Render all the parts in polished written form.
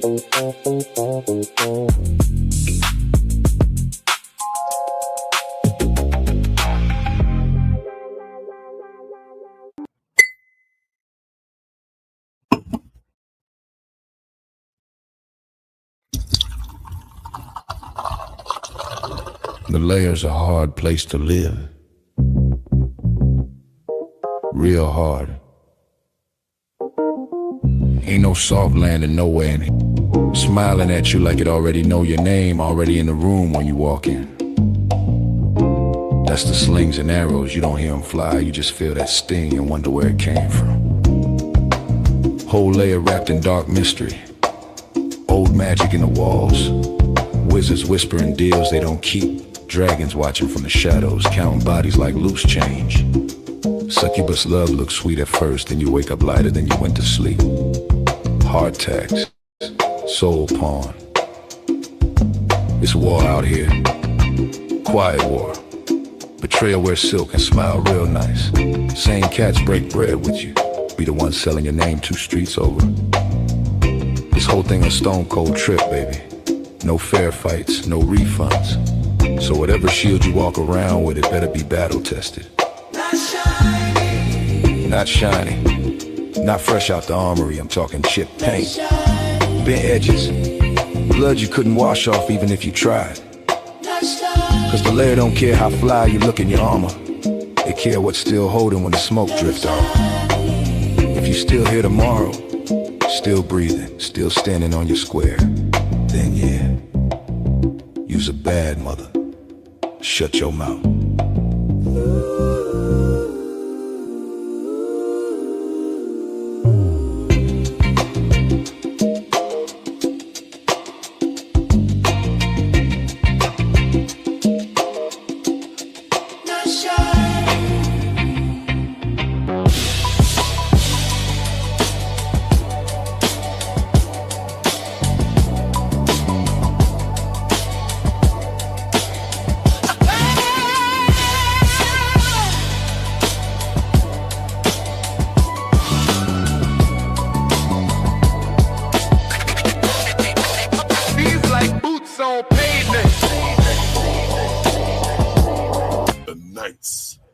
The Layer's a hard place to live. Real hard. Ain't no soft landing nowhere in it. Smiling at you like it already know your name, already in the room when you walk in. That's the slings and arrows, you don't hear them fly, you just feel that sting and wonder where it came from. Whole layer wrapped in dark mystery. Old magic in the walls. Wizards whispering deals they don't keep. Dragons watching from the shadows, counting bodies like loose change. Succubus love looks sweet at first, then you wake up lighter than you went to sleep. Heart tax, soul pawn. It's war out here. Quiet war. Betrayal wears silk and smile real nice. Same cats break bread with you. Be the one selling your name 2 streets over. This whole thing a stone cold trip, baby. No fair fights, no refunds. So whatever shield you walk around with, it better be battle tested. Not shiny. Not shiny. Not fresh out the armory, I'm talking chip paint. Bent edges. Blood you couldn't wash off even if you tried. Cause the Layer don't care how fly you look in your armor. They care what's still holding when the smoke drifts off. If you still here tomorrow, still breathing, still standing on your square, then yeah, you's a bad mother. Shut your mouth.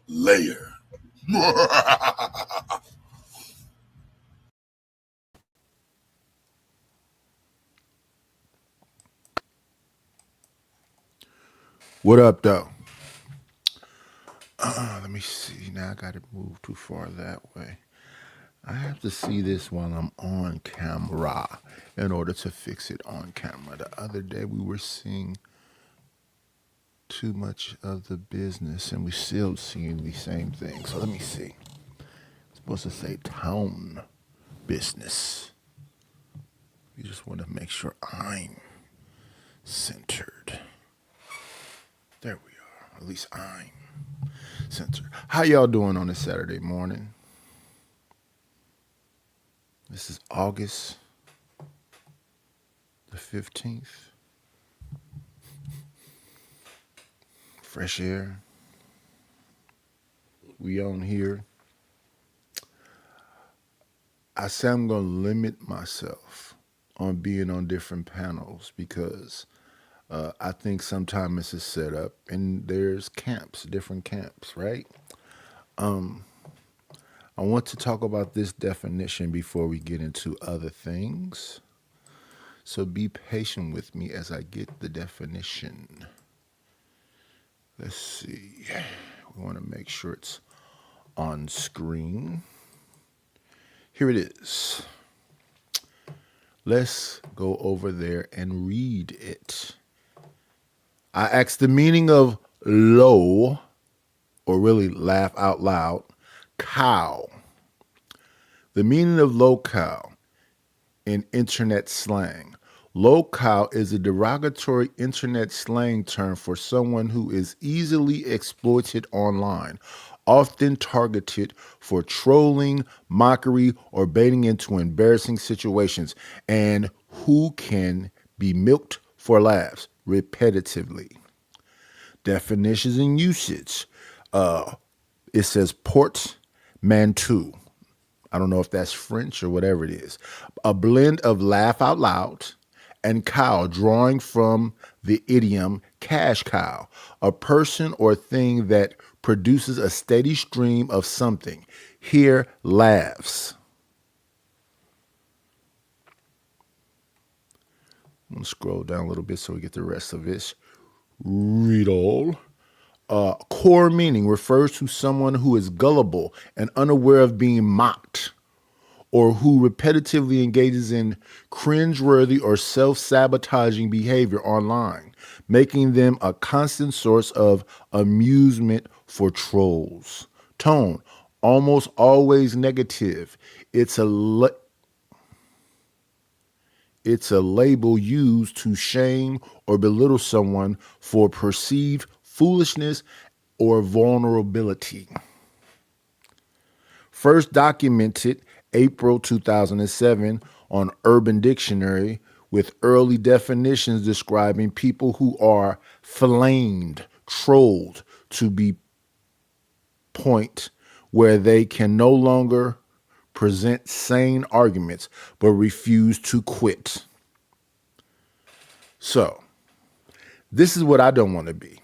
Layer. What up, though? Let me see. Now I got to move too far that way. I have to see this while I'm on camera in order to fix it on camera. The other day we were seeing too much of the business and we still seeing the same thing. So let me see. It's supposed to say town business. You just want to make sure I'm centered. There we are. At least I'm centered. How y'all doing on this Saturday morning? This is August the 15th. Fresh air. We on here. I say I'm going to limit myself on being on different panels because I think sometimes it's a setup and there's camps, different camps, right? I want to talk about this definition before we get into other things. So be patient with me as I get the definition. Let's see. We want to make sure it's on screen. Here it is. Let's go over there and read it. I asked the meaning of low, or really laugh out loud, cow. The meaning of low-cow in internet slang. Low-cow is a derogatory internet slang term for someone who is easily exploited online, often targeted for trolling, mockery, or baiting into embarrassing situations, and who can be milked for laughs repetitively. Definitions and usage. It says portmanteau. I don't know if that's French or whatever it is. A blend of laugh out loud and cow, drawing from the idiom cash cow, a person or thing that produces a steady stream of something. Here, laughs. I'm going to scroll down a little bit so we get the rest of this. Read all. Core meaning refers to someone who is gullible and unaware of being mocked, or who repetitively engages in cringeworthy or self-sabotaging behavior online, making them a constant source of amusement for trolls. Tone, almost always negative. It's a label used to shame or belittle someone for perceived foolishness or vulnerability. First documented April 2007 on Urban Dictionary, with early definitions describing people who are flamed, trolled to be point where they can no longer present sane arguments but refuse to quit. So, this is what I don't want to be.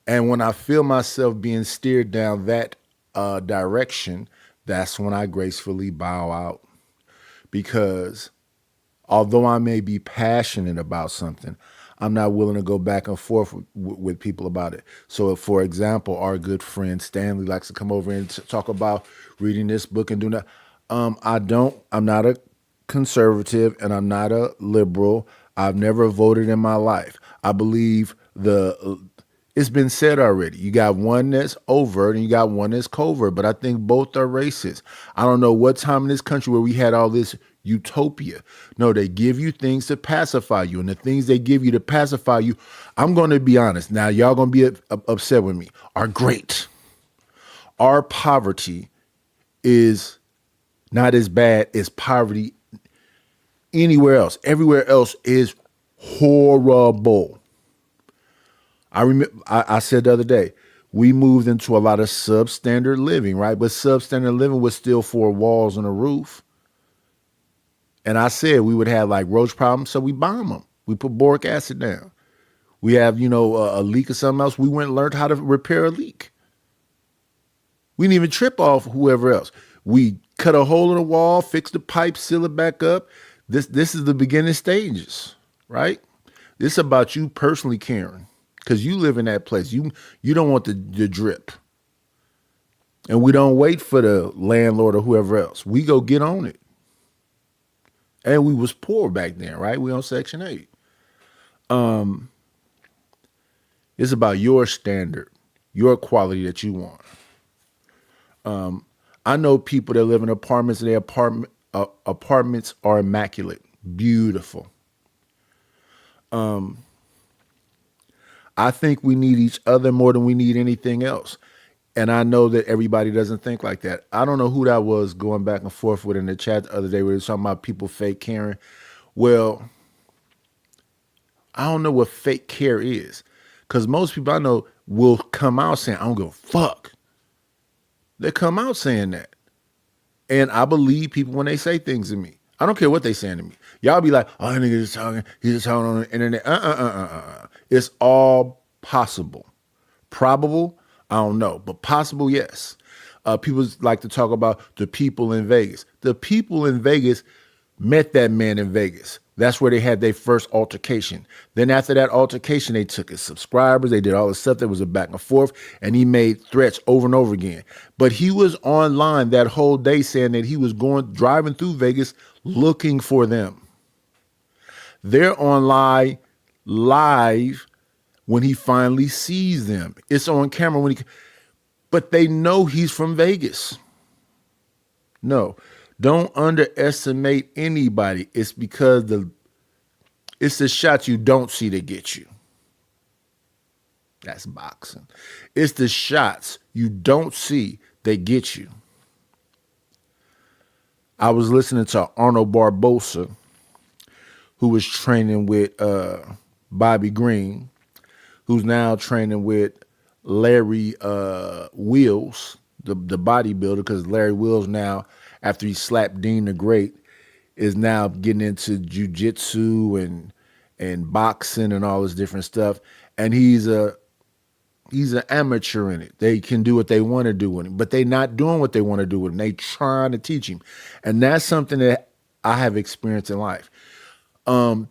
And when I feel myself being steered down that direction, that's when I gracefully bow out. Because although I may be passionate about something, I'm not willing to go back and forth with people about it. So, if, for example, our good friend Stanley likes to come over and talk about reading this book and doing that, I'm not a conservative and I'm not a liberal. I've never voted in my life. I believe it's been said already. You got one that's overt and you got one that's covert, but I think both are racist. I don't know what time in this country where we had all this utopia. No, they give you things to pacify you, and the things they give you to pacify you, I'm going to be honest. Now, y'all going to be upset with me, are great. Our poverty is not as bad as poverty anywhere else. Everywhere else is horrible. I remember I said the other day, we moved into a lot of substandard living, right? But substandard living was still 4 walls and a roof. And I said we would have like roach problems, so we bomb them. We put boric acid down. We have, a leak or something else. We went and learned how to repair a leak. We didn't even trip off whoever else. We cut a hole in the wall, fix the pipe, seal it back up. This is the beginning stages, right? This is about you personally caring, because you live in that place. You don't want the drip. And we don't wait for the landlord or whoever else. We go get on it. And we was poor back then, right? We on Section 8. It's about your standard, your quality that you want. I know people that live in apartments, and their apartments are immaculate, beautiful. I think we need each other more than we need anything else. And I know that everybody doesn't think like that. I don't know who that was going back and forth with in the chat the other day where they were talking about people fake caring. Well, I don't know what fake care is, because most people I know will come out saying, I don't give a fuck. They come out saying that. And I believe people when they say things to me. I don't care what they saying to me. Y'all be like, oh, that nigga just talking. He's just talking on the internet. It's all possible. Probable, I don't know. But possible, yes. People like to talk about the people in Vegas. The people in Vegas met that man in Vegas. That's where they had their first altercation. Then after that altercation, they took his subscribers. They did all the stuff that was a back and forth, and he made threats over and over again. But he was online that whole day saying that he was driving through Vegas looking for them. They're online live when he finally sees them. It's on camera but they know he's from Vegas. No. Don't underestimate anybody. It's because it's the shots you don't see that get you. That's boxing. It's the shots you don't see that get you. I was listening to Arnold Barbosa, who was training with Bobby Green, who's now training with Larry Wheels, the bodybuilder, because Larry Wheels now, after he slapped Dean the Great, is now getting into jujitsu and boxing and all this different stuff. And he's an amateur in it. They can do what they want to do with him, but they're not doing what they want to do with him. They trying to teach him. And that's something that I have experienced in life.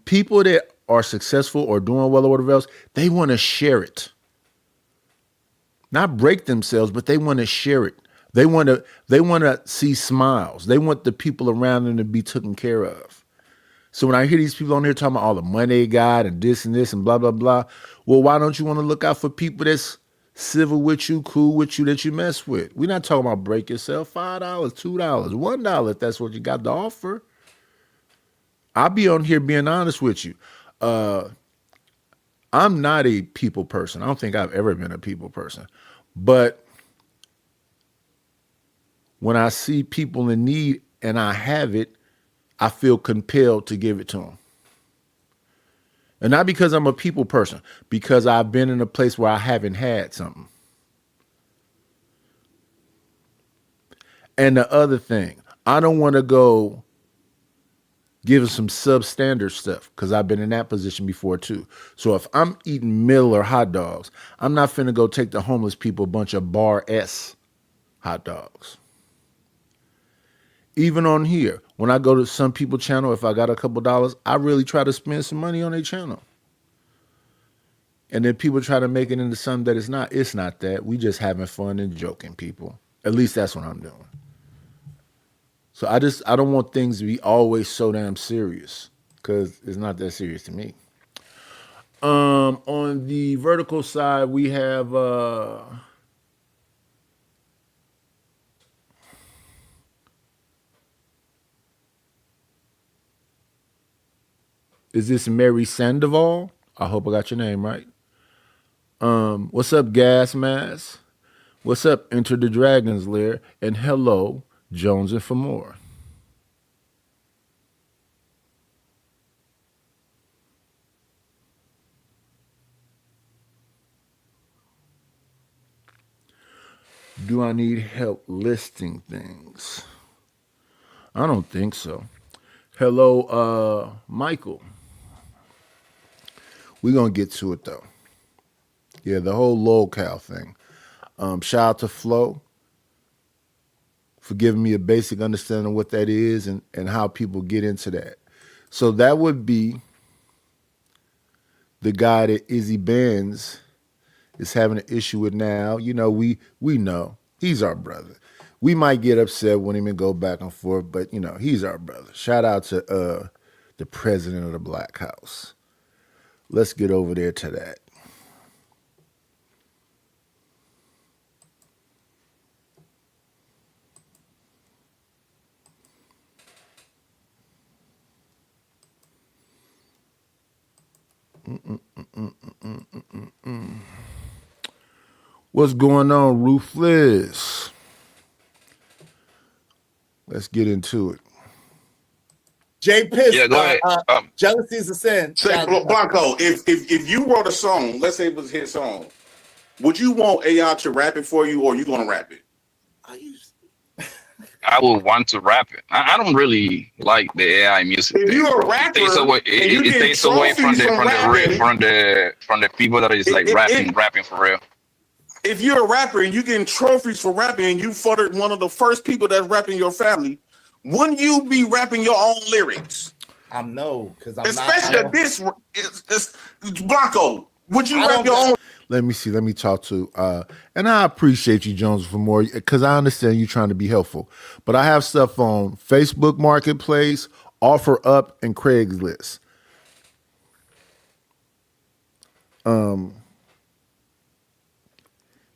People that are successful or doing well or whatever else, they want to share it. Not break themselves, but they want to share it. They want to see smiles. They want the people around them to be taken care of. So when I hear these people on here talking about all the money they got and this and blah, blah, blah, well, why don't you want to look out for people that's civil with you, cool with you, that you mess with? We're not talking about break yourself. $5, $2, $1 if that's what you got to offer. I'll be on here being honest with you. I'm not a people person. I don't think I've ever been a people person. But when I see people in need and I have it, I feel compelled to give it to them. And not because I'm a people person, because I've been in a place where I haven't had something. And the other thing, I don't want to go give some substandard stuff because I've been in that position before too. So if I'm eating Miller hot dogs, I'm not finna go take the homeless people a bunch of Bar S hot dogs. Even on here, when I go to some people's channel, if I got a couple dollars, I really try to spend some money on their channel. And then people try to make it into something that it's not. It's not that. We just having fun and joking, people. At least that's what I'm doing. So I don't want things to be always so damn serious because it's not that serious to me. On the vertical side, we have is this Mary Sandoval? I hope I got your name right. What's up, Gas Mask? What's up, Enter the Dragon's Lair? And hello, Jones and for more. Do I need help listing things? I don't think so. Hello, Michael. We're going to get to it, though. Yeah, the whole locale thing. Shout out to Flo for giving me a basic understanding of what that is and how people get into that. So that would be the guy that Izzy Benz is having an issue with now. You know, we know he's our brother. We might get upset with him and go back and forth, but you know, he's our brother. Shout out to the president of the Black House. Let's get over there to that. What's going on, Ruthless? Let's get into it. Jay Piss, Yeah, go ahead. Jealousy is a Sin. Say, Blanco, if you wrote a song, let's say it was his song, would you want AI to rap it for you, or you gonna rap it? I would want to rap it. I don't really like the AI music. If you're a rapper, it takes away from the people that is like rapping for real. If you're a rapper and you're getting trophies for rapping, and you furthered one of the first people that's rapping your family, wouldn't you be rapping your own lyrics? No, because especially this Blanco. Would you rap your own? Let me see. Let me talk to. And I appreciate you, Jones, for more because I understand you trying to be helpful. But I have stuff on Facebook Marketplace, OfferUp, and Craigslist.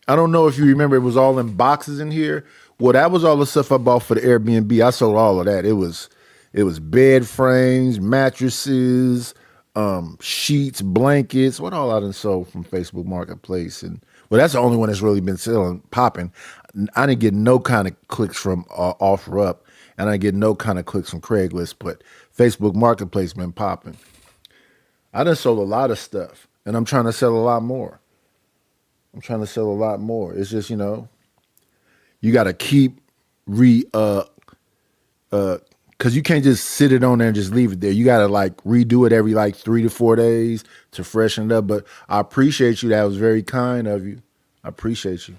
I don't know if you remember, it was all in boxes in here. Well, that was all the stuff I bought for the Airbnb. I sold all of that. It was bed frames, mattresses, sheets, blankets. What all I done sold from Facebook Marketplace, and well, that's the only one that's really been selling, popping. I didn't get no kind of clicks from OfferUp, and I didn't get no kind of clicks from Craigslist, but Facebook Marketplace been popping. I done sold a lot of stuff, and I'm trying to sell a lot more. It's just, you know, you got to keep because you can't just sit it on there and just leave it there. You got to like redo it every like 3 to 4 days to freshen it up. But I appreciate you. That was very kind of you. I appreciate you.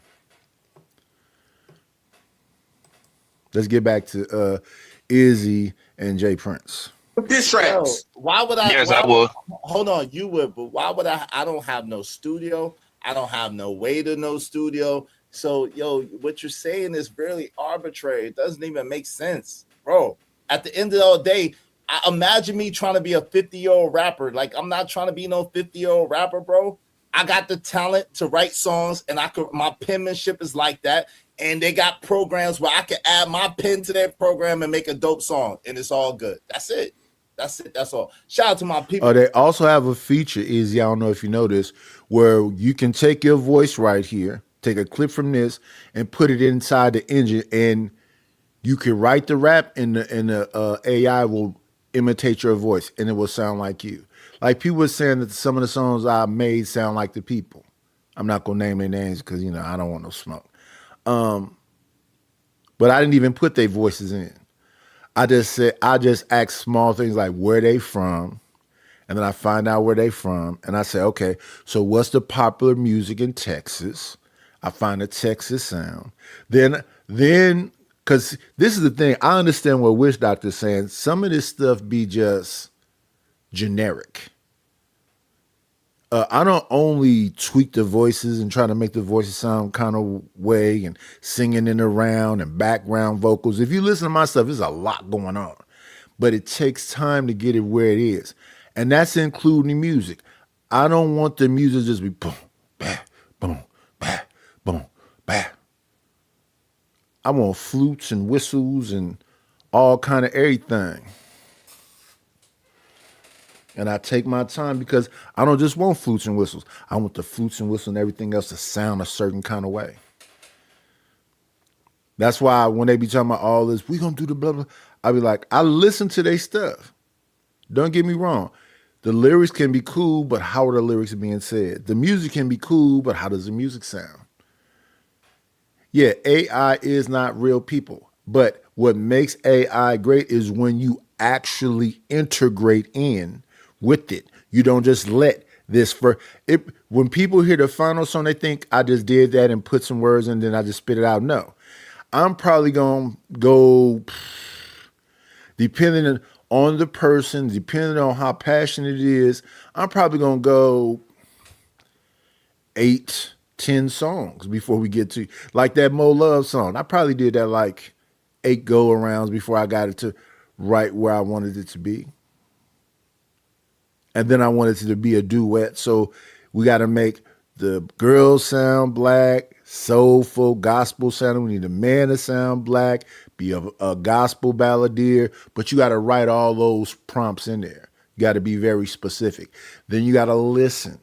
Let's get back to Izzy and Jay Prince. Diss Yo, tracks. why would I? Yes, why I will. Hold on, you would, but why would I? I don't have no studio. I don't have no way to no studio. So, yo, what you're saying is really arbitrary. It doesn't even make sense, bro. At the end of the day, imagine me trying to be a 50-year-old rapper. Like, I'm not trying to be no 50-year-old rapper, bro. I got the talent to write songs, and my penmanship is like that. And they got programs where I can add my pen to their program and make a dope song, and it's all good. That's it. That's it. That's all. Shout out to my people. They also have a feature, Izzy, I don't know if you know this, where you can take your voice right here, take a clip from this, and put it inside the engine, and you can write the rap, and the AI will imitate your voice, and it will sound like you. Like people were saying that some of the songs I made sound like the people. I'm not gonna name their names because I don't want no smoke. But I didn't even put their voices in. I just ask small things like where they from, and then I find out where they from, and I say, okay, so what's the popular music in Texas? I find a Texas sound. Then, because this is the thing, I understand what Witch Doctor's saying. Some of this stuff be just generic. I don't only tweak the voices and try to make the voices sound kind of way and singing in around and background vocals. If you listen to my stuff, there's a lot going on, but it takes time to get it where it is. And that's including music. I don't want the music to just be boom, bah, boom, bah, boom, bah. I want flutes and whistles and all kind of everything. And I take my time because I don't just want flutes and whistles. I want the flutes and whistles and everything else to sound a certain kind of way. That's why when they be talking about all this, we gonna do the blah blah, I be like, I listen to their stuff. Don't get me wrong. The lyrics can be cool, but how are the lyrics being said? The music can be cool, but how does the music sound? Yeah, AI is not real people. But what makes AI great is when you actually integrate in with it. You don't just let this when people hear the final song, they think I just did that and put some words and then I just spit it out. No. I'm probably going to go, depending on the person, depending on how passionate it is, I'm probably going to go 8, 10 songs before we get to, like that Mo Love song. I probably did that like 8 go-arounds before I got it to right where I wanted it to be. And then I wanted it to be a duet. So we got to make the girls sound black, soulful, gospel sounding. We need a man to sound black, be a gospel balladeer, but you got to write all those prompts in there. You got to be very specific. Then you got to listen.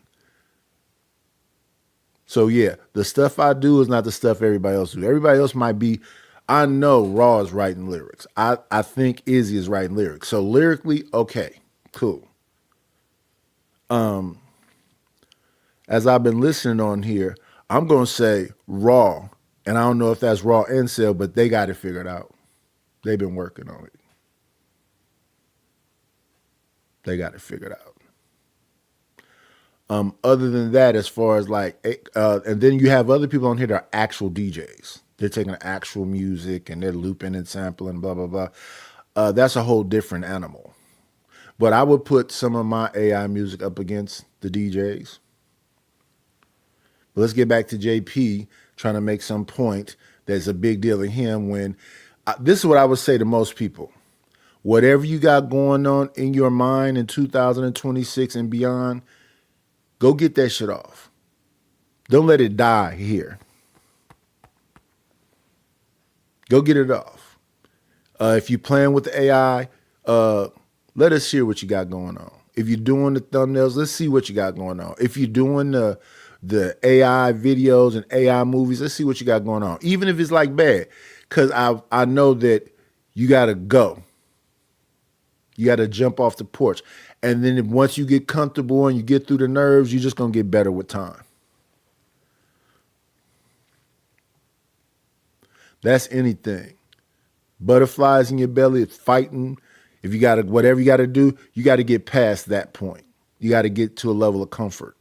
So yeah, the stuff I do is not the stuff everybody else do. Everybody else might be, I know Raw is writing lyrics. I think Izzy is writing lyrics. So lyrically, okay, cool. As I've been listening on here, I'm going to say Raw, and I don't know if that's Raw and Cell, but they got it figured out. They've been working on it. They got it figured out. Other than that, as far as like, and then you have other people on here that are actual DJs. They're taking actual music and they're looping and sampling, blah, blah, blah. That's a whole different animal. But I would put some of my AI music up against the DJs. But let's get back to JP trying to make some point that's a big deal to him when, this is what I would say to most people. Whatever you got going on in your mind in 2026 and beyond, go get that shit off. Don't let it die here. Go get it off. If you're playing with the AI, let us hear what you got going on. If you're doing the thumbnails, let's see what you got going on. If you're doing the AI videos and AI movies, let's see what you got going on. Even if it's like bad, because I know that you got to go. You got to jump off the porch. And then once you get comfortable and you get through the nerves, you're just going to get better with time. That's anything. butterflies in your belly, it's fighting. If you got to, whatever you got to do, you got to get past that point. You got to get to a level of comfort.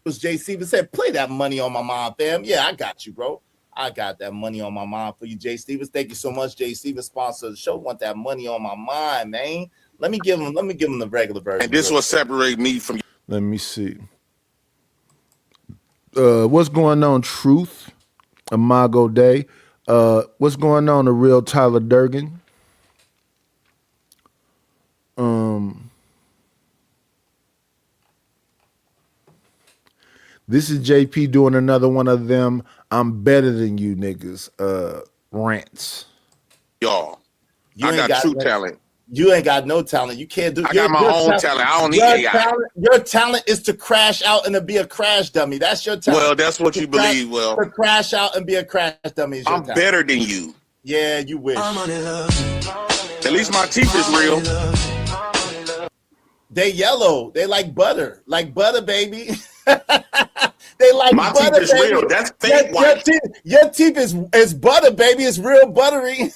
Was Jay Stevens said, play that money on my mind, fam. Yeah, I got you, bro. I got that money on my mind for you, Jay Stevens. Thank you so much, Jay Stevens, sponsor of the show. Want that money on my mind, man. Let me give him the regular version. And this will separate me from you. Let me see. What's going on, Truth? Imago Day. What's going on, the real Tyler Durgan? This is JP doing another one of them I'm better than you niggas rants. Y'all. I got true talent. You ain't got no talent. You can't do. I got my own talent. I don't need AI. Your talent is to crash out and to be a crash dummy. That's your talent. Well, that's what you believe. Well, to crash out and be a crash dummy is your I'm talent. better than you. Yeah, you wish. At least my teeth is real. They yellow. They like butter, baby. They like my butter, teeth is baby. real. That's fake white. Your teeth is butter, baby. It's real buttery.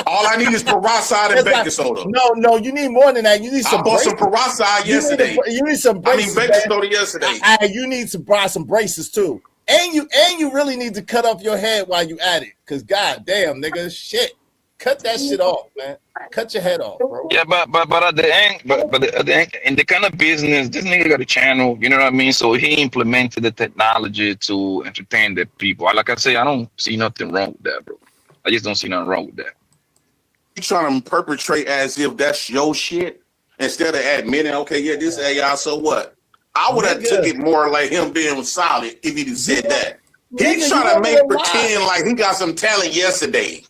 All I need is peroxide and baking soda. No, you need more than that. You need some. I bought some peroxide yesterday. You need some braces. I mean baking soda yesterday. You need to buy some braces too. And you really need to cut off your head while you at it. Cause goddamn, nigga, shit. Cut that shit off, man. Cut your head off, bro. Yeah, but at the end, at the end, in the kind of business, this nigga got a channel. You know what I mean? So he implemented the technology to entertain the people. Like I say, I don't see nothing wrong with that, bro. I just don't see nothing wrong with that. You trying to perpetrate as if that's your shit instead of admitting, okay, yeah, this AI. So what? I would have took it more like him being solid if he said that. He's trying to make pretend like he got some talent yesterday.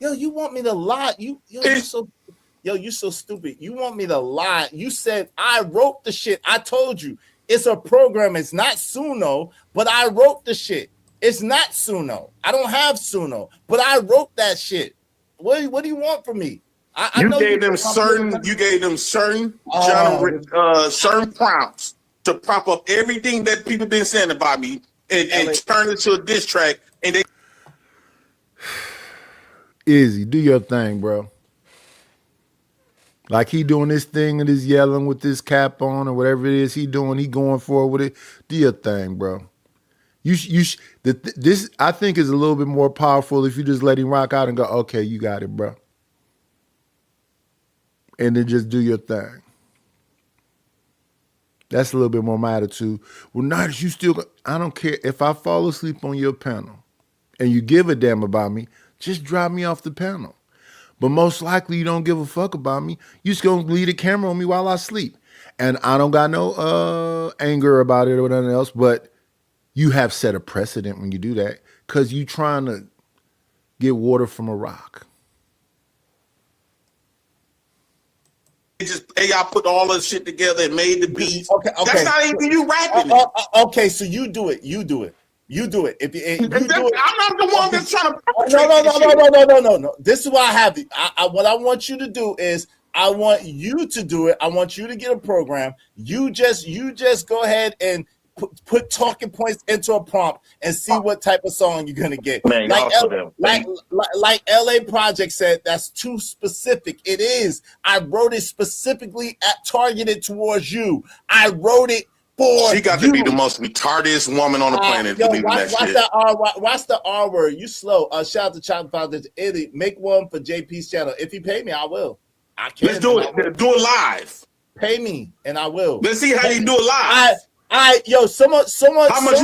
Yo, you want me to lie? You're so stupid. You want me to lie? You said I wrote the shit. I told you it's a program. It's not Suno, but I wrote the shit. It's not Suno. I don't have Suno, but I wrote that shit. What do you want from me? I know gave them certain certain prompts to prop up everything that people been saying about me and turn it to a diss track, and they. Izzy, do your thing, bro. Like he doing this thing and he's yelling with this cap on or whatever it is he doing, he going forward with it. Do your thing, bro. This I think is a little bit more powerful if you just let him rock out and go, okay, you got it, bro. And then just do your thing. That's a little bit more my attitude. Well, not you still. I don't care if I fall asleep on your panel, and you give a damn about me. Just drop me off the panel. But most likely you don't give a fuck about me. You just gonna leave the camera on me while I sleep. And I don't got no anger about it or nothing else, but you have set a precedent when you do that because you trying to get water from a rock. Just AI put all this shit together and made the beat. Okay. That's not even you rapping. Okay, so you do it. You do it. If you do it, I'm not the one that's trying to. No. This is what I have. What I want you to do is I want you to do it. I want you to get a program. You just go ahead and put talking points into a prompt and see what type of song you're gonna get. Man, like LA Project said, that's too specific. It is. I wrote it specifically targeted towards you. I wrote it. She got to be the most retarded woman on the planet. Watch the R word. You slow. Shout out to Chocolate Foundation. Eddie, make one for JP's channel. If you pay me, I will. I can. Let's do it. Do it live. Pay me, and I will. Let's see how you do it live. Someone. How much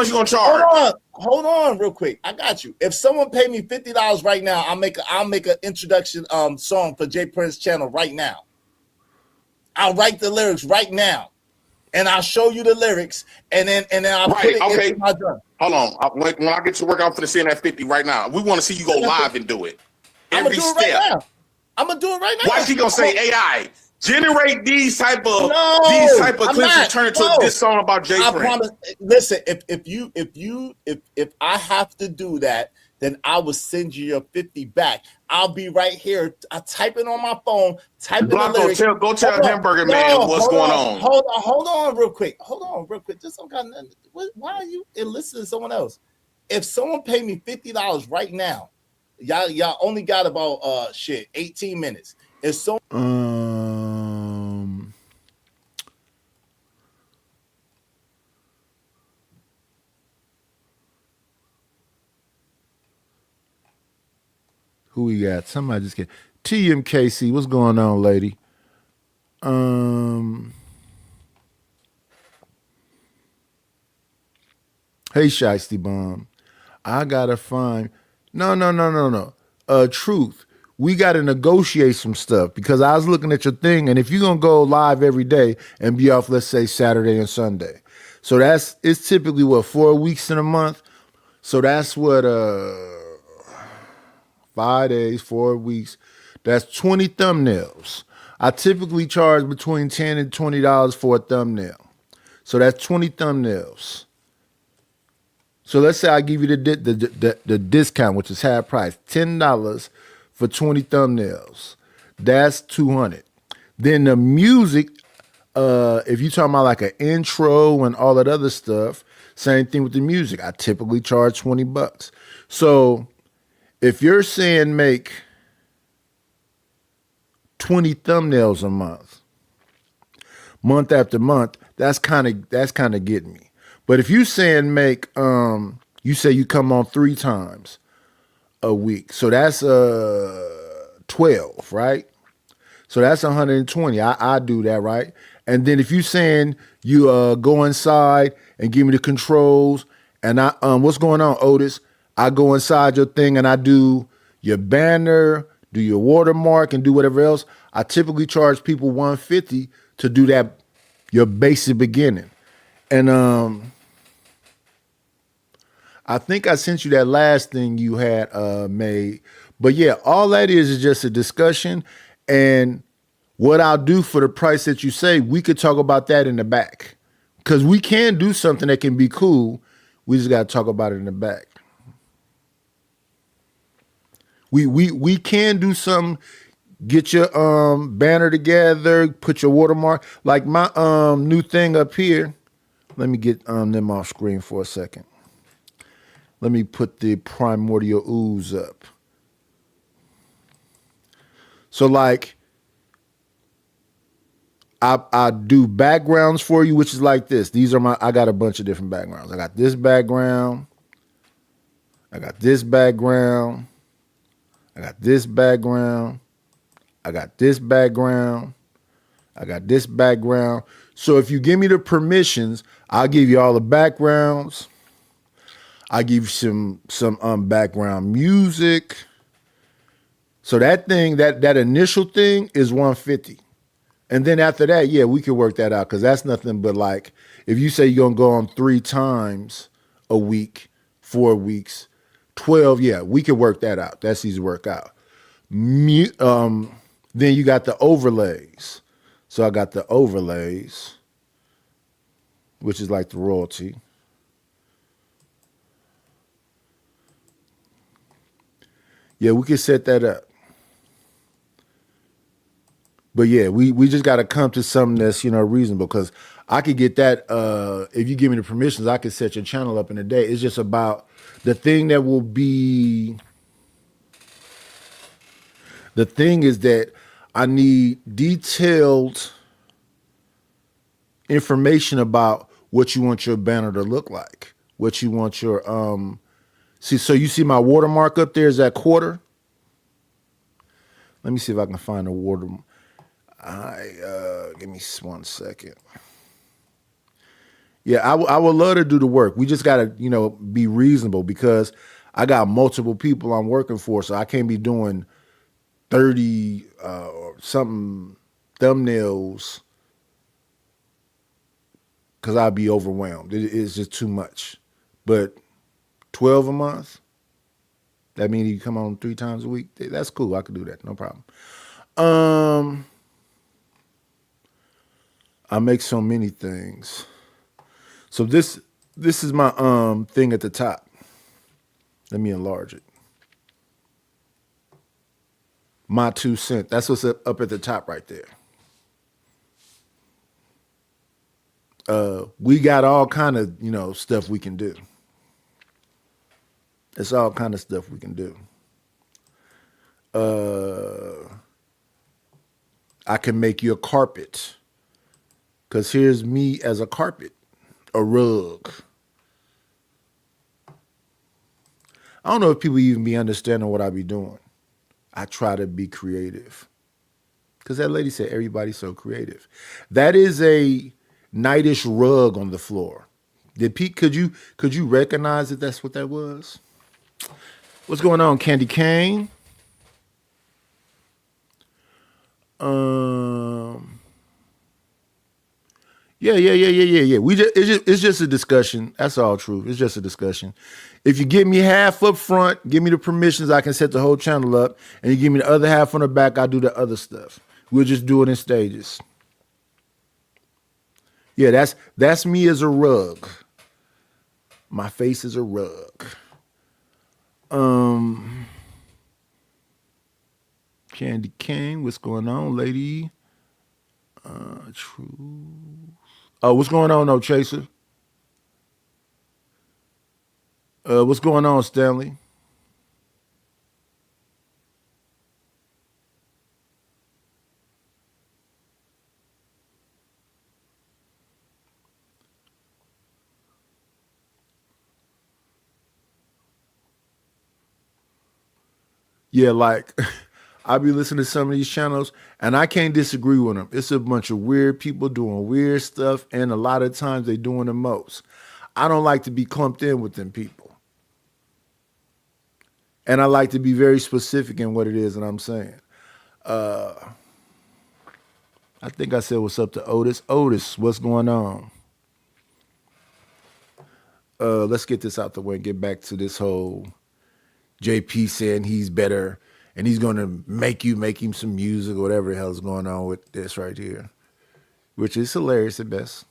you gonna charge? Hold on, real quick. I got you. If someone paid me $50 right now, I'll make an introduction song for J Prince channel right now. I'll write the lyrics right now. And I'll show you the lyrics, and then I'll put it into my drum. Hold on. When I get to work, I'm going to send that 50 right now. We want to see you go live and do it. Every step. I'm going to do it right now. Why she going to say AI? Generate these type of clips and turn it to this song about Jay Prince. Promise. Listen, if I have to do that, then I will send you your 50 back. I'll be right here. I type it on my phone. Go tell Hamburger Man what's going on. Hold on, real quick. Just don't got nothing. Why are you listening to someone else? If someone paid me $50 right now, Y'all only got about 18 minutes. It's so who we got? Somebody just get TMKC. What's going on, lady? Hey, Shiesty Bomb. I gotta find no. Truth. We gotta negotiate some stuff because I was looking at your thing, and if you're gonna go live every day and be off, let's say Saturday and Sunday, so it's typically what 4 weeks in a month. So that's what 5 days, 4 weeks. That's 20 thumbnails. I typically charge between $10 and $20 for a thumbnail. So that's 20 thumbnails. So let's say I give you the discount, which is half price, $10 for 20 thumbnails. That's $200. Then the music, if you're talking about like an intro and all that other stuff, same thing with the music. I typically charge $20. So if you're saying make 20 thumbnails a month after month, that's kind of getting me. But if you saying make, you say you come on 3 times a week, so that's 12, right? So that's 120. I do that, right? And then if you saying you go inside and give me the controls, and what's going on, Otis? I go inside your thing and I do your banner, do your watermark, and do whatever else. I typically charge people $150 to do that, your basic beginning. And I think I sent you that last thing you had made. But yeah, all that is just a discussion. And what I'll do for the price that you say, we could talk about that in the back. Because we can do something that can be cool. We just got to talk about it in the back. We can do some, get your banner together, put your watermark. Like my new thing up here. Let me get them off screen for a second. Let me put the primordial ooze up. So like I do backgrounds for you, which is like this. These are I got a bunch of different backgrounds. I got this background. I got this background. I got this background. I got this background. I got this background. So if you give me the permissions, I'll give you all the backgrounds. I give you some background music. So that thing, that initial thing is $150. And then after that, yeah, we can work that out because that's nothing but like, if you say you're going to go on 3 times a week, 4 weeks, 12, yeah, we can work that out. That's easy to work out. Then you got the overlays. So I got the overlays, which is like the royalty. Yeah, we can set that up. But yeah, we just got to come to something that's, reasonable, because I could get that, if you give me the permissions, I could set your channel up in a day. It's just about the thing that will be, the thing is that I need detailed information about what you want your banner to look like, what you want your, so you see my watermark up there is that quarter. Let me see if I can find a watermark. Give me 1 second. Yeah, I would love to do the work. We just got to, be reasonable, because I got multiple people I'm working for, so I can't be doing 30 or something thumbnails, because I'd be overwhelmed. It's just too much. But 12 a month, that means you come on 3 times a week. That's cool. I could do that. No problem. I make so many things. So this is my thing at the top. Let me enlarge it. My 2 cents. That's what's up at the top right there. We got all kind of, stuff we can do. It's all kind of stuff we can do. I can make you a carpet. Because here's me as a carpet, a rug. I don't know if people even be understanding what I be doing. I try to be creative. Because that lady said everybody's so creative. That is a nightish rug on the floor. Did Pete, could you recognize that that's what that was? What's going on, Candy Cane? Yeah. It's just a discussion. That's all true. It's just a discussion. If you give me half up front, give me the permissions, I can set the whole channel up, and you give me the other half on the back, I'll do the other stuff. We'll just do it in stages. Yeah, that's me as a rug. My face is a rug. Candy King, what's going on, lady? True. Oh, what's going on, no chaser? What's going on, Stanley? Yeah, like I be listening to some of these channels and I can't disagree with them. It's a bunch of weird people doing weird stuff, and a lot of times they doing the most. I don't like to be clumped in with them people. And I like to be very specific in what it is that I'm saying. I think I said what's up to Otis. Otis, what's going on? Let's get this out the way and get back to this whole JP saying he's better and he's going to make him some music or whatever the hell is going on with this right here, which is hilarious at best.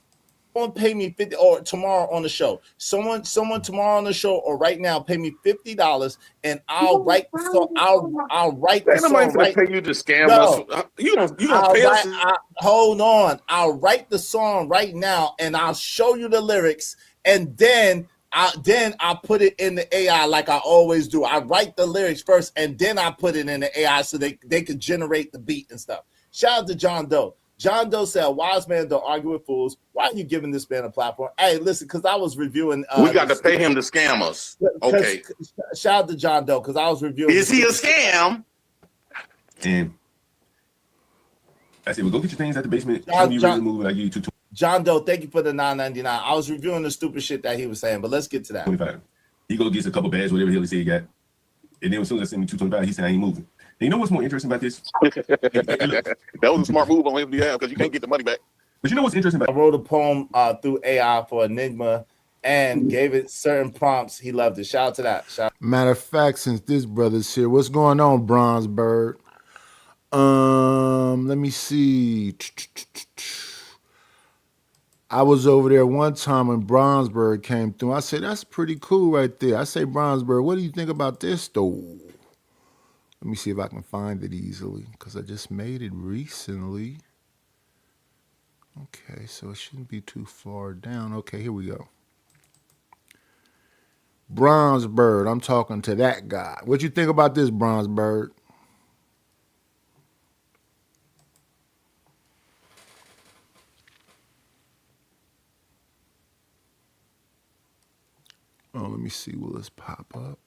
Someone pay me 50 or tomorrow on the show. Someone tomorrow on the show or right now pay me $50 and I'll write so I'll write the song right. Pay you to scam us. You don't pay us. Hold on. I'll write the song right now and I'll show you the lyrics, and then I'll put it in the AI like I always do. I write the lyrics first and then I put it in the AI so they can generate the beat and stuff. Shout out to John Doe. John Doe said, "Wise man don't argue with fools." Why are you giving this man a platform? Hey, listen, because I was reviewing. We got to pay him to scam us. Okay. Shout out to John Doe because I was reviewing. Is he a scam? And I said, well, go get your things at the basement. John Doe, thank you for the $9.99. I was reviewing the stupid shit that he was saying, but let's get to that. 25. He goes gets a couple bags, whatever he said he got. And then as soon as I sent me 225, he said I ain't moving. And you know what's more interesting about this? That was a smart move on his behalf because you can't get the money back. But you know what's interesting about I wrote a poem through AI for Enigma and gave it certain prompts. He loved it. Shout out to that. Matter of fact, since this brother's here, what's going on, Bronze Bird? Let me see. I was over there one time when Bronzeberg came through. I said, that's pretty cool right there. I say, Bronzeberg, what do you think about this though? Let me see if I can find it easily because I just made it recently. Okay, so it shouldn't be too far down. Okay, here we go. Bronzebird, I'm talking to that guy. What you think about this, Bronzebird? Oh, let me see. Will this pop up?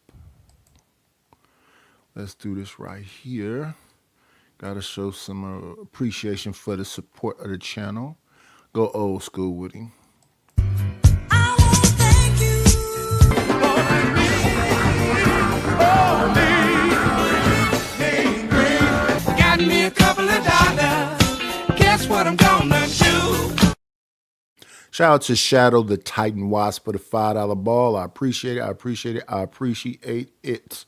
Let's do this right here. Got to show some appreciation for the support of the channel. Go old school with him. I want to thank you for me. Got me a couple of dollars. Guess what I'm gonna do? Shout out to Shadow the Titan Wasp for the $5 ball. I appreciate it. I appreciate it. I appreciate it.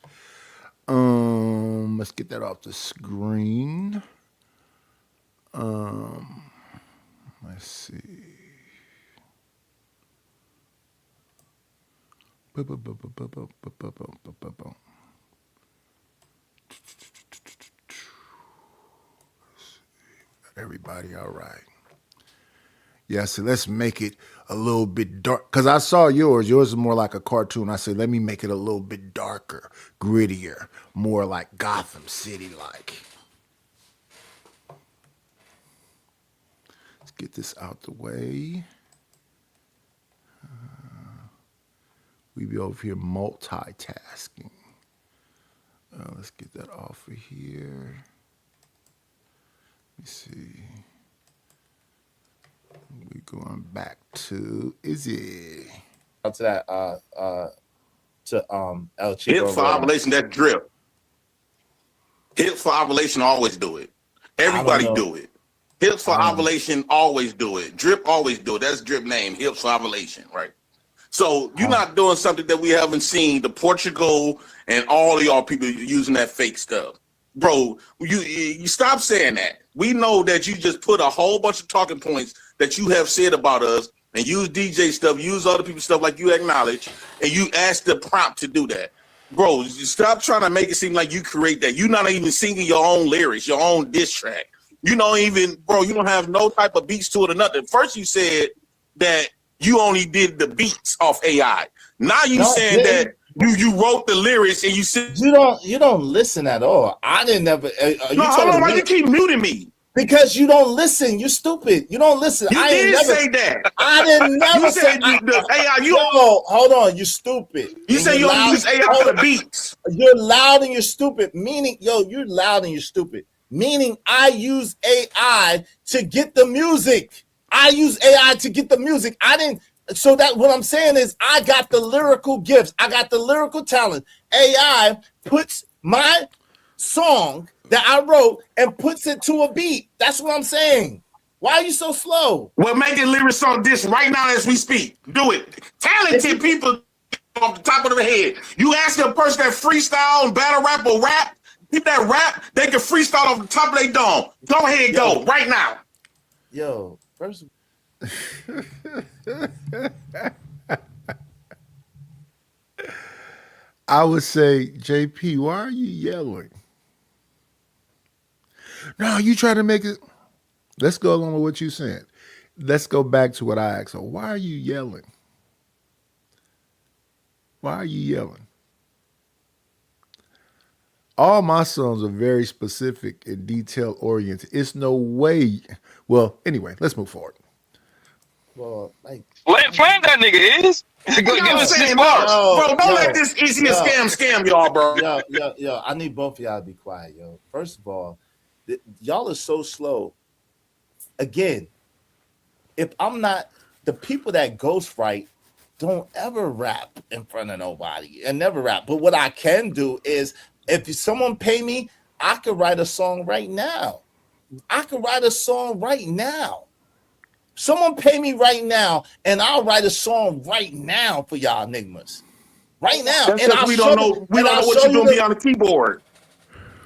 Let's get that off the screen. Let's see. Everybody all right. Yeah, so let's make it a little bit dark. Because I saw yours. Yours is more like a cartoon. I said, let me make it a little bit darker, grittier, more like Gotham City like. Let's get this out the way. We be over here multitasking. Let's get that off of here. Let me see. We going back to Izzy. To that El Chico. Hip for ovulation, that drip. Hip for ovulation always do it. Everybody do it. Hips for ovulation always do it. Drip always do it. That's drip name. Hips for ovulation, right? So you're not doing something that we haven't seen. The Portugal and all of y'all people using that fake stuff, bro. You stop saying that. We know that you just put a whole bunch of talking points that you have said about us and use DJ stuff, use other people's stuff like you acknowledge, and you ask the prompt to do that. Bro, you stop trying to make it seem like you create that. You're not even singing your own lyrics, your own diss track. You don't even, bro, you don't have no type of beats to it or nothing. First you said that you only did the beats off AI. Now you saying that you wrote the lyrics and you said you don't listen at all. I didn't never. No, hold on, why you keep muting me? Because you don't listen. You're stupid. You don't listen. You did say that. I didn't never say the AI. Hold on. You're stupid. You say you only use AI for the beats. You're loud and you're stupid. Meaning, you're loud and you're stupid. Meaning, I use AI to get the music. I use AI to get the music. I didn't. So that what I'm saying is, I got the lyrical gifts. I got the lyrical talent. AI puts my song that I wrote and puts it to a beat. That's what I'm saying. Why are you so slow? We're making lyrics on this right now as we speak. Do it. Talented people off the top of their head. You ask a person that freestyle and battle rap or rap, people that rap, they can freestyle off the top of their dome. Go ahead, go right now. Yo, first. I would say, JP, why are you yelling? No, you try to make it. Let's go along with what you said. Let's go back to what I asked. So why are you yelling? Why are you yelling? All my songs are very specific and detail oriented. It's no way. Well, anyway, let's move forward. Well, like, flame that nigga is. Give us 6 bars. Bro, don't let this easy a scam y'all, bro. Yo, I need both of y'all to be quiet, yo. First of all, y'all are so slow. Again, if I'm not, the people that ghostwrite don't ever rap in front of nobody and never rap. But what I can do is, if someone pay me, I could write a song right now. Someone pay me right now, and I'll write a song right now for y'all niggas. Right now. That's and because we don't know what you're doing behind the keyboard.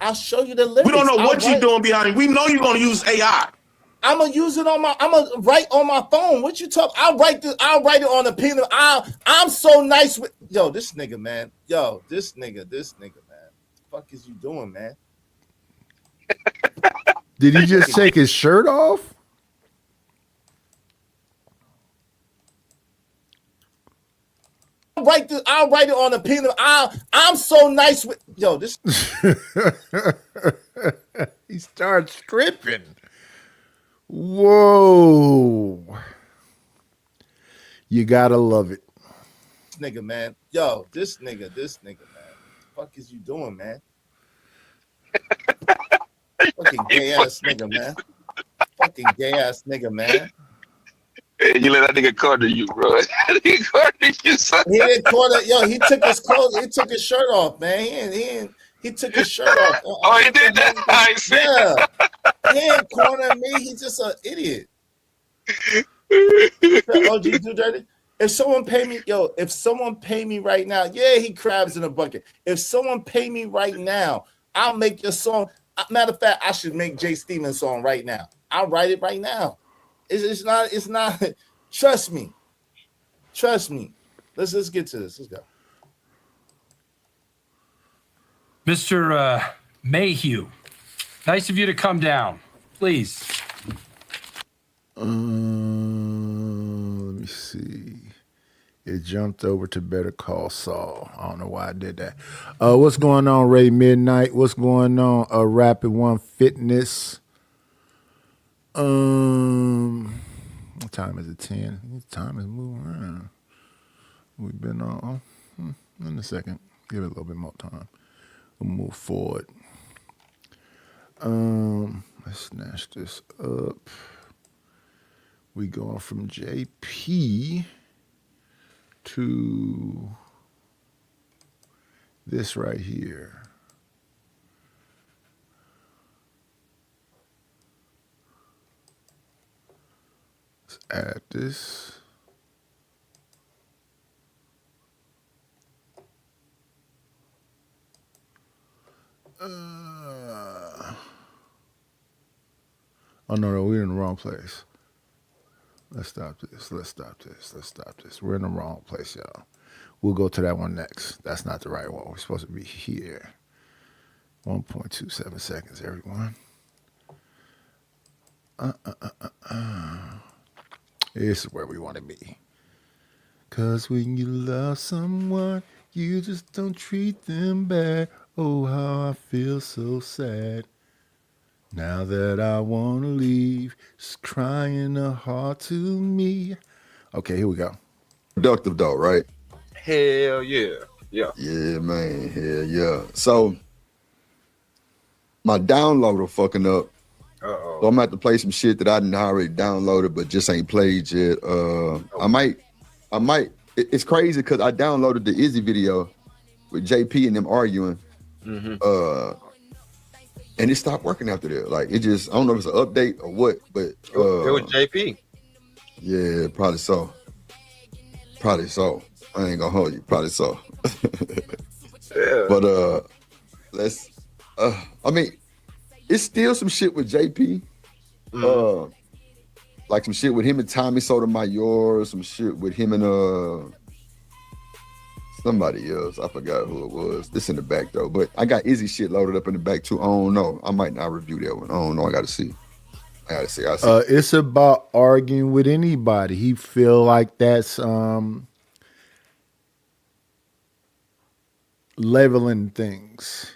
I'll show you the lyrics. We don't know what you're doing behind it. We know you're gonna use AI. I'm gonna use it I'm gonna write on my phone. What you talk? I'll write it on a pen. I'm so nice with this nigga, man. This nigga, man. What the fuck is you doing, man? Did he just take his shirt off? I'll write it on a pen. I'm so nice with this. He starts stripping. Whoa. You gotta love it. This nigga, man. This nigga, man. What the fuck is you doing, man? Fucking gay ass nigga, man. Fucking gay ass nigga, man. Hey, you let that nigga corner you, bro. He cornered you, son. He didn't corner. He took his clothes. He took his shirt off, man. He took his shirt off. Oh, he did that? I see. Yeah. He ain't cornering me. He's just an idiot. OG do dirty. If someone pay me right now, he crabs in a bucket. If someone pay me right now, I'll make your song. Matter of fact, I should make Jay Stevens' song right now. I'll write it right now. It's not. Trust me. Let's get to this. Let's go. Mr. Mayhew, nice of you to come down. Please. see. It jumped over to Better Call Saul. I don't know why I did that. What's going on, Ray Midnight? What's going on, Rapid One Fitness? What time is it? 10. Time is moving around. We've been on in a second. Give it a little bit more time. We'll move forward. Let's snatch this up. We going from JP to this right here. Let's add this. Oh, no, we're in the wrong place. Let's stop this. We're in the wrong place, y'all. We'll go to that one next. That's not the right one. We're supposed to be here. 1.27 seconds, everyone. This is where we want to be. 'Cause when you love someone, you just don't treat them bad. Oh, how I feel so sad. Now that I want to leave, it's crying a heart to me. Okay, here we go. Productive though, right? Hell yeah. Yeah. Yeah, man. Hell yeah. So my downloader fucking up. Uh-oh. So I'm gonna have to play some shit that I didn't already downloaded, but just ain't played yet. I might. It's crazy because I downloaded the Izzy video with JP and them arguing. Mm-hmm. And it stopped working after that. Like it just, I don't know if it's an update or what, but It was JP. Yeah, probably so. I ain't gonna hold you, probably so. Yeah. But let's I mean, it's still some shit with JP. Like some shit with him and Tommy Sotomayor, some shit with him and somebody else. I forgot who it was. This in the back though. But I got Izzy shit loaded up in the back too. I don't know. I might not review that one. I don't know. I gotta see. I see. It's about arguing with anybody. He feel like that's leveling things.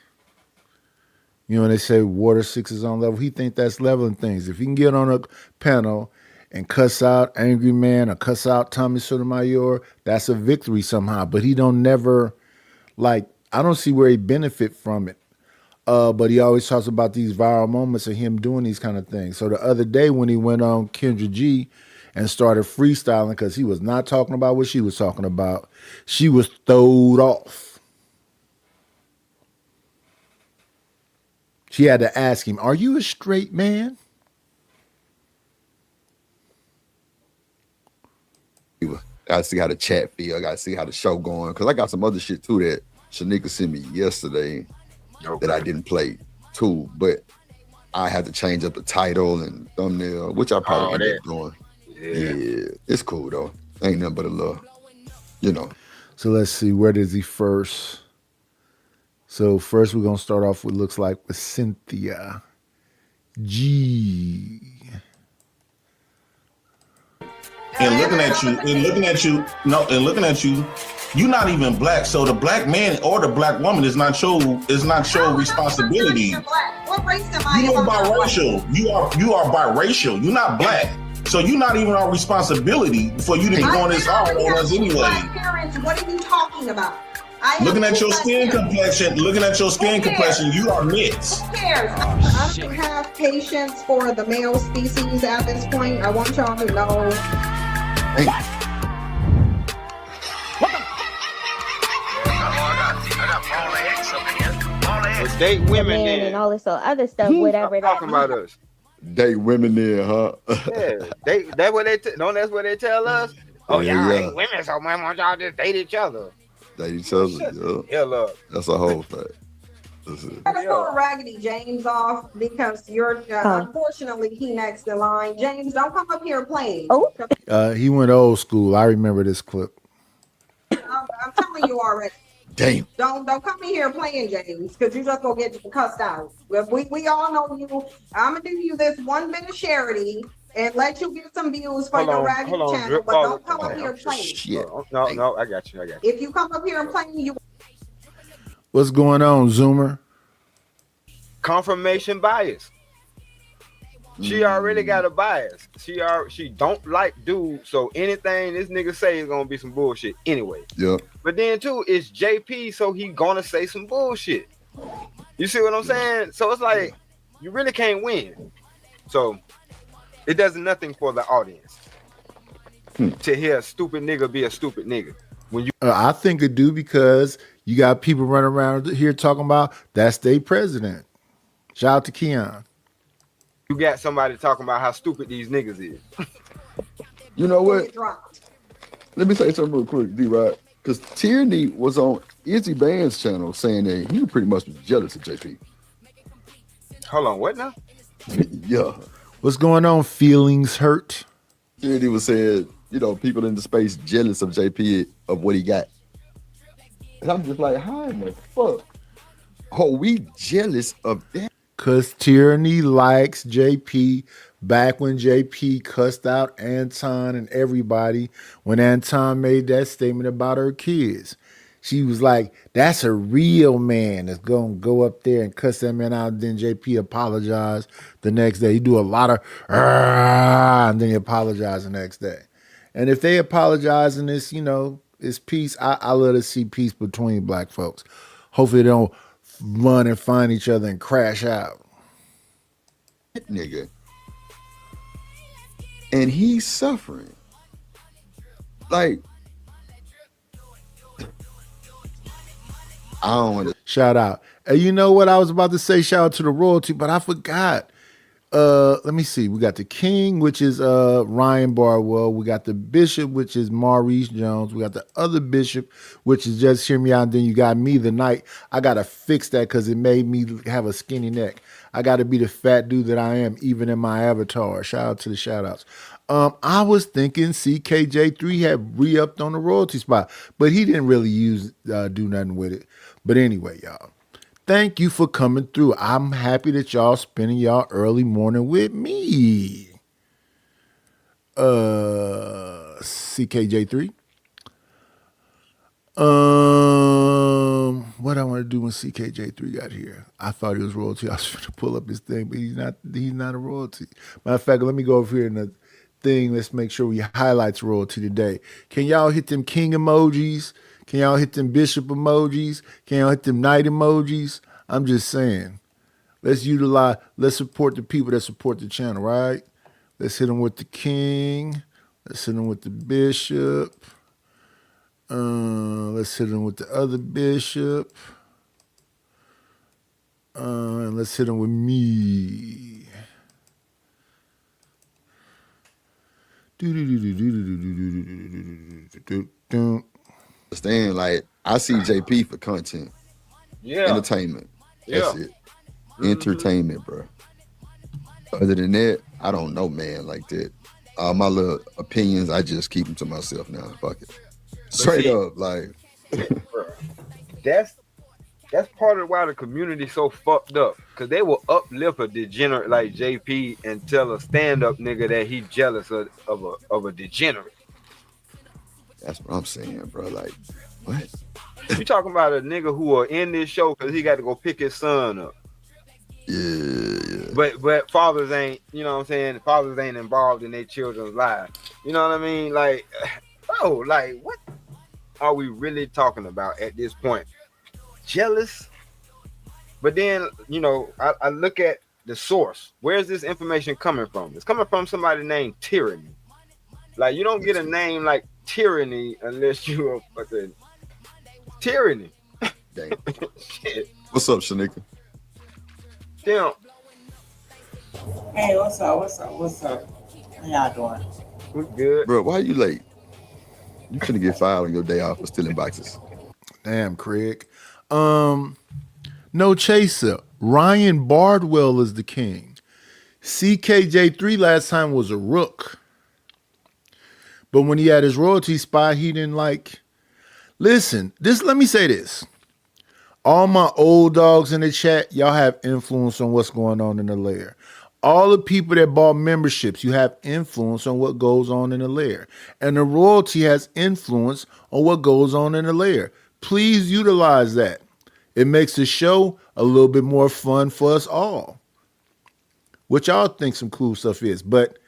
You know, when they say water 6 is on level, he think that's leveling things. If he can get on a panel and cuss out Angry Man or cuss out Tommy Sotomayor, that's a victory somehow. But he don't never, like, I don't see where he benefit from it. But he always talks about these viral moments of him doing these kind of things. So the other day when he went on Kendra G and started freestyling, because he was not talking about what she was talking about, she was throwed off. She had to ask him, "Are you a straight man?" I see how the chat feel. I gotta see how the show going. Cause I got some other shit too that Shanika sent me yesterday that I didn't play too. But I had to change up the title and thumbnail, which I probably end up doing. Yeah, it's cool though. Ain't nothing but a love, you know. So let's see, where does he first? So first we're gonna start off with looks like with Cynthia G. And looking at you, you're not even black. So the black man or the black woman is not your responsibility. What race am I? You are biracial. You are biracial. You're not black. So you're not even our responsibility for you to be going this hard on us anyway. Parents, what are you talking about? Looking at your skin complexion, you are mixed. Who cares? I don't have patience for the male species at this point. I want y'all to know. Hey. Date women then. And all this other stuff, whatever. Talking about us. Date women there, huh? Yeah, that's what they tell us. Oh, y'all ain't women, so man, why y'all just date each other? Date each other, yeah. Hell up. That's a whole thing. I'm gonna throw Raggedy James off because you're unfortunately he next in line. James, don't come up here playing. He went old school. I remember this clip. I'm telling you already. Damn. Don't come in here playing, James, because you just gonna get cussed out. We all know you. I'm gonna do you this one bit of charity. and let you get some views for your raggedy channel, Drip but don't come up here playing. Shit. No, I got you. If you come up here and play, you What's going on, Zoomer? Confirmation bias. She already got a bias. She don't like dudes, so anything this nigga say is gonna be some bullshit anyway. Yeah. But then too, it's JP, so he gonna say some bullshit. You see what I'm saying? So it's like you really can't win. So it does nothing for the audience to hear a stupid nigga be a stupid nigga. When you I think it do, because you got people running around here talking about that's their president. Shout out to Keon. You got somebody talking about how stupid these niggas is. You know what? Let me say something real quick, D-Rod. Because Tierney was on Izzy Band's channel saying that he pretty much was jealous of JP. Hold on, what now? Yeah. What's going on? Feelings hurt. Tierney was saying, you know, people in the space jealous of JP of what he got. And I'm just like, how in the fuck are we jealous of that? Because Tyranny likes JP back when JP cussed out Anton and everybody when Anton made that statement about her kids. She was like, that's a real man that's going to go up there and cuss that man out. And then JP apologized the next day. He do a lot of, and then he apologized the next day. And if they apologize and it's, you know, it's peace, I love to see peace between black folks. Hopefully they don't run and find each other and crash out. Nigga. And he's suffering. Like, I don't want to shout out. And you know what I was about to say? Shout out to the royalty, but I forgot. Let me see. We got the king, which is Ryan Barwell. We got the bishop, which is Maurice Jones. We got the other bishop, which is Just Hear Me Out. And then you got me, the knight. I gotta fix that because it made me have a skinny neck. I gotta be the fat dude that I am, even in my avatar. Shout out to the shout outs. I was thinking CKJ3 had re-upped on the royalty spot, but he didn't really do nothing with it. But anyway, y'all. Thank you for coming through. I'm happy that y'all spending y'all early morning with me. CKJ3. What I want to do when CKJ3 got here? I thought he was royalty. I was trying to pull up his thing, but he's not a royalty. Matter of fact, let me go over here in the thing. Let's make sure we highlights royalty today. Can y'all hit them king emojis? Can y'all hit them bishop emojis? Can y'all hit them knight emojis? I'm just saying. Let's support the people that support the channel, right? Let's hit them with the king. Let's hit them with the bishop. Let's hit them with the other bishop. And let's hit them with me. understand. Like, I see JP for content. Yeah. Entertainment. That's it. Entertainment, bro. Other than that, I don't know, man, like that. All my little opinions, I just keep them to myself now. Fuck it. Straight up, like. That's part of why the community so fucked up. Cause they will uplift a degenerate like JP and tell a stand-up nigga that he jealous of a degenerate. That's what I'm saying, bro. Like, what? You talking about a nigga who will end this show because he got to go pick his son up. Yeah. But fathers ain't, you know what I'm saying? Fathers ain't involved in their children's lives. You know what I mean? Like, bro, like, what are we really talking about at this point? Jealous? But then, you know, I look at the source. Where's this information coming from? It's coming from somebody named Tyranny. Like, you don't get a name like Tyranny unless you're a fucking Tyranny. Dang. Shit. What's up, Shanika? Damn. Hey, what's up? How y'all doing? We're good. Bro, why are you late? You couldn't get fired on your day off for stealing boxes. Damn, Craig. No chaser. Ryan Bardwell is the king. CKJ3 last time was a rook. But when he had his royalty spot, he didn't like. Listen, let me say this. All my old dogs in the chat, y'all have influence on what's going on in the lair. All the people that bought memberships, you have influence on what goes on in the lair. And the royalty has influence on what goes on in the lair. Please utilize that. It makes the show a little bit more fun for us all. What y'all think some cool stuff is. But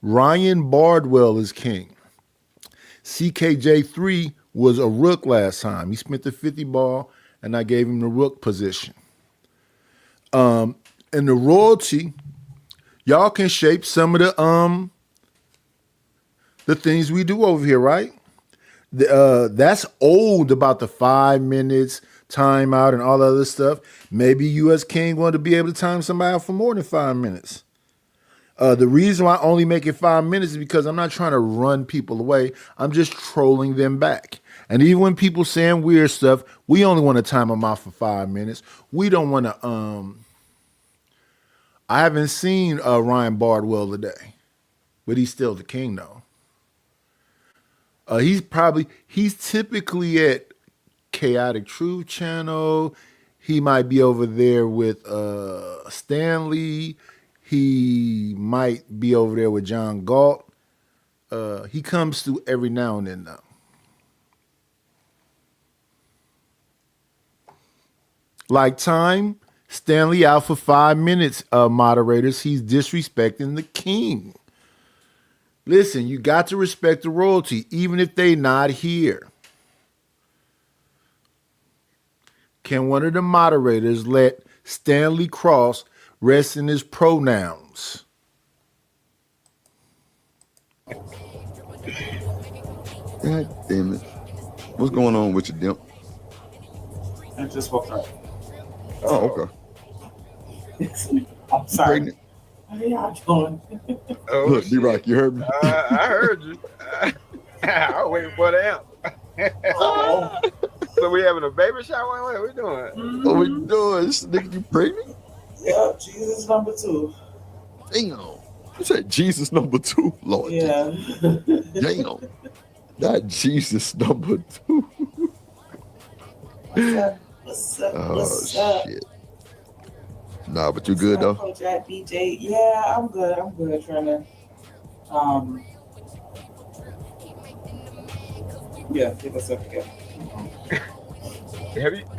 Ryan Bardwell is king. CKJ3 was a rook last time. He spent the 50 ball, and I gave him the rook position. And the royalty, y'all can shape some of the things we do over here, right? That's old about the 5 minutes timeout and all that other stuff. Maybe you as king want to be able to time somebody out for more than 5 minutes. The reason why I only make it 5 minutes is because I'm not trying to run people away. I'm just trolling them back. And even when people saying weird stuff, we only want to time them out for 5 minutes. We don't want to. I haven't seen Ryan Bardwell today, but he's still the king though. He's typically at Chaotic Truth Channel. He might be over there with Stanley. He might be over there with John Galt. He comes through every now and then though. Like time, Stanley out for 5 minutes, moderators. He's disrespecting the king. Listen, you got to respect the royalty, even if they not here. Can one of the moderators let Stanley Cross rest in his pronouns? God damn it. What's going on with you, Dimp? I just woke up. Oh, okay. I'm sorry. Pregnant? How y'all doing? Look, D-Rock, you heard me? I heard you. I was waiting for the amp. So we having a baby shower? What are we doing? What we doing? This nigga, you pregnant? Yeah, Jesus number 2. Damn. You said Jesus number 2, Lord. Yeah. Damn. Not Jesus number 2. What's up? What's up? Oh, What's up? shit. Nah, but you good, though? Coach at BJ. Yeah, I'm good. I'm good. Trying to, yeah, get us up together.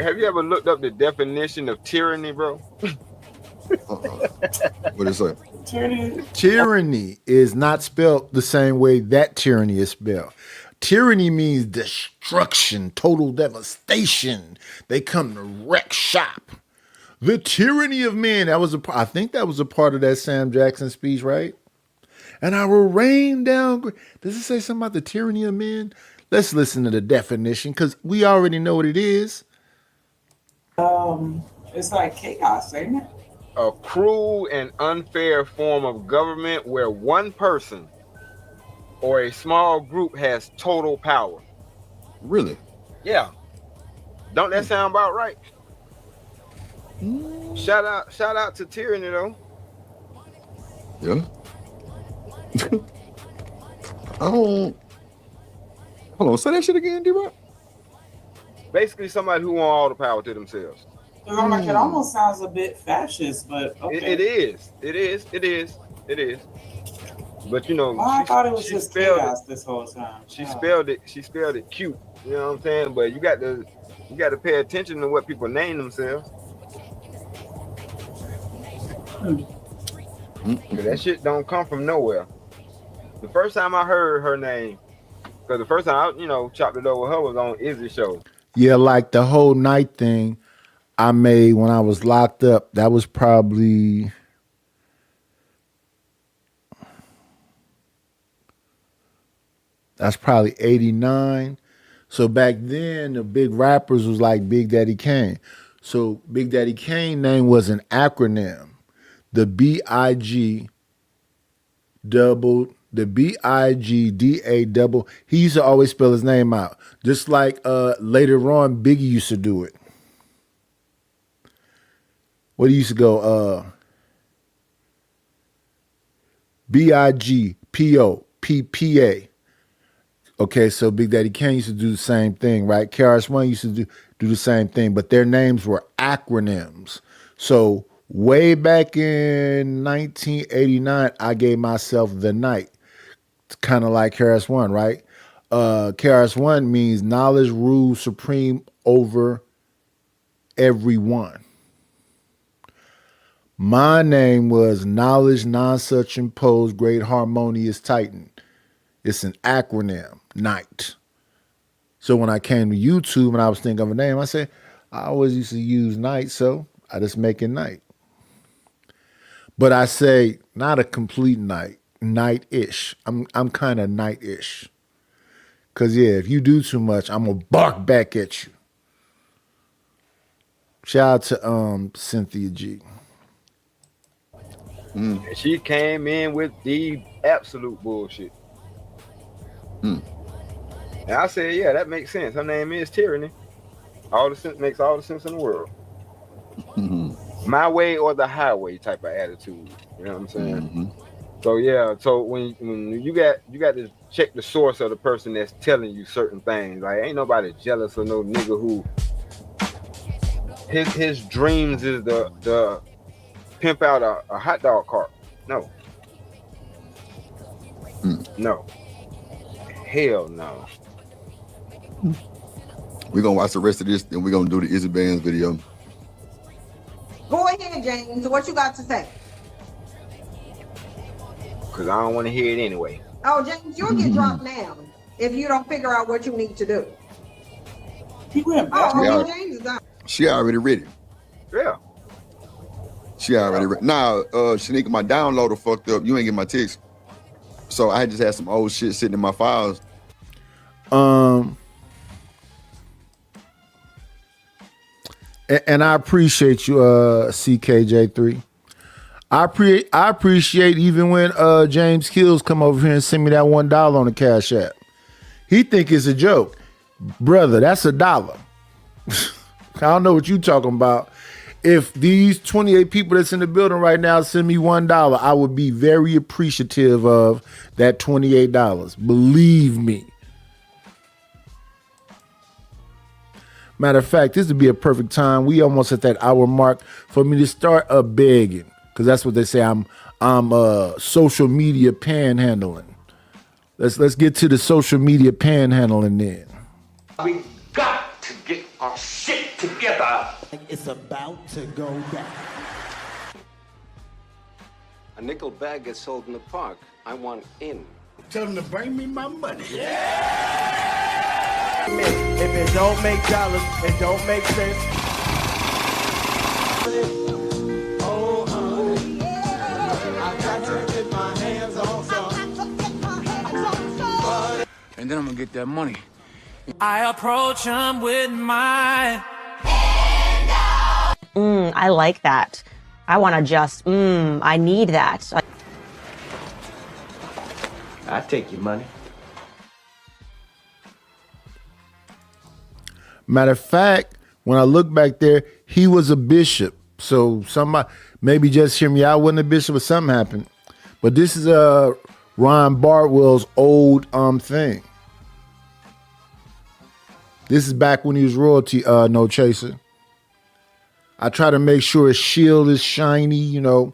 Have you ever looked up the definition of tyranny, bro? What is it? Tyranny is not spelled the same way that tyranny is spelled. Tyranny means destruction, total devastation. They come to wreck shop. The tyranny of men. I think that was a part of that Sam Jackson speech, right? And I will rain down. Does it say something about the tyranny of men? Let's listen to the definition because we already know what it is. It's like chaos, ain't it? A cruel and unfair form of government where one person or a small group has total power. Really? Yeah. Don't that sound about right? Shout out to tyranny though. Yeah. Hold on, say that shit again, D-Rock. Basically somebody who want all the power to themselves. Because I'm like, it almost sounds a bit fascist, but okay. It is. But you know, I thought it was just chaos this whole time. She spelled it cute. You know what I'm saying? But you got to pay attention to what people name themselves. That shit don't come from nowhere. The first time I heard her name, because the first time I, chopped it over her was on Izzy's show. Yeah, like the whole night thing I made when I was locked up. That was probably '89. So back then, the big rappers was like Big Daddy Kane. So Big Daddy Kane name was an acronym. The BIGDA. He used to always spell his name out. Just like later on, Biggie used to do it. What he used to go, BIGPOPPA. Okay, so Big Daddy Kane used to do the same thing, right? KRS-One used to do the same thing, but their names were acronyms. So Way back in 1989, I gave myself the night. It's kind of like KRS-One, right? KRS-One means knowledge rules supreme over everyone. My name was Knowledge Non-Such Imposed Great Harmonious Titan. It's an acronym, Night. So when I came to YouTube and I was thinking of a name, I said, I always used to use Night, so I just make it Night. But I say not a complete night, night-ish. I'm kind of night-ish. Cause yeah, if you do too much, I'm gonna bark back at you. Shout out to Cynthia G. And she came in with the absolute bullshit. And I said, yeah, that makes sense. Her name is Tyranny. Makes all the sense in the world. My way or the highway type of attitude. You know what I'm saying? So yeah, so when you got to check the source of the person that's telling you certain things. Like ain't nobody jealous of no nigga who his dreams is the pimp out a hot dog cart. No. No. Hell no. We're gonna watch the rest of this, then we're gonna do the Izzy Bands video. Go ahead, James. What you got to say? Cause I don't want to hear it anyway. Oh, James, you'll get dropped now if you don't figure out what you need to do. Oh, James is done. She already ready. Yeah. She already ready. Now, Shanika, my downloader fucked up. You ain't get my text. So I just had some old shit sitting in my files. And I appreciate you, CKJ3. I appreciate even when James Kills come over here and send me that $1 on the Cash App. He think it's a joke. Brother, that's $1. I don't know what you talking about. If these 28 people that's in the building right now send me $1, I would be very appreciative of that $28. Believe me. Matter of fact, this would be a perfect time. We almost at that hour mark for me to start begging, because that's what they say. I'm social media panhandling. Let's get to the social media panhandling then. We got to get our shit together. It's about to go down. A nickel bag gets sold in the park. I want in. Tell them to bring me my money. If it don't make dollars, it don't make sense. Oh, honey, I got to get my hands on some. And then I'm gonna get that money. I approach him with my I like that. I want to just, I need that. I take your money. Matter of fact, when I look back there, he was a bishop. So somebody, maybe just hear me out, wasn't a bishop, but something happened. But this is Ron Bartwell's old thing. This is back when he was royalty, No Chaser. I try to make sure his shield is shiny, you know,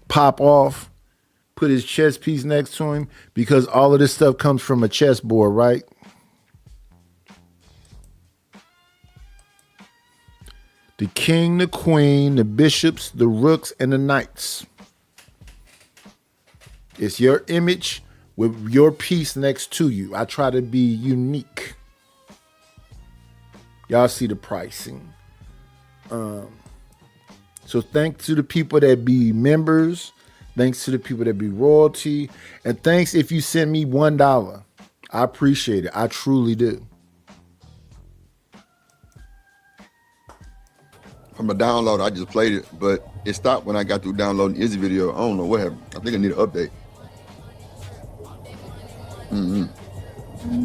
pop off, put his chess piece next to him, because all of this stuff comes from a chessboard, right? The king, the queen, the bishops, the rooks, and the knights. It's your image with your piece next to you. I try to be unique. Y'all see the pricing. So thanks to the people that be members. Thanks to the people that be royalty. And thanks if you send me $1. I appreciate it. I truly do. From a download, I just played it, but it stopped when I got through downloading Izzy video. I don't know what happened. I think I need an update.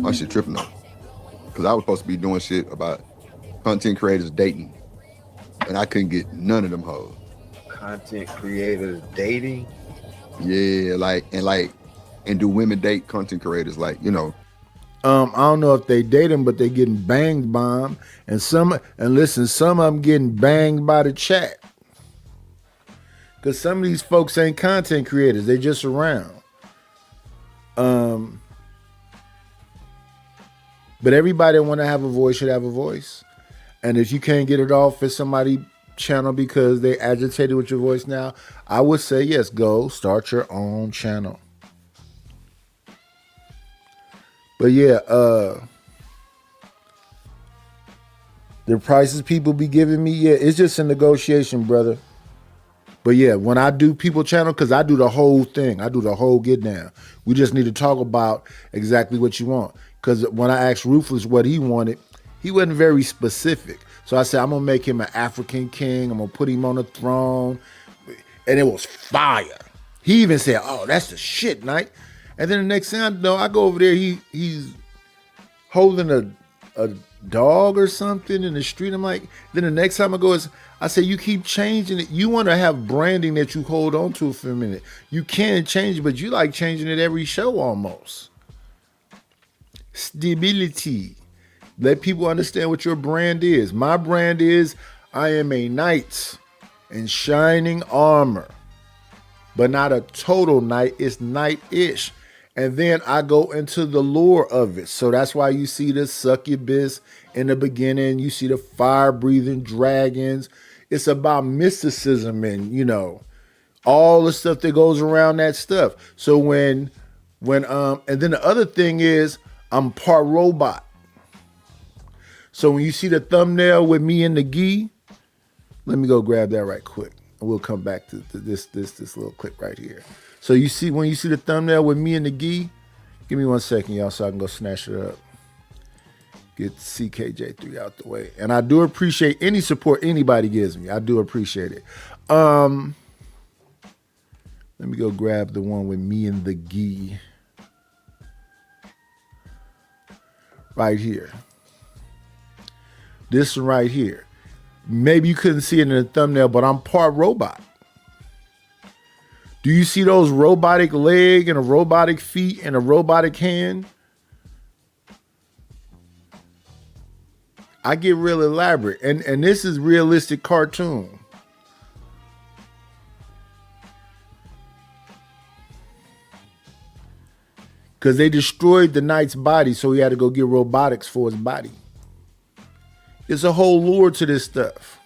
My shit tripping though. Because I was supposed to be doing shit about content creators dating, and I couldn't get none of them hoes. Content creators dating? Yeah, and do women date content creators? Like, you know. I don't know if they date them, but they getting banged by them. And some of them getting banged by the chat. Because some of these folks ain't content creators. They just around. But everybody that want to have a voice should have a voice. And if you can't get it off at somebody's channel because they agitated with your voice now, I would say yes, go start your own channel. But yeah, the prices people be giving me, yeah, it's just a negotiation, brother. But yeah, when I do people channel, because I do the whole thing, I do the whole get down. We just need to talk about exactly what you want. Because when I asked Ruthless what he wanted, he wasn't very specific. So I said, I'm going to make him an African king. I'm going to put him on the throne. And it was fire. He even said, oh, that's the shit, Knight. And then the next thing I know, I go over there, he's holding a dog or something in the street. I'm like, then the next time I go, I say, you keep changing it. You want to have branding that you hold on to for a minute. You can change it, but you like changing it every show almost. Stability. Let people understand what your brand is. My brand is, I am a knight in shining armor, but not a total knight. It's knight-ish. And then I go into the lore of it. So that's why you see the succubus in the beginning. You see the fire-breathing dragons. It's about mysticism and, you know, all the stuff that goes around that stuff. So and then the other thing is I'm part robot. So when you see the thumbnail with me and the gi, let me go grab that right quick. And we'll come back to this little clip right here. So you see, when you see the thumbnail with me and the gi, give me 1 second, y'all, so I can go snatch it up. Get CKJ3 out the way. And I do appreciate any support anybody gives me. I do appreciate it. Let me go grab the one with me and the gi. Right here. This one right here. Maybe you couldn't see it in the thumbnail, but I'm part robot. Do you see those robotic leg and a robotic feet and a robotic hand? I get real elaborate. And this is realistic cartoon. Because they destroyed the knight's body, so he had to go get robotics for his body. It's a whole lore to this stuff.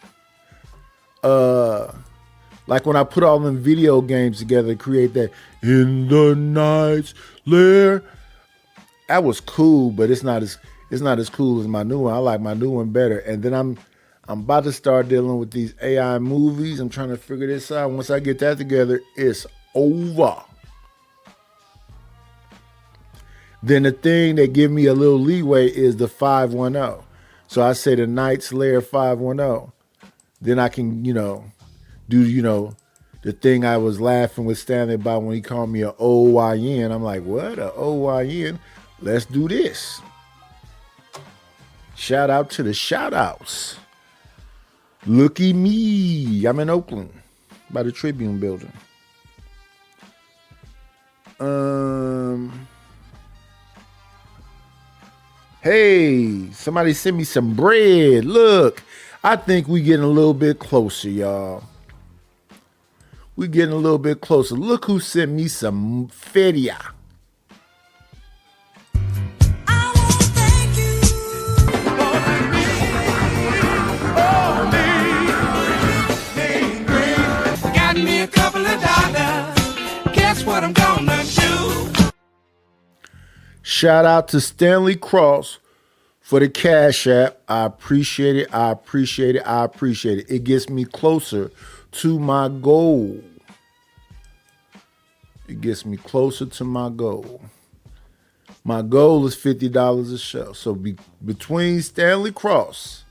Like when I put all them video games together to create that in the night's lair. That was cool, but it's not as cool as my new one. I like my new one better. And then I'm about to start dealing with these AI movies. I'm trying to figure this out. Once I get that together, it's over. Then the thing that give me a little leeway is the 510. So I say the Knight's Lair 510. Then I can, do, the thing I was laughing with Stanley about when he called me an OYN. I'm like, what? A OYN? Let's do this. Shout out to the shout outs. Looky me. I'm in Oakland by the Tribune building. Hey, somebody sent me some bread. Look, I think we getting a little bit closer, y'all. We getting a little bit closer. Look who sent me some feria. Got me a couple of dollars. Guess what I'm gonna do? Shout out to Stanley Cross for the Cash App. I appreciate it. I appreciate it. I appreciate it. It gets me closer to my goal. It gets me closer to my goal. My goal is $50 a show. So between Stanley Cross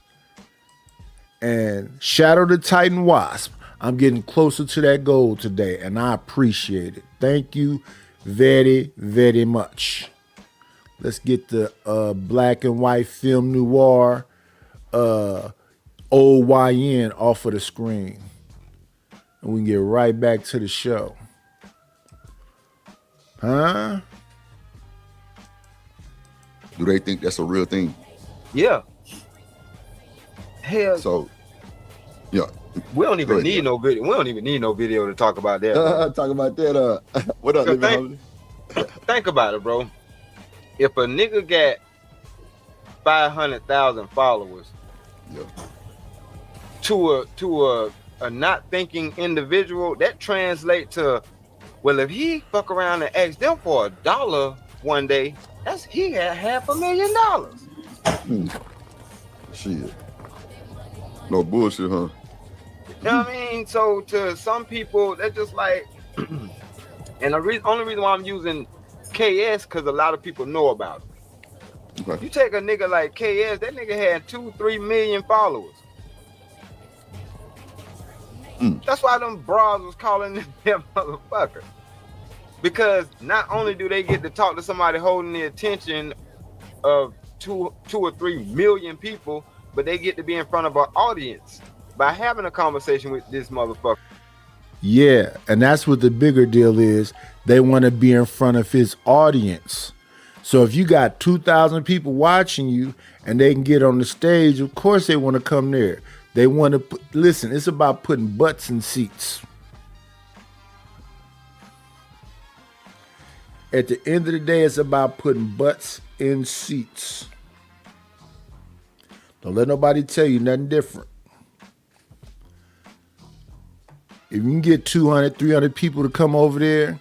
and Shadow the Titan Wasp, I'm getting closer to that goal today, and I appreciate it. Thank you very, very much. Let's get the black and white film noir OYN off of the screen. And we can get right back to the show. Huh? Do they think that's a real thing? Yeah. Hell. So, yeah. We don't even Go ahead, need no video. We don't even need no video to talk about that. Talk about that. What up, Because think about it, bro. If a nigga got 500,000 followers, to a not thinking individual, that translates to, well, if he fuck around and ask them for $1 one day, he had $500,000. Shit. No bullshit, huh? You know what I mean? So to some people, they're just like, and the only reason why I'm using KS because a lot of people know about it. Okay. You take a nigga like KS, that nigga had 2-3 million followers. That's why them bras was calling them that motherfucker. Because not only do they get to talk to somebody holding the attention of 2 or 3 million people, but they get to be in front of an audience by having a conversation with this motherfucker. Yeah, and that's what the bigger deal is. They want to be in front of his audience. So if you got 2,000 people watching you and they can get on the stage, of course they want to come there. They want to listen, it's about putting butts in seats. At the end of the day, it's about putting butts in seats. Don't let nobody tell you nothing different. If you can get 200, 300 people to come over there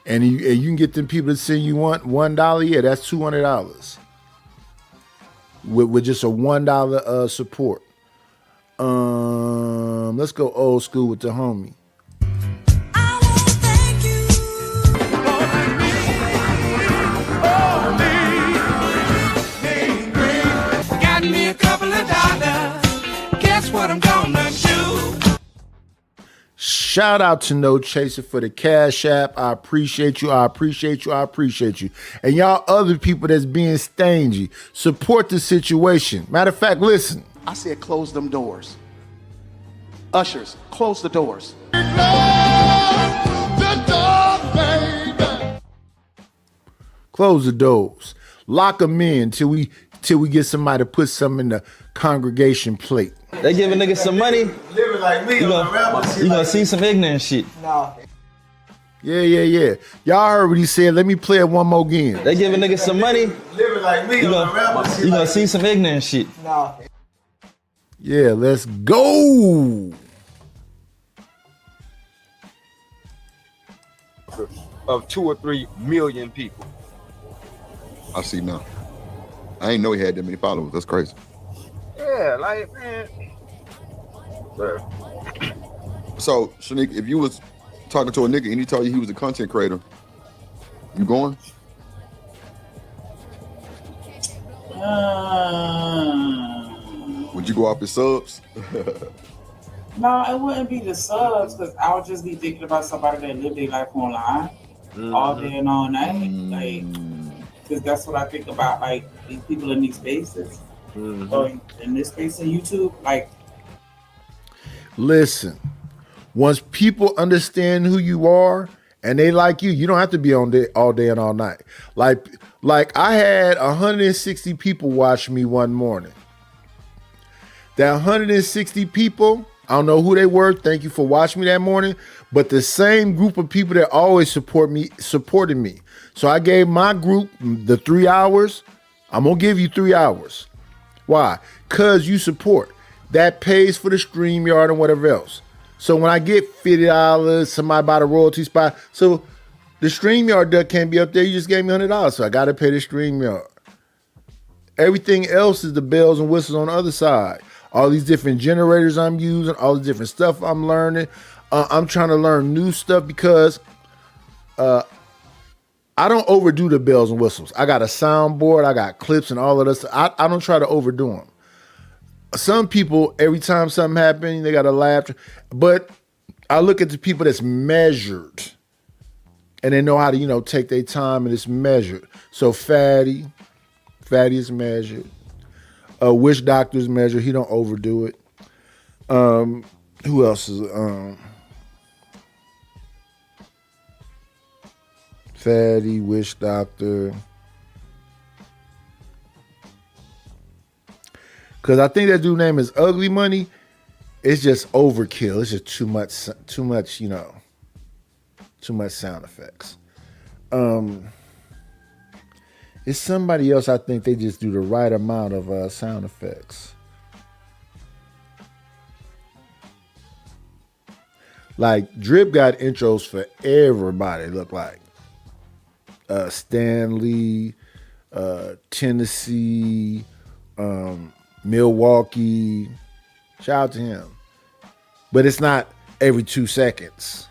and you can get them people to send you $1, yeah, that's $200 with just a $1 support. Let's go old school with the homie. Got me a couple of dollars. Guess what I'm gonna do? Shout out to No Chaser for the Cash App. I appreciate you. I appreciate you. I appreciate you. And y'all other people that's being stingy, support the situation. Matter of fact, listen. I said close them doors. Ushers, close the doors. Close the doors. Lock them in till we get somebody to put something in the congregation plate. They give a nigga some money. You gonna see some ignorant shit. No. Yeah. Y'all heard what he said. Let me play it one more again. They give a nigga some money. You gonna see some ignorant shit. No. Yeah, let's go. Of 2 or 3 million people. I see now. I ain't know he had that many followers. That's crazy. Yeah, like, man. So, Shanique, if you was talking to a nigga and he told you he was a content creator, you going? Would you go off his subs? No, it wouldn't be the subs because I would just be thinking about somebody that live their life online all day and all night. Like, because that's what I think about, like, these people in these spaces. Or in this space in YouTube, like. Listen, once people understand who you are and they like you, you don't have to be on all day and all night. Like I had 160 people watch me one morning. That 160 people, I don't know who they were. Thank you for watching me that morning. But the same group of people that always supported me. So I gave my group the 3 hours. I'm going to give you 3 hours. Why? Because you support. That pays for the StreamYard and whatever else. So when I get $50, somebody bought a royalty spot. So the StreamYard duck can't be up there. You just gave me $100. So I got to pay the StreamYard. Everything else is the bells and whistles on the other side. All these different generators I'm using, all the different stuff I'm learning. I'm trying to learn new stuff because I don't overdo the bells and whistles. I got a soundboard, I got clips and all of this. I don't try to overdo them. Some people, every time something happens, they got to laugh. But I look at the people that's measured and they know how to, take their time and it's measured. So Fatty is measured. Wish Doctor's measured. He don't overdo it. Who else is Fatty, Wish Doctor. Because I think that dude's name is Ugly Money. it's just overkill. It's just too much, too much sound effects. It's somebody else. I think they just do the right amount of sound effects. Like Drip got intros for everybody. Look like Stanley, Tennessee, Milwaukee. Shout out to him. But it's not every 2 seconds.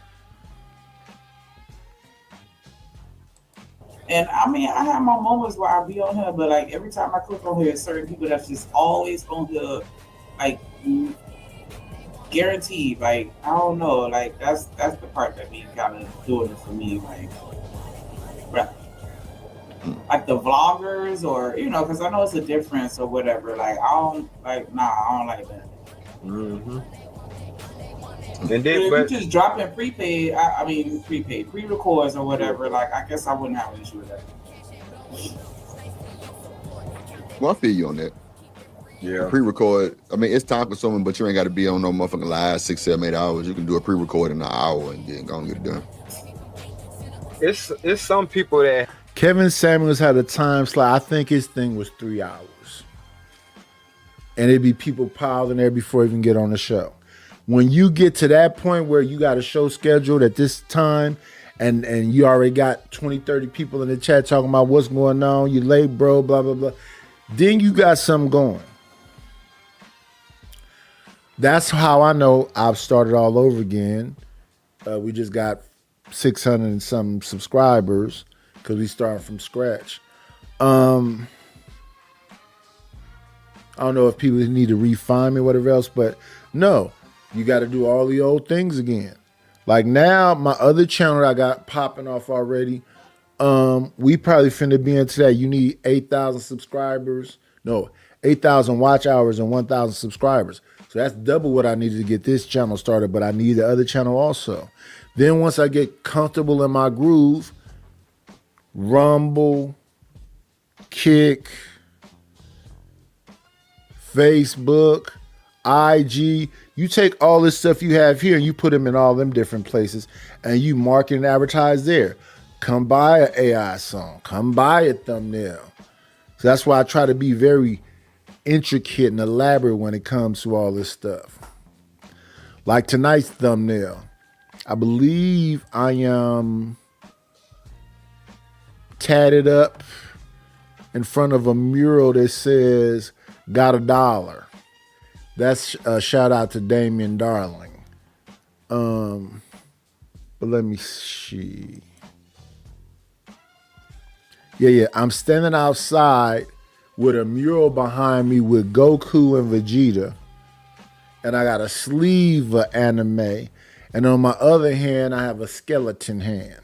And I mean, I have my moments where I be on here, but like every time I click on here, certain people that's just always on here, like guaranteed. Like I don't know, like that's the part that be kind of doing it for me, like. Right. Like the vloggers, or because I know it's a difference or whatever. Like I don't like that. Mm-hmm. And then, if you just drop in prepaid, pre-records or whatever, like I guess I wouldn't have an issue with that. Well, I feel you on that. Yeah. Pre-record. I mean, it's time consuming, but you ain't got to be on no motherfucking live 6, 7, 8 hours. You can do a pre-record in an hour and then go and get it done. It's some people that Kevin Samuels had a time slot. I think his thing was 3 hours. And it'd be people piled in there before even get on the show. When you get to that point where you got a show scheduled at this time and you already got 20, 30 people in the chat talking about what's going on, you late, bro, blah, blah, blah. Then you got something going. That's how I know I've started all over again. We just got 600 and some subscribers because we started from scratch. I don't know if people need to refine me or whatever else, but no, you got to do all the old things again. Like now, my other channel I got popping off already, we probably finna be into that. You need 8,000 subscribers. No, 8,000 watch hours and 1,000 subscribers. So that's double what I needed to get this channel started, but I need the other channel also. Then once I get comfortable in my groove, Rumble, Kick, Facebook, IG, you take all this stuff you have here and you put them in all them different places and you market and advertise there. Come buy an AI song. Come buy a thumbnail. So that's why I try to be very intricate and elaborate when it comes to all this stuff. Like tonight's thumbnail. I believe I am tatted up in front of a mural that says, "Got $1." That's a shout out to Damian Darling. But let me see. Yeah. I'm standing outside with a mural behind me with Goku and Vegeta. And I got a sleeve of anime. And on my other hand, I have a skeleton hand.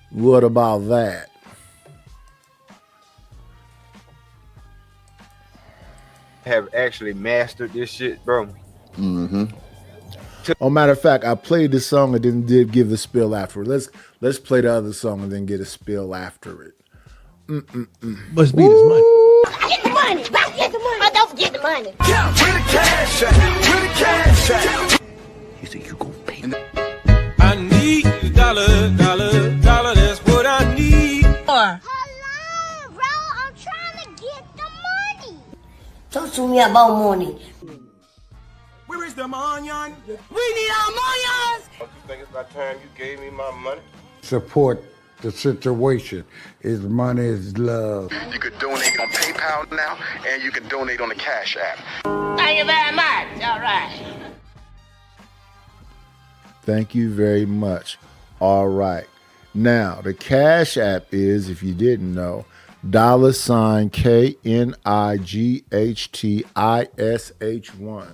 What about that? have actually mastered this shit, bro. Mm-hmm. Oh, matter of fact, I played this song and then did give a spill after it. Let's play the other song and then get a spill after it. Must be this money. Get the money. Get the money. Don't forget the money. Yeah, where the cash at? Where the cash at? You think you gon' pay? I need a dollar. That's what I need. Hello, bro. I'm trying to get the money. Talk to me about money. Where is the money? We need our money. Don't you think it's about time you gave me my money? Support the situation. Is money is love. You could donate on PayPal now, and you can donate on the Cash App. Thank you very much. All right. Thank you very much. All right. Now, the Cash App is, if you didn't know, $KNIGHTISH1.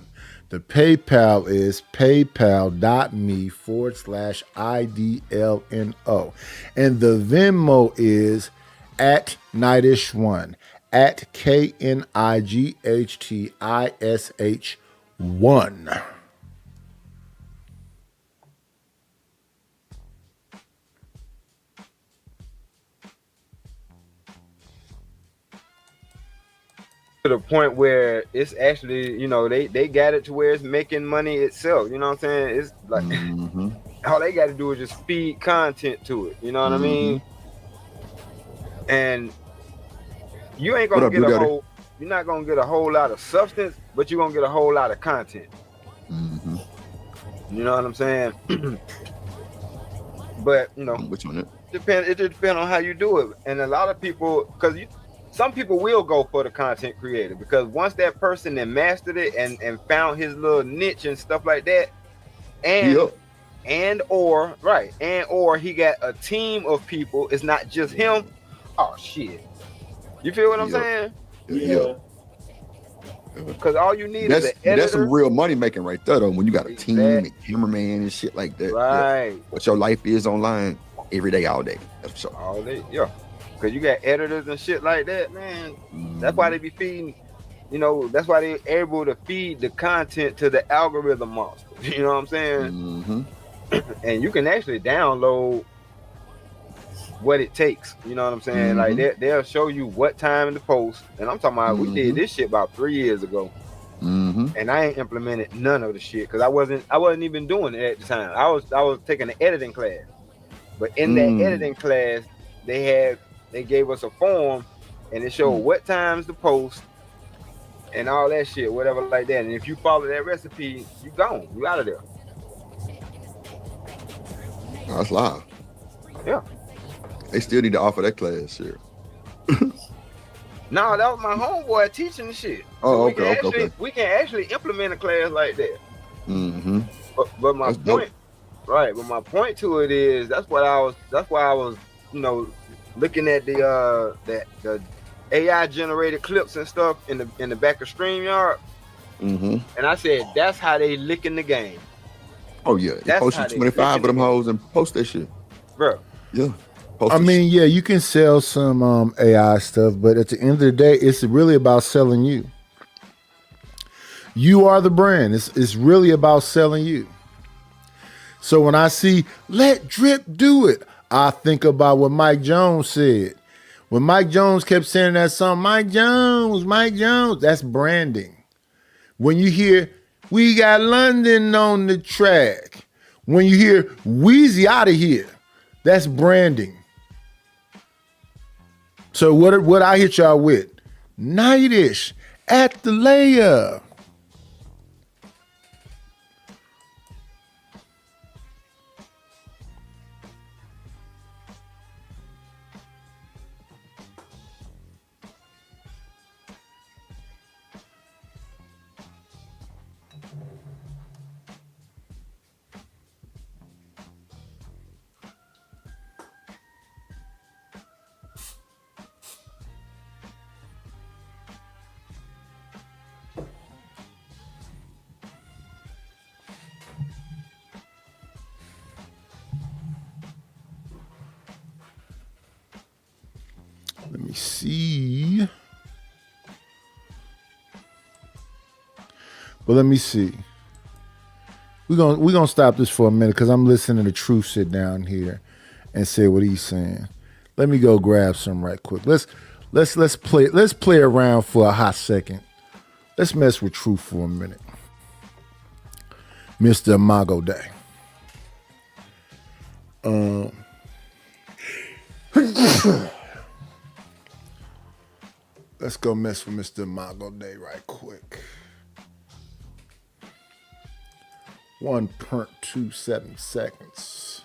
The PayPal is paypal.me/IDLNO. And the Venmo is @Nightish1, @KNIGHTISH1. the point where it's actually, you know, they got it to where it's making money itself. You know what I'm saying? It's like all they got to do is just feed content to it. You know what I mean? And you ain't gonna get a whole. You're not gonna get a whole lot of substance, but you're gonna get a whole lot of content. You know what I'm saying? But you know, which one? It depends on how you do it. And a lot of people, because some people will go for the content creator, because once that person then mastered it and found his little niche and stuff like that, and or he got a team of people, it's not just him. Oh shit. You feel what I'm saying? Yeah. Because all you need is an editor. That's some real money making right there, though. When you got a team, a cameraman, and shit like that. Right. But your life is online every day, all day. That's for sure. All day, yeah. Because you got editors and shit like that, man. That's why they be feeding. You know, that's why they're able to feed the content to the algorithm monster. You know what I'm saying? And you can actually download what it takes. You know what I'm saying? Like they'll show you what time to post. And I'm talking about we did this shit about 3 years ago. And I ain't implemented none of the shit because I wasn't even doing it at the time. I was taking an editing class. But in that editing class, they gave us a form and it showed what times to post and all that shit, whatever like that. And if you follow that recipe, you gone. You out of there. That's live. Yeah. They still need to offer that class here. No, that was my homeboy teaching the shit. Oh, so okay. We can actually implement a class like that. But my That's point, dope. right? But my point to it is that's why I was, you know, looking at the AI generated clips and stuff in the back of StreamYard. And I said that's how they licking the game. Oh yeah, they posted 25 of them hoes and post that shit, bro. Yeah. I mean, yeah, you can sell some AI stuff, but at the end of the day, it's really about selling you. You are the brand. It's really about selling you. So when I see let Drip do it, I think about what Mike Jones said. When Mike Jones kept saying that song, Mike Jones, that's branding. When you hear we got London on the track, when you hear Weezy out of here, that's branding. So what I hit y'all with? Nightish at the layup. Let me see. But let me see. We're gonna stop this for a minute because I'm listening to Truth sit down here and say what he's saying. Let me go grab some right quick. Let's play around for a hot second. Let's mess with Truth for a minute. Mr. Imago Day. Let's go mess with Mr. Imago Day right quick. 1.27 seconds.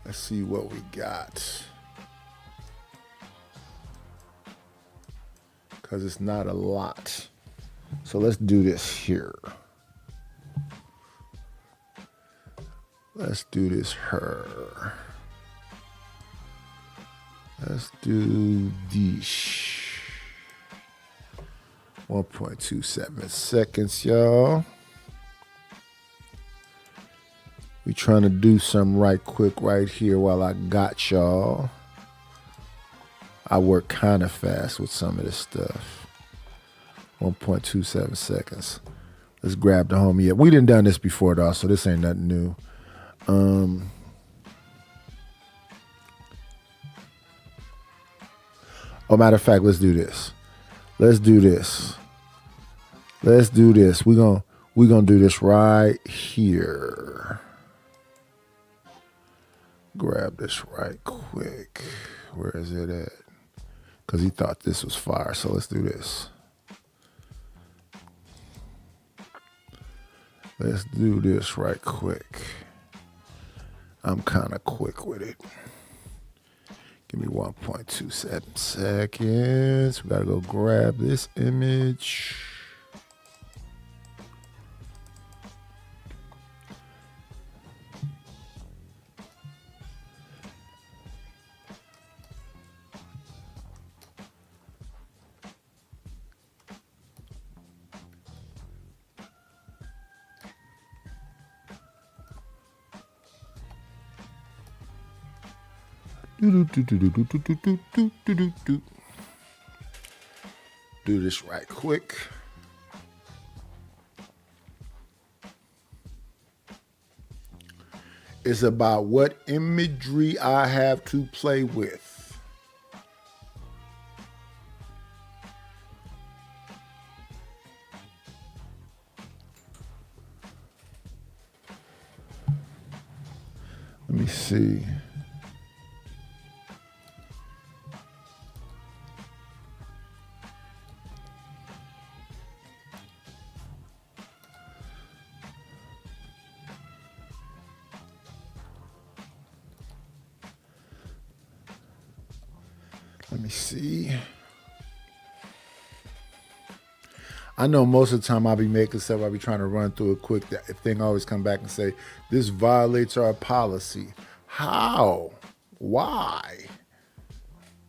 Let's see what we got. Because it's not a lot. So let's do this here. Let's do this her. Let's do this. 1.27 seconds, y'all. We trying to do something right quick right here while I got y'all. I work kind of fast with some of this stuff. 1.27 seconds. Let's grab the homie. Yeah, we done done this before though, so this ain't nothing new. Oh, matter of fact, let's do this. Let's do this. Let's do this. We're gonna do this right here. Grab this right quick. Where is it at? Because he thought this was fire. So let's do this. Let's do this right quick. I'm kind of quick with it. Give me 1.27 seconds. We gotta go grab this image. Do this right quick. It's about what imagery I have to play with. Let me see. Let me see. I know most of the time I'll be making stuff, I'll be trying to run through it quick. That thing always come back and say, this violates our policy. How? Why?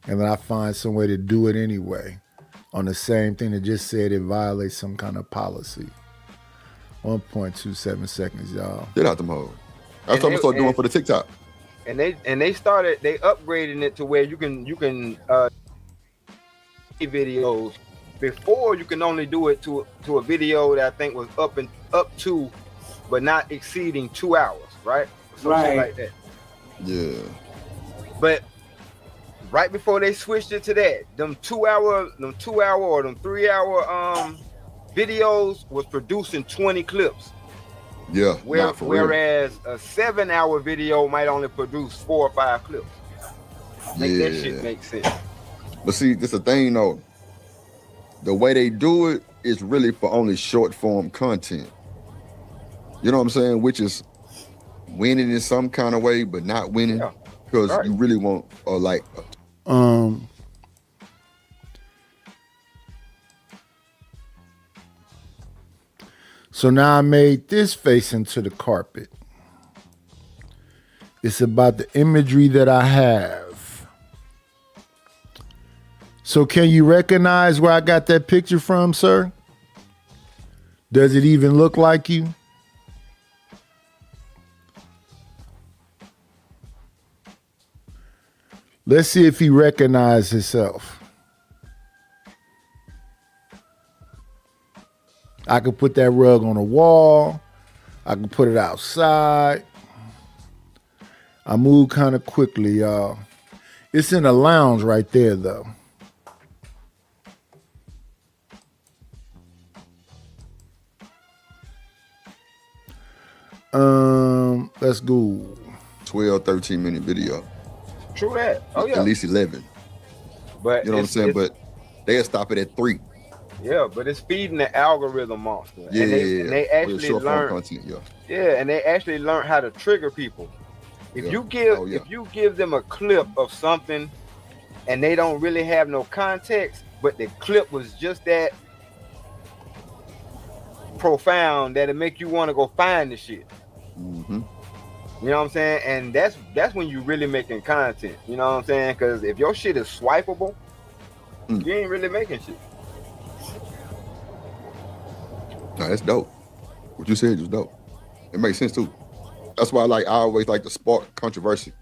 And then I find some way to do it anyway on the same thing that just said it violates some kind of policy. 1.27 seconds, y'all. Get out the mode. That's what I'm start doing for the TikTok. And they upgrading it to where you can videos. Before you can only do it to a video that I think was up to, but not exceeding 2 hours, right? Something like that. Yeah. But right before they switched it to that, them 2 hour or them 3 hour videos was producing 20 clips. Yeah. Whereas a 7 hour video might only produce 4 or 5 clips. Make that shit make sense. But see, this is the thing though. The way they do it is really for only short form content. You know what I'm saying? Which is winning in some kind of way, but not winning because you really want So now I made this face into the carpet. It's about the imagery that I have. So can you recognize where I got that picture from, sir? Does it even look like you? Let's see if he recognizes himself. I could put that rug on a wall. I can put it outside. I move kind of quickly, y'all. It's in a lounge right there, though. Let's go. 12, 13-minute video. True that. Oh yeah. At least 11. But you know what I'm saying? But they'll stop it at 3. Yeah, but it's feeding the algorithm monster. Yeah, and they actually learn content, and they actually learn how to trigger people. If you give them a clip of something and they don't really have no context, but the clip was just that profound that it make you want to go find the shit. Mm-hmm. You know what I'm saying? And that's when you really making content. You know what I'm saying? Because if your shit is swipeable, you ain't really making shit. No, that's dope. What you said was dope. It makes sense too. That's why I always like to spark controversy.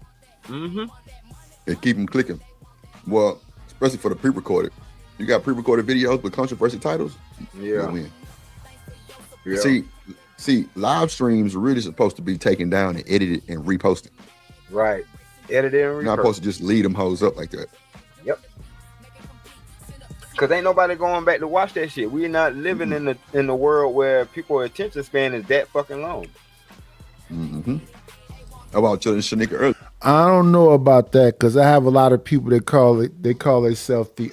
Mm-hmm. And keep them clicking. Well, especially for the pre-recorded. You got pre-recorded videos with controversy titles. Yeah. Win. Yeah. See, live streams are really supposed to be taken down and edited and reposted. Right. Edited and reposted. You're not supposed to just lead them hoes up like that. Yep. Cause ain't nobody going back to watch that shit. We're not living in the world where people's attention span is that fucking long. Mm-hmm. How about telling Shanika earlier? I don't know about that because I have a lot of people that call themselves the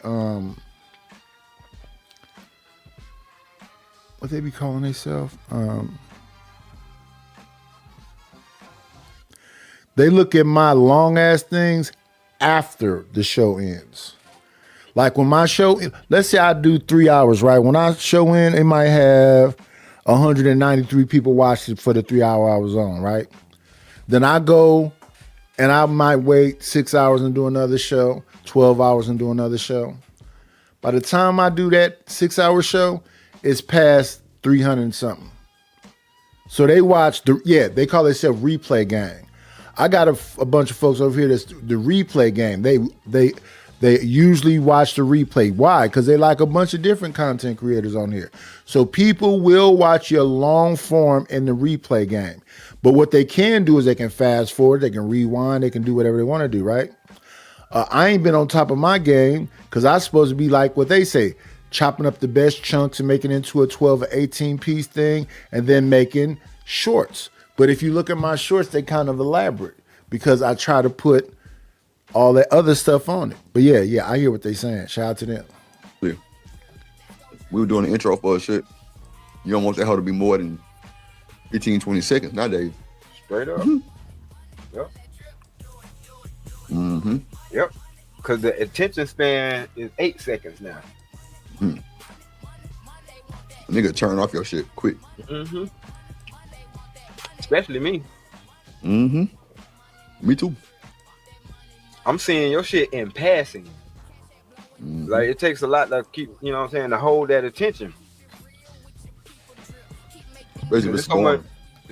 what they be calling themselves? They look at my long ass things after the show ends. Like when my show, let's say I do 3 hours, right? When I show in, it might have 193 people watch it for the 3 hour I was on, right? Then I go and I might wait 6 hours and do another show, 12 hours and do another show. By the time I do that 6 hour show, it's past 300 and something. So they watch they call themselves Replay Gang. I got a bunch of folks over here that's the Replay Gang. They usually watch the replay. Why? Because they like a bunch of different content creators on here. So people will watch your long form in the replay game. But what they can do is they can fast forward, they can rewind, they can do whatever they want to do, right? I ain't been on top of my game because I'm supposed to be like what they say, chopping up the best chunks and making it into a 12 or 18 piece thing and then making shorts. But if you look at my shorts, they kind of elaborate because I try to put all that other stuff on it. But yeah, I hear what they're saying. Shout out to them. Yeah. We were doing the intro for a shit. You don't want that hoe to be more than 15, 20 seconds nowadays. Straight up. Mm-hmm. Yep. Mm-hmm. Yep. Because the attention span is 8 seconds now. Mm. Nigga, turn off your shit quick. Mm-hmm. Especially me. Mm-hmm. Me too. I'm seeing your shit in passing. Mm-hmm. Like it takes a lot to keep, you know what I'm saying, to hold that attention. There's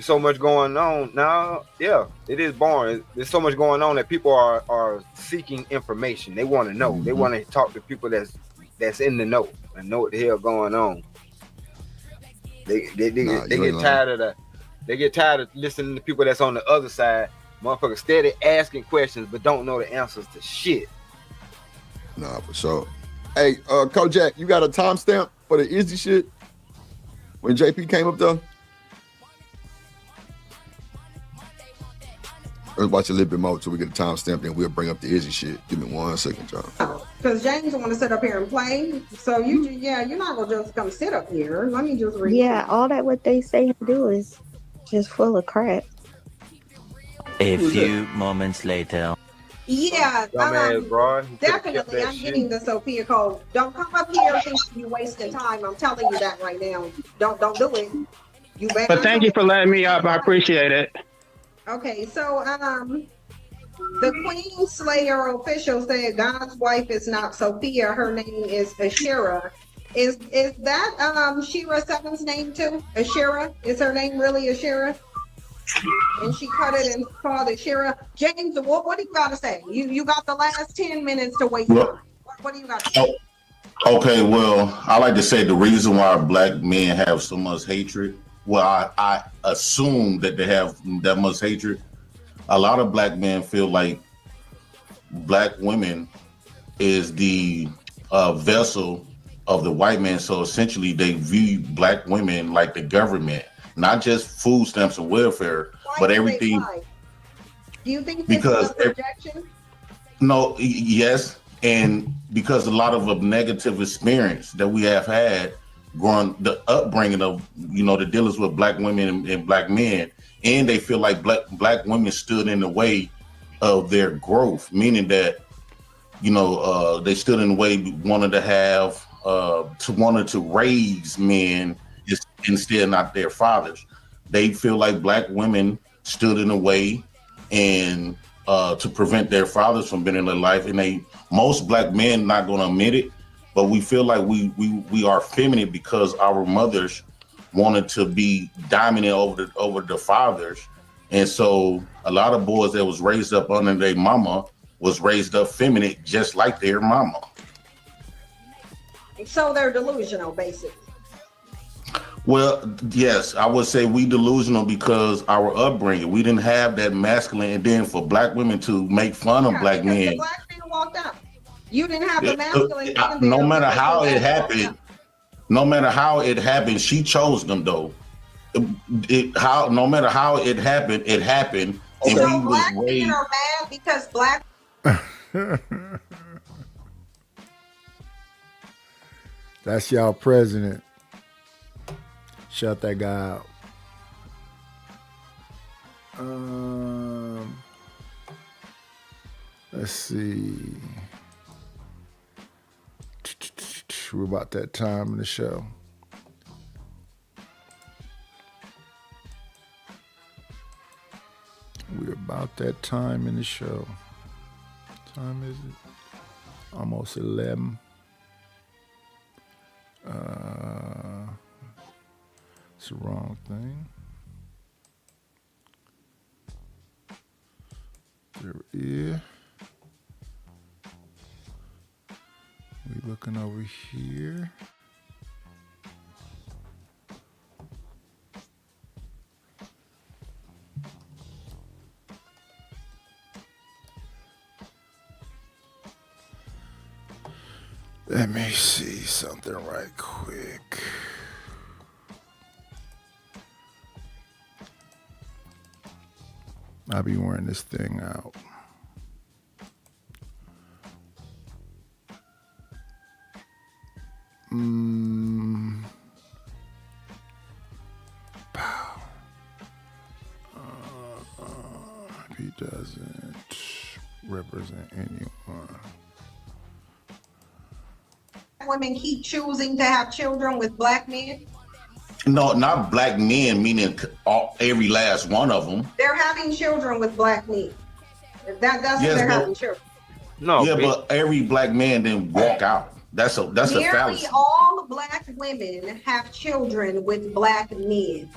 so much going on now. Yeah, it is boring. There's so much going on that people are seeking information. They want to know. They want to talk to people that's in the know and know what the hell going on. They get tired of they get tired of listening to people that's on the other side. Motherfuckers steady asking questions but don't know the answers to shit. Nah, for sure. Hey, Kojak, you got a timestamp for the Izzy shit when JP came up there? Let's watch a little bit more till we get a timestamp, then we'll bring up the Izzy shit. Give me 1 second, John. Because James want to sit up here and play. So you're not gonna just come sit up here. Let me just read. Yeah, all that what they say and do is just full of crap. A few moments later. Yeah, definitely. I'm getting the Sophia code. Don't come up here thinking you're wasting time. I'm telling you that right now. Don't do it. You better. But thank you for letting me up. I appreciate it. Okay, so the Queen Slayer official said God's wife is not Sophia. Her name is Ashera. Is that Shira Seven's name too? Ashera? Is her name really Ashera? And she cut it and called it Shira. James, what do you got to say? You got the last 10 minutes to wait. What do you got to say? Okay, well, I like to say the reason why black men have so much hatred. Well, I assume that they have that much hatred. A lot of black men feel like black women is the vessel of the white man. So essentially, they view black women like the government. Not just food stamps and welfare, but everything. Do you think this is a projection? No, yes. And because a lot of negative experience that we have had growing, the upbringing of, the dealings with black women and black men, and they feel like black women stood in the way of their growth, meaning that, they stood in the way, wanted to raise men instead not their fathers. They feel like black women stood in the way and to prevent their fathers from being in their life. And most black men not going to admit it, but we feel like we are feminine because our mothers wanted to be dominant over the fathers. And so a lot of boys that was raised up under their mama was raised up feminine just like their mama. So they're delusional, basically. Well, yes, I would say we delusional because our upbringing, we didn't have that masculine, and then for black women to make fun of black men. The black man walked out. You didn't have the masculine. No matter how it happened, she chose them though. No matter how it happened, and So we was black men raised. are mad because black. That's y'all president. Shut that guy out. Let's see. We're about that time in the show. We're about that time in the show. What time is it? Almost 11. It's the wrong thing. There is. We looking over here. Let me see something right quick. I'll be wearing this thing out. He doesn't represent anyone. Women keep choosing to have children with black men. No, not black men, meaning every last one of them. They're having children with black men. That's Yes, they're but- having children. But every black man didn't walk out. That's a Nearly fallacy. all black women have children with black men.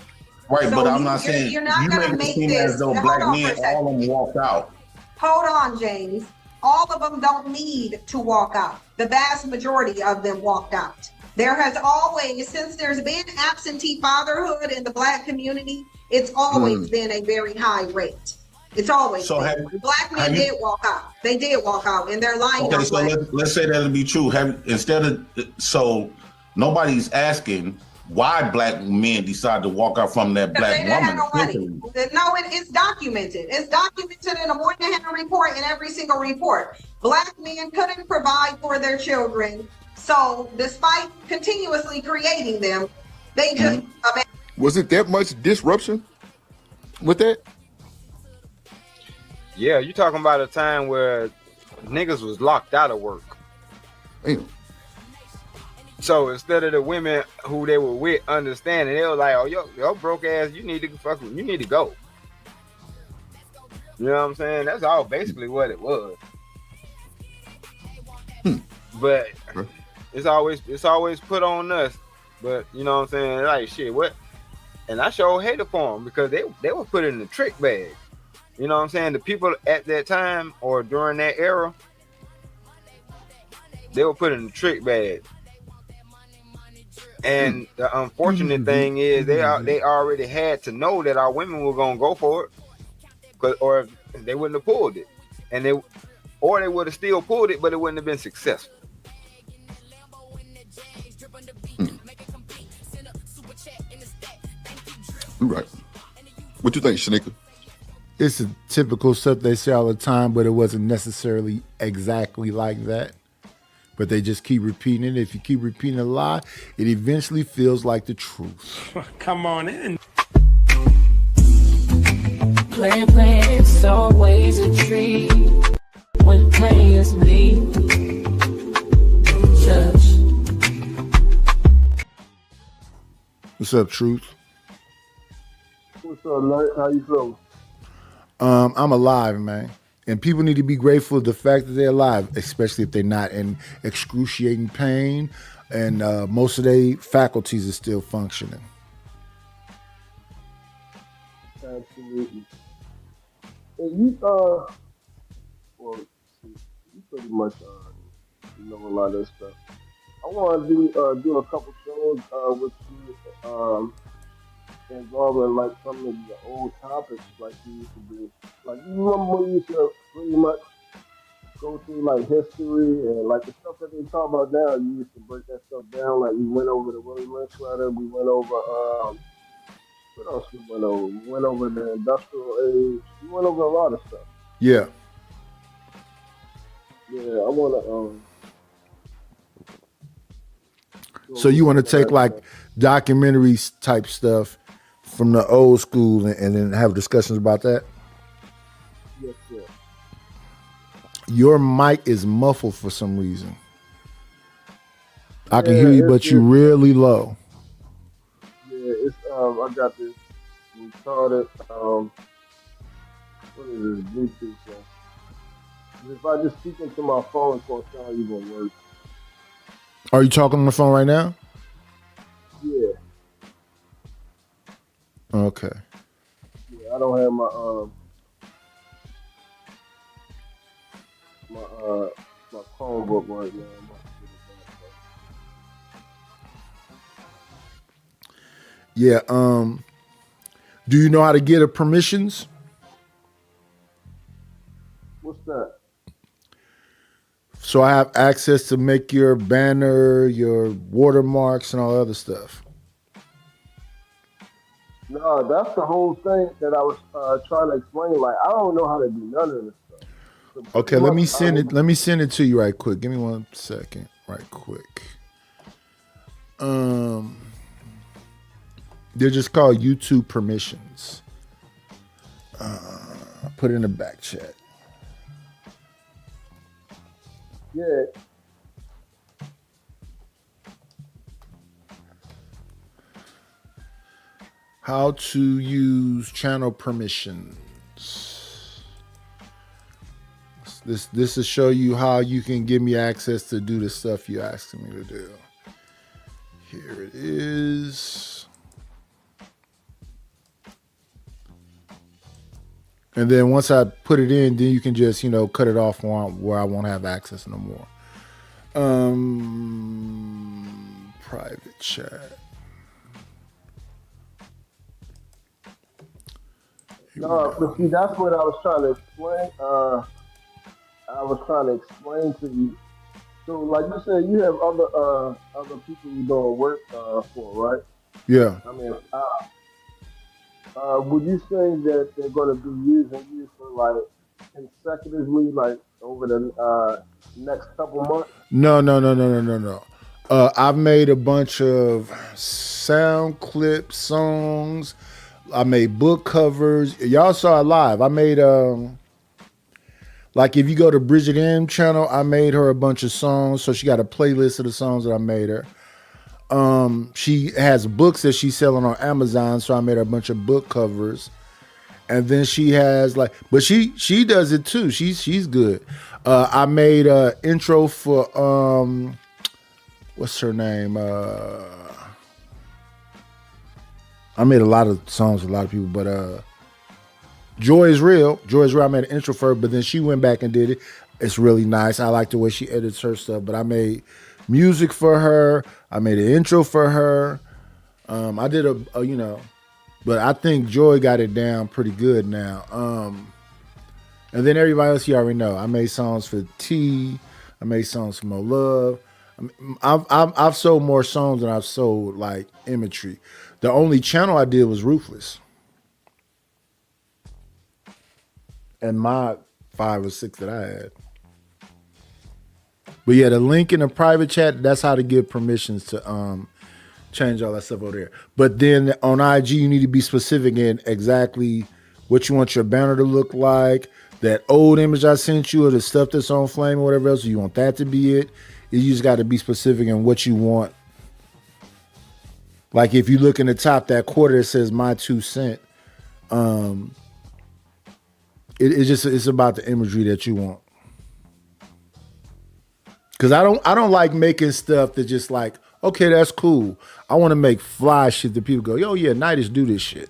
Right, So but I'm not you're- saying you're not you gonna make it make seem this- as though hold black on for a men second. all of them walked out. Hold on, James. All of them don't need to walk out. The vast majority of them walked out. There has always, since there's been absentee fatherhood in the black community, it's always been a very high rate. It's always So been. have- Black men have you- did walk out. They did walk out, and they're lying Okay, on so black. let's say that'll be true. So nobody's asking why black men decide to walk out from that black They didn't have woman. no money. No, it's documented. It's documented in a Moynihan report, in every single report. Black men couldn't provide for their children, so despite continuously creating them, they just abandoned. Was it that much disruption with that? Yeah, you talking about a time where niggas was locked out of work. Damn. So instead of the women who they were with understanding, they were like, "Oh, yo broke ass, you need to go." You know what I'm saying? That's all basically what it was. But it's always put on us. But you know what I'm saying? Like shit, what? And I sure hated for them because they were put in the trick bag. You know what I'm saying? The people at that time or during that era, they were put in the trick bag. And the unfortunate thing is they already had to know that our women were gonna go for it, or they wouldn't have pulled it, and they would have still pulled it, but it wouldn't have been successful. You're right. What you think, Shanika? It's a typical stuff they say all the time, but it wasn't necessarily exactly like that. But they just keep repeating it. If you keep repeating a lie, it eventually feels like the truth. Come on in. Playing, it's always a treat when players leave. Judge. What's up, Truth? What's up, Knight? How you feeling? I'm alive, man. And people need to be grateful for the fact that they're alive, especially if they're not in excruciating pain and most of their faculties are still functioning. Absolutely. And you, you pretty much know a lot of that stuff. I want to do a couple shows with you involving like some of the old topics like you used to do. Like you remember when you used to pretty much go through like history and like the stuff that they talk about now. You used to break that stuff down. Like we went over the Willie Lynch letter. We went over what else we went over? We went over the industrial age. We went over a lot of stuff. Yeah. Yeah, I wanna So you want to take like documentaries type stuff from the old school and then have discussions about that? Yes, sir. Your mic is muffled for some reason. I can hear you, but you're really low. Yeah, it's I got this retarded what is this Bluetooth thing? If I just speak into my phone, it's gonna sound even worse. Are you talking on the phone right now? Yeah. Okay. Yeah, I don't have my my Chromebook right now. Yeah. Do you know how to get a permissions? What's that? So I have access to make your banner, your watermarks, and all the other stuff. No, that's the whole thing that I was trying to explain. Like, I don't know how to do none of this stuff. Okay, let me send it. Let me send it to you right quick. Give me 1 second, right quick. They're just called YouTube permissions. Put it in the back chat. Yeah. How to use channel permissions. This will show you how you can give me access to do the stuff you're asking me to do. Here it is. And then once I put it in, then you can just, cut it off where I won't have access no more. Private chat. No, but see, that's what I was trying to explain. I was trying to explain to you. So, like you said, you have other people you doing work for, right? Yeah. I mean, would you say that they're going to be using you for like consecutively, like over the next couple months? No. I've made a bunch of sound clip songs. I made book covers. Y'all saw it live. I made like if you go to Bridget M channel, I made her a bunch of songs. So she got a playlist of the songs that I made her. She has books that she's selling on Amazon, so I made her a bunch of book covers. And then she has but she does it too. She's good. I made a intro for what's her name? I made a lot of songs for a lot of people, but Joy is Real. I made an intro for her, but then she went back and did it. It's really nice. I like the way she edits her stuff, but I made music for her. I made an intro for her. I did but I think Joy got it down pretty good now. And then everybody else you already know. I made songs for T. I made songs for Mo Love. I've sold more songs than I've sold like imagery. The only channel I did was Ruthless. And my 5 or 6 that I had. But yeah, the link in the private chat, that's how to give permissions to change all that stuff over there. But then on IG, you need to be specific in exactly what you want your banner to look like. That old image I sent you or the stuff that's on Flame or whatever else, you want that to be it. You just got to be specific in what you want. Like if you look in the top, that quarter that says my 2 cents, it's about the imagery that you want. Cause I don't like making stuff that just like, okay, that's cool. I want to make fly shit that people go, yo, yeah, Nighters do this shit.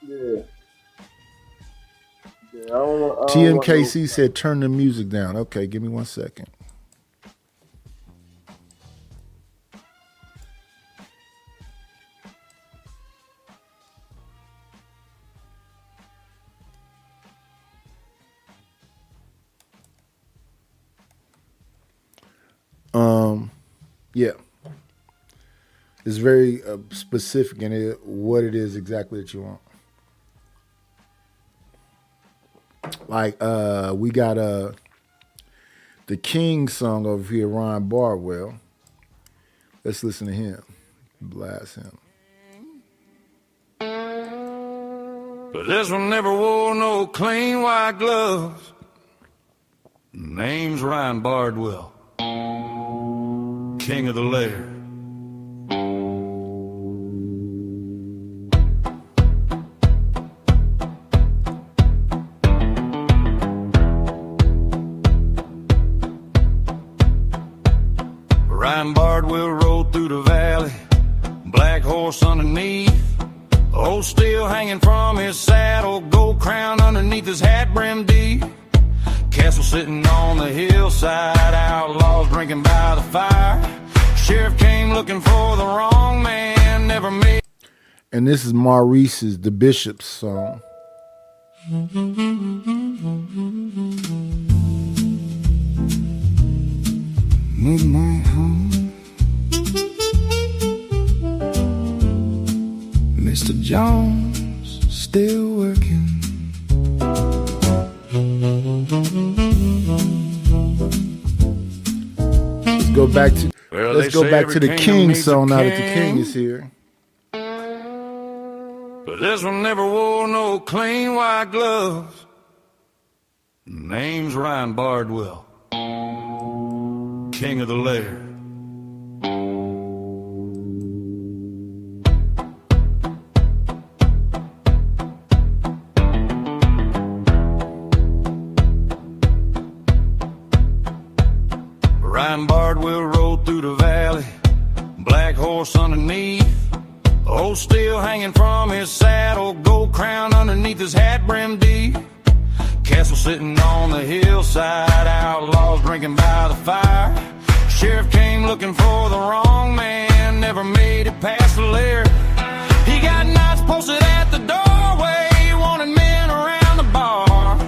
Yeah. I don't TMKC said turn the music down. Okay, give me 1 second. Yeah. It's very specific in what it is exactly that you want. Like we got the King song over here, Ron Bardwell. Let's listen to him. Blast him. But this one never wore no clean white gloves. Name's Ryan Bardwell, king of the lair. Ryan Bardwell rode through the valley, black horse underneath, old steel hanging from his saddle, gold crown underneath his hat brim deep. Castle sitting on the hillside, outlaws drinking by the fire. Sheriff came looking for the wrong man, never made. And this is Maurice's The Bishop's song. Midnight home, Mr. Jones still working. Let's go back to the King song now that the King is here. But this one never wore no clean white gloves. Name's Ryan Bardwell, king of the lair. Ryan Bardwell rode through the valley, black horse underneath, old steel hanging from his saddle, gold crown underneath his hat brim deep. Castle sitting on the hillside, outlaws drinking by the fire. Sheriff came looking for the wrong man, never made it past the lair. He got knights posted at the doorway, wanted men around the bar,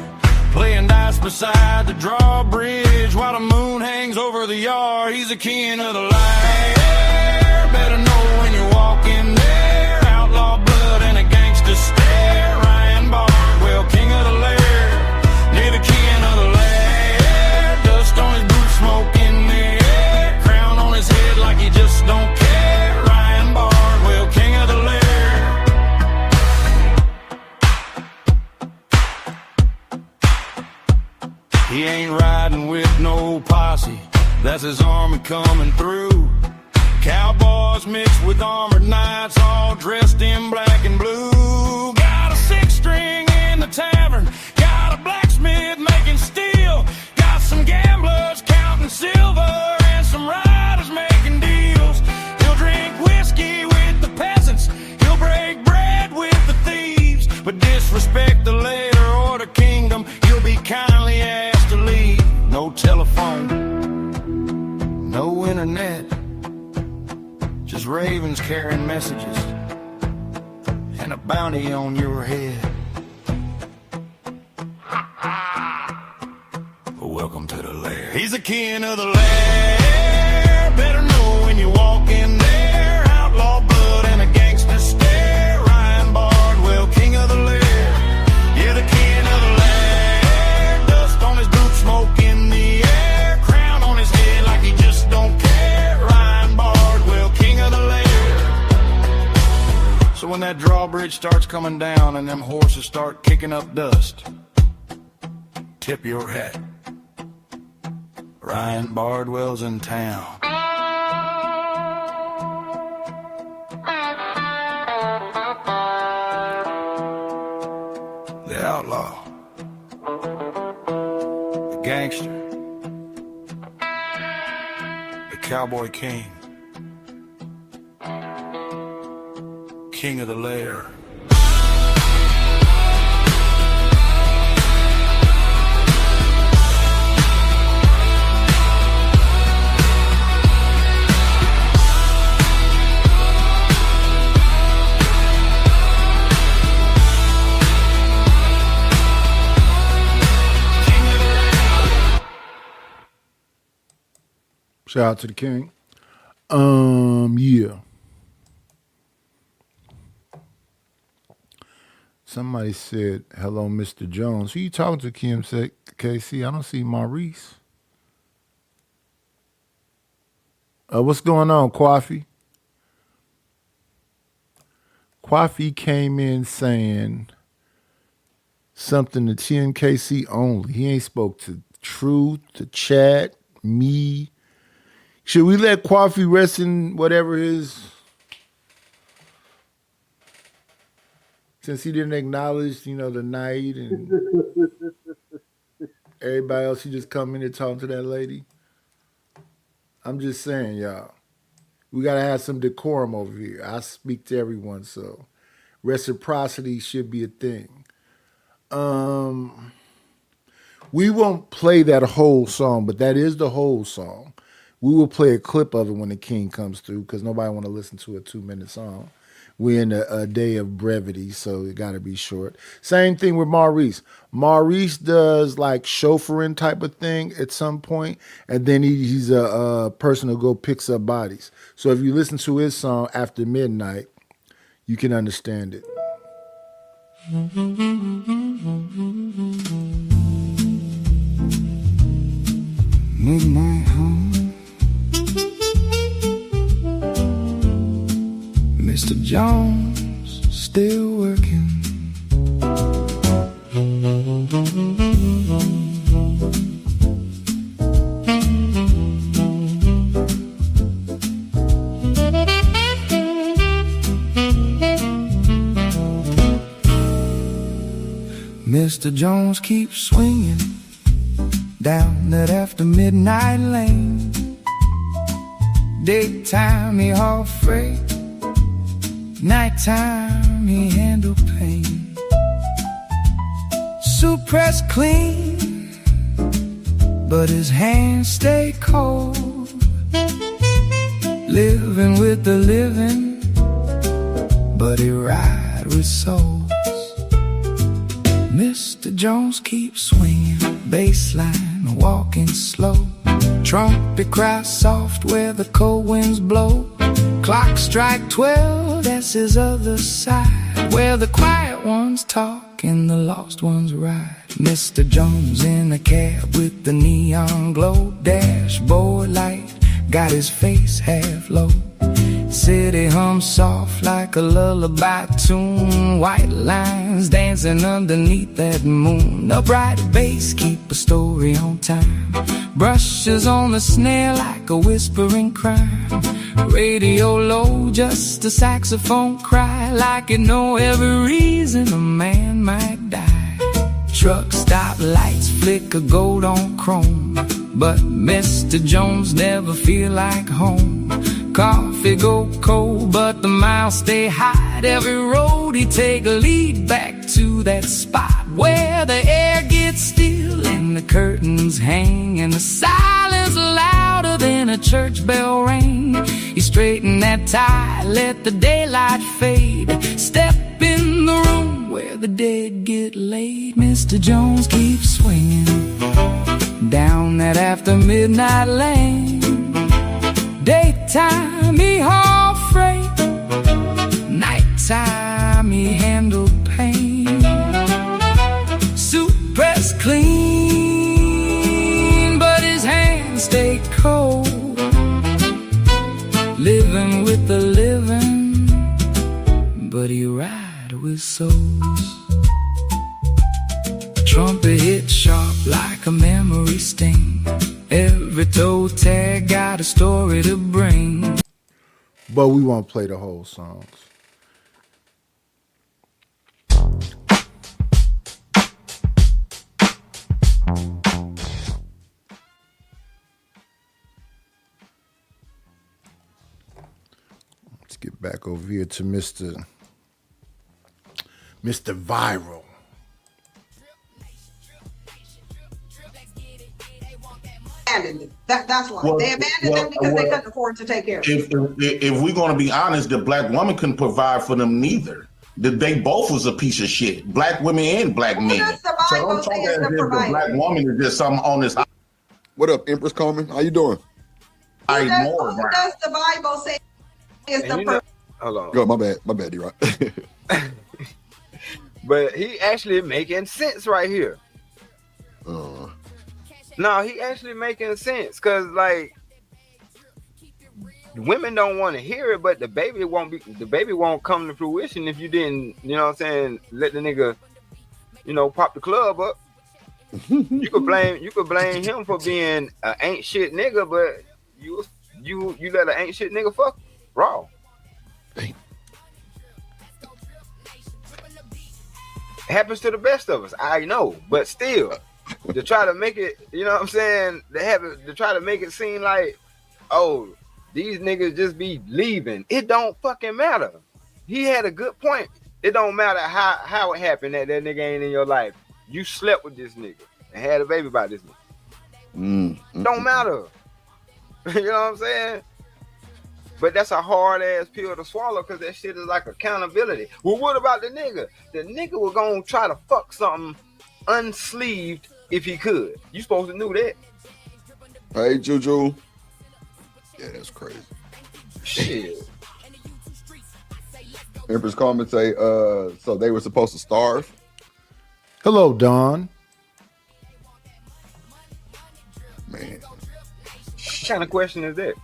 playing dice beside the drawbridge while the moon hangs over the yard. He's a king of the lair, better know when you walk in there. Outlaw blood and a gangster stare. Ryan Bardwell, king of the lair. Near the king of the lair, dust on his boots, smoke in the air, crown on his head like he just don't care. Ryan Bardwell, king of the lair. He ain't riding with no posse, that's his army coming through. Cowboys mixed with armored knights, all dressed in black and blue. Got a six-string in the tavern, got a blacksmith making steel, got some gamblers counting silver, and some riders making deals. He'll drink whiskey with the peasants, he'll break bread with the thieves, but disrespect the later order kingdom, he'll be kindly asked to leave. No telephone, no internet, just ravens carrying messages and a bounty on your head. Welcome to the lair. He's the king of the lair. Better know when you walk in there. Outlaw blood and a gangster stare. Ryan Bardwell, king of the lair. Yeah, the king of the lair. Dust on his boots, smoke in the air, crown on his head like he just don't care. Ryan Bardwell, king of the lair. So when that drawbridge starts coming down and them horses start kicking up dust, tip your hat. Ryan Bardwell's in town. The outlaw, the gangster, the cowboy king, king of the lair. Shout out to the king. Yeah. Somebody said, hello, Mr. Jones. Who you talking to, Kim? Said KC. I don't see Maurice. What's going on, Kwafi? Kwafi came in saying something to TNKC only. He ain't spoke to Truth, to Chat, me. Should we let Kwafi rest in whatever his... Since he didn't acknowledge, the night and everybody else, he just come in and talk to that lady. I'm just saying, y'all, we got to have some decorum over here. I speak to everyone, so reciprocity should be a thing. We won't play that whole song, but that is the whole song. We will play a clip of it when the king comes through because nobody want to listen to a 2-minute song. We're in a day of brevity, so it got to be short. Same thing with Maurice. Maurice does like chauffeuring type of thing at some point, and then he's a person who go picks up bodies. So if you listen to his song After Midnight, you can understand it. Midnight home. Mr. Jones still working. Mr. Jones keeps swinging down that after midnight lane. Daytime he haul freight, nighttime he handle pain. Suit pressed clean, but his hands stay cold. Living with the living, but he ride with souls. Mr. Jones keeps swinging, bassline walking slow. Trumpet cry soft where the cold winds blow. Clock strike 12, that's his other side, where the quiet ones talk and the lost ones ride. Mr. Jones in a cab with the neon glow. Dashboard light got his face half low. City hum soft like a lullaby tune. White lines dancing underneath that moon. A bright bass keep a story on time. Brushes on the snare like a whispering crime. Radio low, just a saxophone cry, like you know every reason a man might die. Truck stop lights flicker gold on chrome, but Mr. Jones never feel like home. Coffee go cold, but the miles stay hot. Every road he take a lead back to that spot where the air gets still and the curtains hang and the silence louder than a church bell ring. He straighten that tie, let the daylight fade. Step in the room where the dead get laid. Mr. Jones keeps swinging down that after midnight lane. Daytime he haul freight, nighttime he handle pain. Suit pressed clean, but his hands stay cold. Living with the living, but he ride with souls. Trumpet hit sharp like a memory sting. Every toe tag got a story to bring. But we won't play the whole songs. Let's get back over here to Mr. Viral. That's why they abandoned them because they couldn't afford to take care of them. If we're going to be honest, the black woman couldn't provide for them neither. They both was a piece of shit. Black women and black men. So don't talk as if the black woman is just something on this. What up, Empress Coleman? How you doing? Who does the Bible say is the first? Hold on. Go, my bad, D-Rock. But he actually making sense right here. No, he actually making sense because like women don't want to hear it, but the baby won't come to fruition if you didn't, you know what I'm saying, let the nigga, you know, pop the club up. You could blame him for being an ain't shit nigga, but you let an ain't shit nigga fuck raw. Happens to the best of us, I know, but still, to try to make it, you know what I'm saying, to try to make it seem like, oh, these niggas just be leaving. It don't fucking matter. He had a good point. It don't matter how it happened that nigga ain't in your life. You slept with this nigga and had a baby by this nigga. Don't matter. You know what I'm saying? But that's a hard ass pill to swallow because that shit is like accountability. Well, what about the nigga? The nigga was gonna try to fuck something unsleeved if he could. You supposed to know that. Hey, Juju. Yeah, that's crazy. Shit. Empress Carmen say, so they were supposed to starve. Hello, Don. Man. What kind of question is that?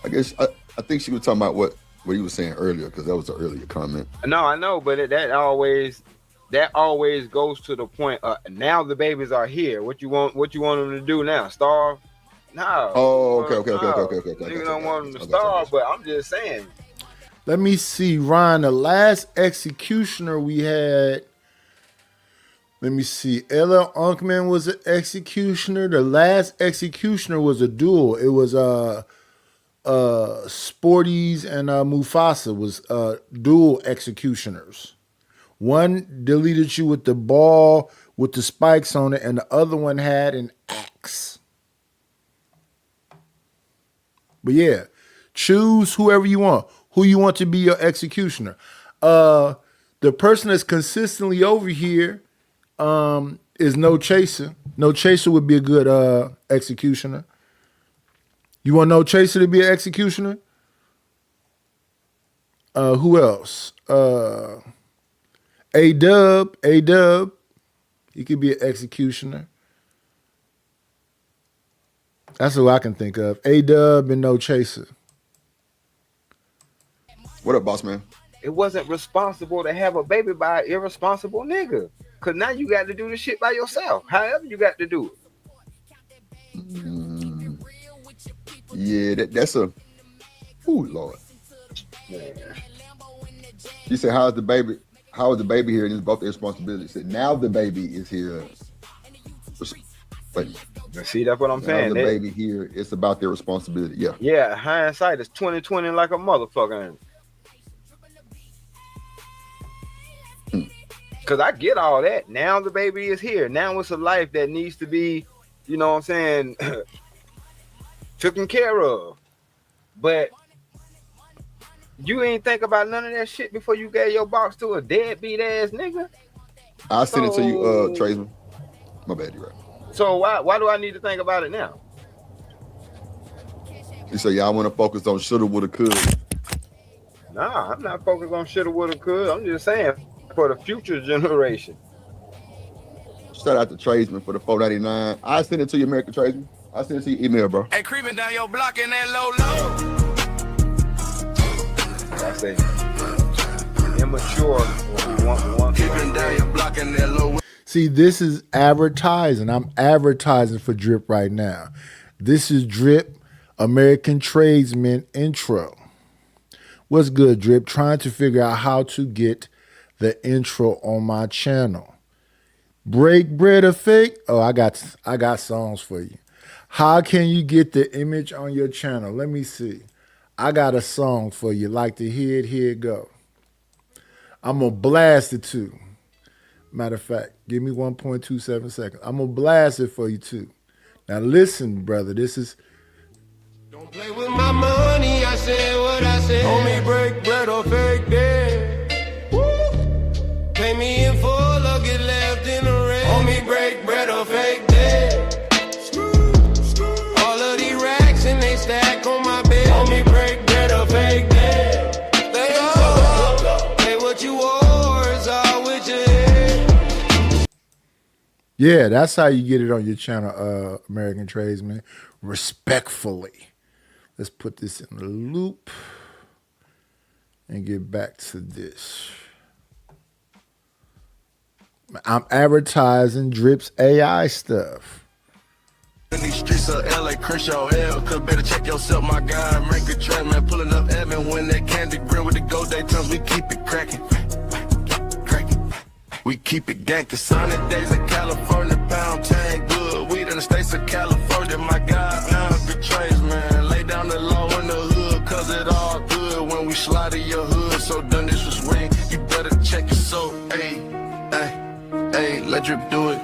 I guess I think she was talking about what you were saying earlier because that was an earlier comment. No, I know, but that always goes to the point. Now the babies are here. What you want them to do now? Starve? No. Oh, okay. Niggas don't want them to starve, but I'm just saying. Let me see, Ryan. The last executioner we had. Let me see. Ella Unkman was an executioner. The last executioner was a duel. It was Sporties and Mufasa was dual executioners. One deleted you with the ball with the spikes on it, and the other one had an axe. But yeah, choose whoever you want. Who you want to be your executioner. The person that's consistently over here is No Chaser. No Chaser would be a good executioner. You want No Chaser to be an executioner? Who else? A-Dub. He could be an executioner. That's who I can think of. A-Dub and No Chaser. What up, boss man? It wasn't responsible to have a baby by an irresponsible nigga. Cause now you got to do the shit by yourself. However you got to do it. Yeah, that's a. Ooh, Lord. Yeah. She said, "How is the baby? How is the baby here?" And it's both their responsibility. She said, "Now the baby is here." But see, that's what I'm saying. The baby here, it's about their responsibility. Yeah. Yeah. Hindsight is 20/20 like a motherfucker. Cause I get all that. Now the baby is here. Now it's a life that needs to be, you know what I'm saying, taken care of. But you ain't think about none of that shit before you gave your box to a deadbeat ass nigga. I'll send it to you, Traceman. My bad, you're right. So why do I need to think about it now? You say y'all want to focus on shoulda, woulda, coulda. Nah, I'm not focused on shoulda, woulda, coulda. I'm just saying for the future generation. Shout out to Tradesman for the $4.99. I send it to you, American Tradesman. I send it to your email, bro. Hey, creeping down your block in that low. I say immature. Creeping down your block in that low. See, this is advertising. I'm advertising for Drip right now. This is Drip American Tradesman intro. What's good, Drip? Trying to figure out how to get the intro on my channel. Break bread or fake? Oh, I got songs for you. How can you get the image on your channel? Let me see. I got a song for you. Like to hear it? Here it go. I'm gonna blast it too. Matter of fact, give me 1.27 seconds. I'm gonna blast it for you too. Now listen, brother. This is. Don't play with my money. I said what I said. Homie, break bread or fake dead. Pay me in full or get left in the red. Homie, break bread or fake dead. All of these racks and they Yeah, that's how you get it on your channel, American Tradesman. Respectfully. Let's put this in the loop and get back to this. I'm advertising Drips AI stuff. In these streets of LA, Crenshaw L, could better check yourself, my guy. American Tradesman pulling up Evan when that candy grill with the gold daytimes, we keep it cracking. We keep it gankin', sunny days in California, pound tan good. Weed in the states of California, my God, American Tradesman. Lay down the law in the hood, cause it all good when we slide in your hood. So done this was ring, you better check your soul. Hey, let Drip do it.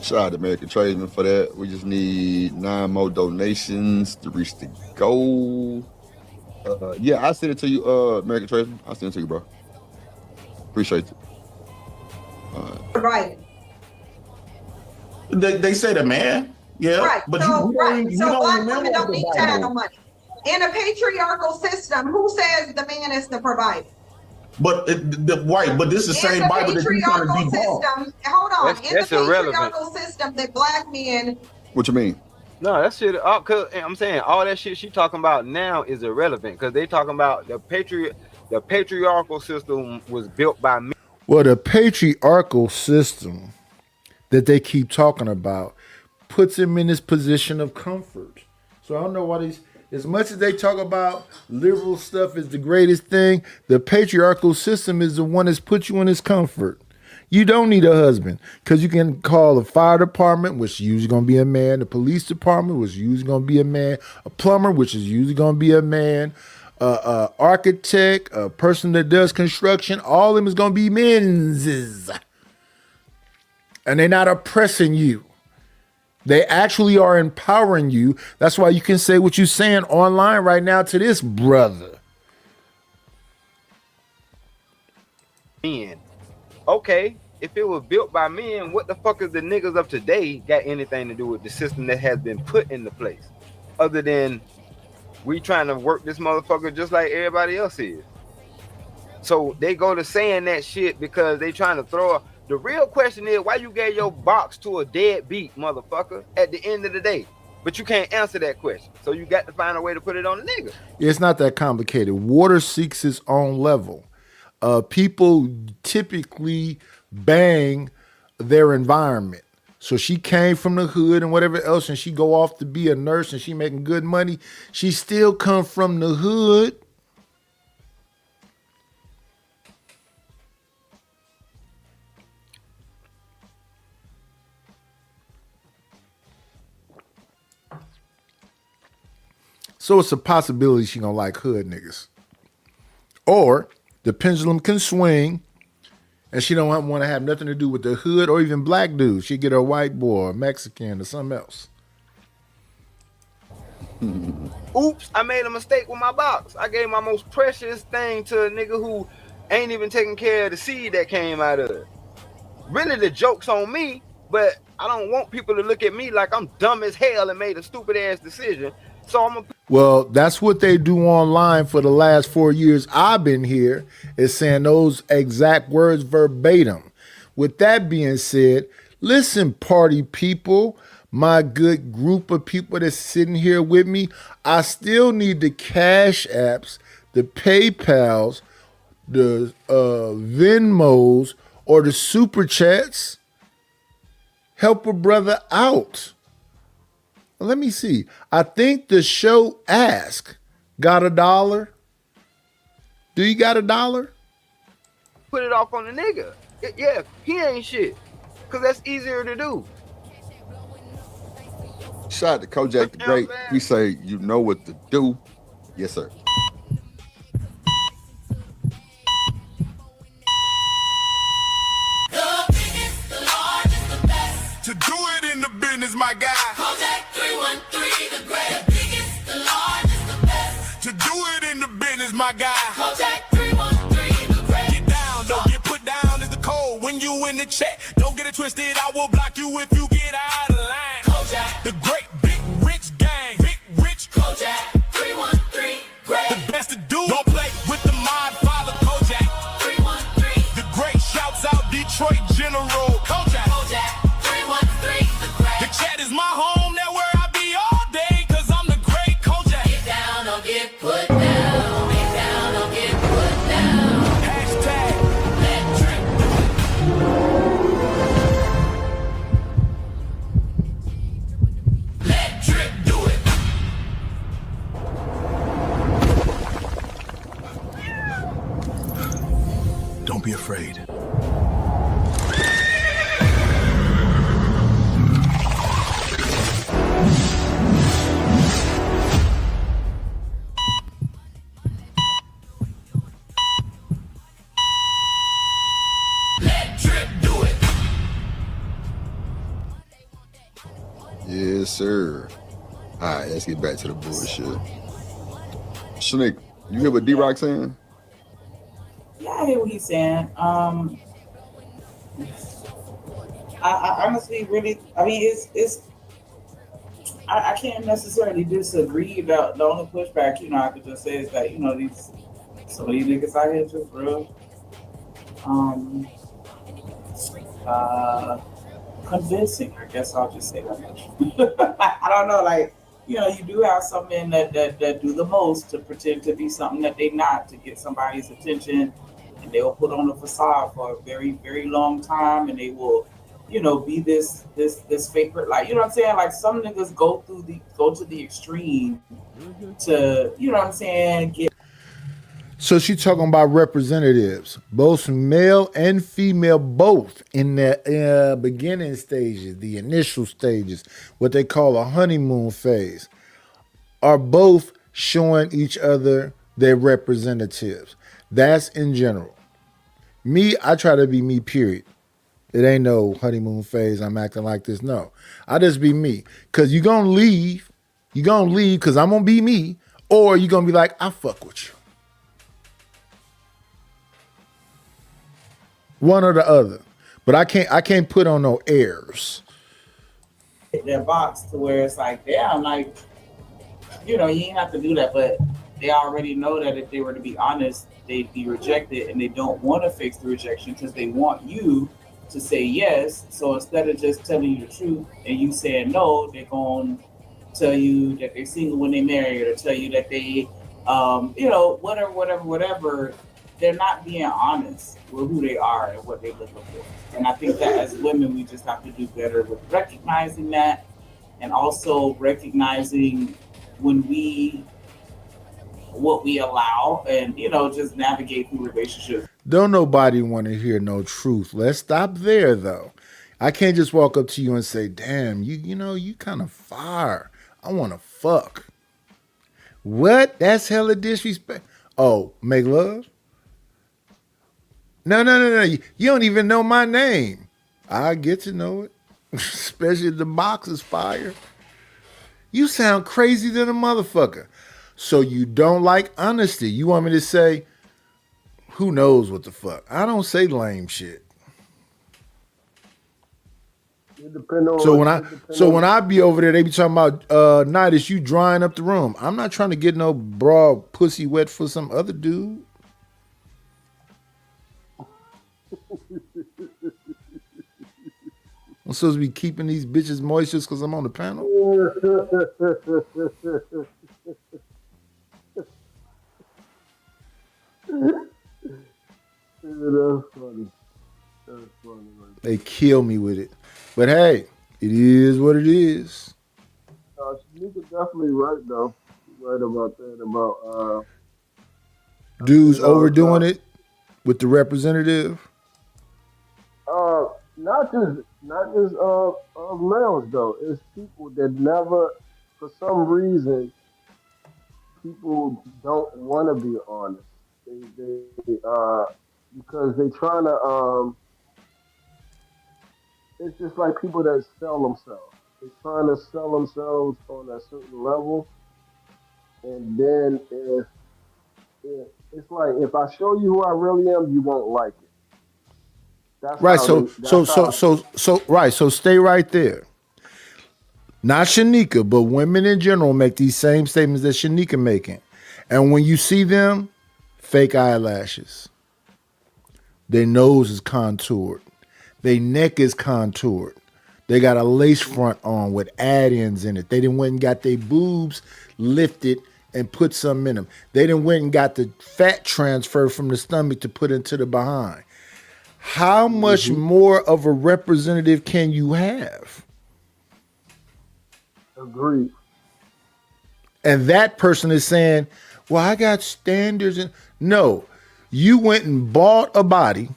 Shout out to American Tradesman for that. We just need 9 more donations to reach the goal. Yeah, I'll send it to you, American Tradesman. I'll send it to you, bro. Appreciate it. Right. They say that, man. Yeah. Right. But So you black remember women don't need the to have Bible. no money. In a patriarchal system, who says the man is the provider? But but this is the same Bible that you trying to patriarchal debunk. system, hold on. That's in the irrelevant. patriarchal system, that black men What you mean? No, that shit. Cause I'm saying all that shit she talking about now is irrelevant because they talking about the patriarchal system was built by men. Well, the patriarchal system that they keep talking about puts him in this position of comfort. So I don't know why these, as much as they talk about liberal stuff is the greatest thing, the patriarchal system is the one that's put you in this comfort. You don't need a husband because you can call the fire department, which is usually going to be a man, the police department, which is usually going to be a man, a plumber, which is usually going to be a man, architect, a person that does construction. All of them is going to be men's. And they're not oppressing you. They actually are empowering you. That's why you can say what you're saying online right now to this brother. Men. Okay, if it was built by men, what the fuck is the niggas of today got anything to do with the system that has been put into place? Other than we trying to work this motherfucker just like everybody else is. So they go to saying that shit because they trying to throw. The real question is why you gave your box to a deadbeat motherfucker at the end of the day. But you can't answer that question. So you got to find a way to put it on the nigga. It's not that complicated. Water seeks its own level. People typically bang their environment. So she came from the hood and whatever else, and she go off to be a nurse and she making good money. She still come from the hood. So it's a possibility she gonna like hood niggas. Or the pendulum can swing and she don't want to have nothing to do with the hood or even black dudes. She get her white boy or Mexican or something else. Oops, I made a mistake with my box. I gave my most precious thing to a nigga who ain't even taking care of the seed that came out of it. Really, the joke's on me, but I don't want people to look at me like I'm dumb as hell and made a stupid ass decision. So I'm Well, that's what they do online for the last 4 years I've been here, is saying those exact words verbatim. With that being said, listen, party people, my good group of people that's sitting here with me, I still need the Cash Apps, the PayPals, the Venmos, or the Super Chats. Help a brother out. Let me see. I think the show Ask got $1. Do you got $1? put it off on the nigga. Yeah, he ain't shit. Cause that's easier to do. Shout out to Kojak the Great. We say, you know what to do. Yes, sir. To do it in the business, my guy. Kojak 313, the great, the biggest, the largest, the best. To do it in the business, my guy. Kojak 313, the great. Get down, don't get put down is the code. When you in the check, don't get it twisted. I will block you if you get out of line. Kojak. The great big rich gang. Big rich Kojak. 313 great. The best to do. Don't play with the mod father Kojak. 313. The great shouts out Detroit General Kojak. Kojak. 313 the great. The chat is my home. That's where I be all day. Cause I'm the great Kojak. Get down or get put down. Get down or get put down. Hashtag let drip do it. Let drip do it. Don't be afraid. Let drip do it. Yes, sir. All right, let's get back to the bullshit. Snake, you hear what D-Rock saying? Yeah, I hear what he's saying. I honestly really, I mean, I can't necessarily disagree. The only pushback, I could just say is that, some of these niggas out here just real, convincing. I guess I'll just say that much. I don't know, like, you do have some men that do the most to pretend to be something that they're not, to get somebody's attention, and they will put on a facade for a very, very long time, and they will, be this fake, like, you know what I'm saying? Like, some niggas go to the extreme to, you know what I'm saying, get. So she talking about representatives, both male and female, both in the beginning stages, the initial stages, what they call a honeymoon phase, are both showing each other their representatives. That's in general. Me, I try to be me, period. It ain't no honeymoon phase, I'm acting like this. No, I just be me. Because you're going to leave. You're going to leave because I'm going to be me. Or you're going to be like, I fuck with you. One or the other. But I can't put on no airs. Their box to where it's like, damn, like, you ain't have to do that, but they already know that if they were to be honest, they'd be rejected, and they don't want to fix the rejection because they want you to say yes. So instead of just telling you the truth and you saying no, they're going to tell you that they're single when they married, or tell you that they, whatever. They're not being honest with who they are and what they're looking for. And I think that as women, we just have to do better with recognizing that, and also recognizing what we allow, and, just navigate through relationships. Don't nobody want to hear no truth. Let's stop there, though. I can't just walk up to you and say, damn, you kind of fire. I want to fuck. What? That's hella disrespect. Oh, make love? No. You don't even know my name. I get to know it. Especially if the box is fire. You sound crazy than a motherfucker. So you don't like honesty. You want me to say, who knows what the fuck? I don't say lame shit. So when I be over there, they be talking about night, is you drying up the room. I'm not trying to get no broad pussy wet for some other dude. I'm supposed to be keeping these bitches moist just because I'm on the panel? That's funny. That's funny. They kill me with it. But hey, it is what it is. Shanika definitely right, though. She's right about that. About dudes overdoing it with the representative. Not just males though. It's people that never, for some reason, people don't want to be honest. They because they trying to it's just like people that sell themselves. They're trying to sell themselves on a certain level, and then if it's like, if I show you who I really am, you won't like it. That's right. So So stay right there. Not Shanika, but women in general make these same statements that Shanika making. And when you see them, fake eyelashes. Their nose is contoured. Their neck is contoured. They got a lace front on with add-ins in it. They done went and got their boobs lifted and put some in them. They done went and got the fat transfer from the stomach to put into the behind. How much more of a representative can you have? Agreed. And that person is saying, well, I got standards. And no, you went and bought a body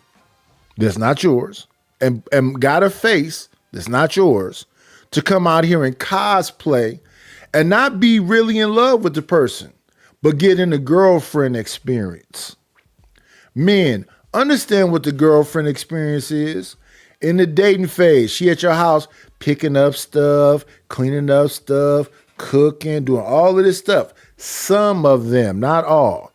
that's not yours and got a face that's not yours to come out here and cosplay and not be really in love with the person, but get in a girlfriend experience. Men, understand what the girlfriend experience is. In the dating phase, she at your house picking up stuff, cleaning up stuff, cooking, doing all of this stuff. Some of them, not all.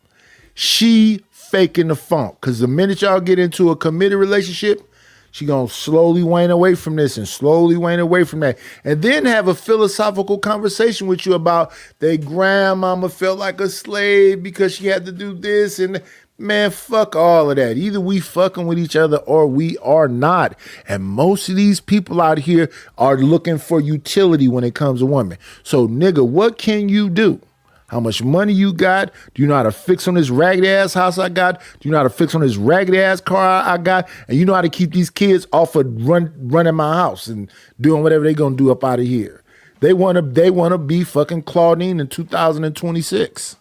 She faking the funk, because the minute y'all get into a committed relationship, she gonna slowly wane away from this and slowly wane away from that. And then have a philosophical conversation with you about their grandmama felt like a slave because she had to do this. And man, fuck all of that. Either we fucking with each other or we are not. And most of these people out here are looking for utility when it comes to women. So nigga, what can you do? How much money you got? Do you know how to fix on this ragged ass house I got? Do you know how to fix on this ragged ass car I got? And you know how to keep these kids off of running my house and doing whatever they gonna do up out of here. They wanna be fucking Claudine in 2026.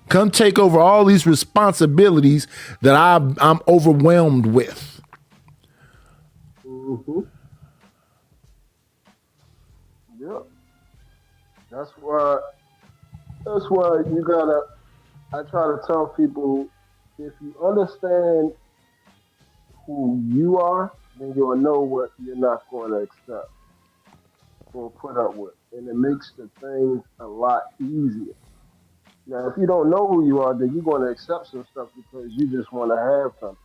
Come take over all these responsibilities that I'm overwhelmed with. Mm-hmm. Yep. That's why you gotta, I try to tell people, if you understand who you are, then you'll know what you're not going to accept or put up with. And it makes the things a lot easier. Now, if you don't know who you are, then you're going to accept some stuff because you just want to have something.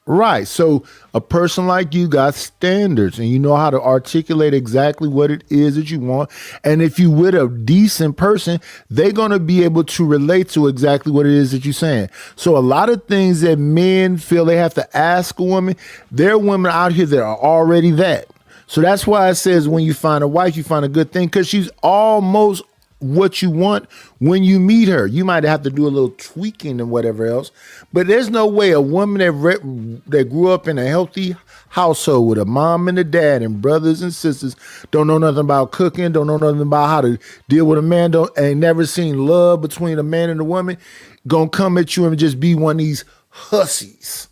Right. So a person like you got standards and you know how to articulate exactly what it is that you want. And if you with a decent person, they're going to be able to relate to exactly what it is that you're saying. So a lot of things that men feel they have to ask a woman, there are women out here that are already that. So that's why it says when you find a wife, you find a good thing, because she's almost what you want when you meet her. You might have to do a little tweaking and whatever else, but there's no way a woman that grew up in a healthy household with a mom and a dad and brothers and sisters, don't know nothing about cooking, don't know nothing about how to deal with a man, ain't never seen love between a man and a woman, gonna come at you and just be one of these hussies.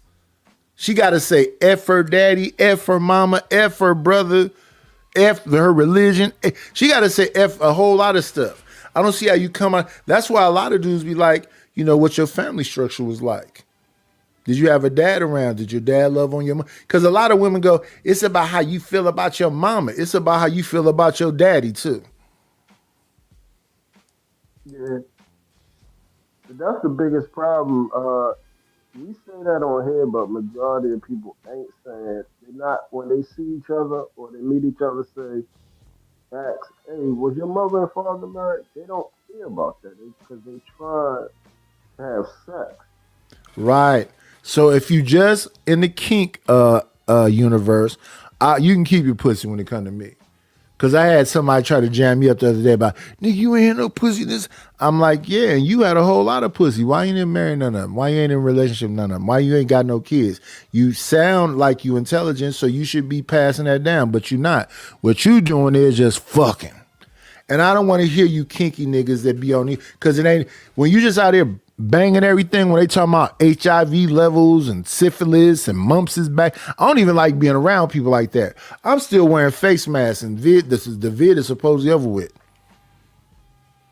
She got to say F her daddy, F her mama, F her brother, F her religion. She got to say F a whole lot of stuff. I don't see how you come out. That's why a lot of dudes be like, you know, what your family structure was like. Did you have a dad around? Did your dad love on your mom? Because a lot of women go, it's about how you feel about your mama. It's about how you feel about your daddy too. Yeah. That's the biggest problem. We say that on here, but majority of people ain't saying. They're not, when they see each other or they meet each other, say, ask, hey, was your mother and father married? They don't care about that because they try to have sex. Right. So if you just in the kink universe, you can keep your pussy when it come to me. Because I had somebody try to jam me up the other day about, nigga, you ain't had no pussy. This, I'm like, yeah, and you had a whole lot of pussy. Why you didn't marry none of them? Why you ain't in a relationship with none of them? Why you ain't got no kids? You sound like you intelligent, so you should be passing that down, but you're not. What you doing is just fucking. And I don't want to hear you kinky niggas that be on you, because it ain't, when you just out here banging everything, when they talking about HIV levels and syphilis and mumps is back, I don't even like being around people like that. I'm still wearing face masks and this is the vid is supposedly over with.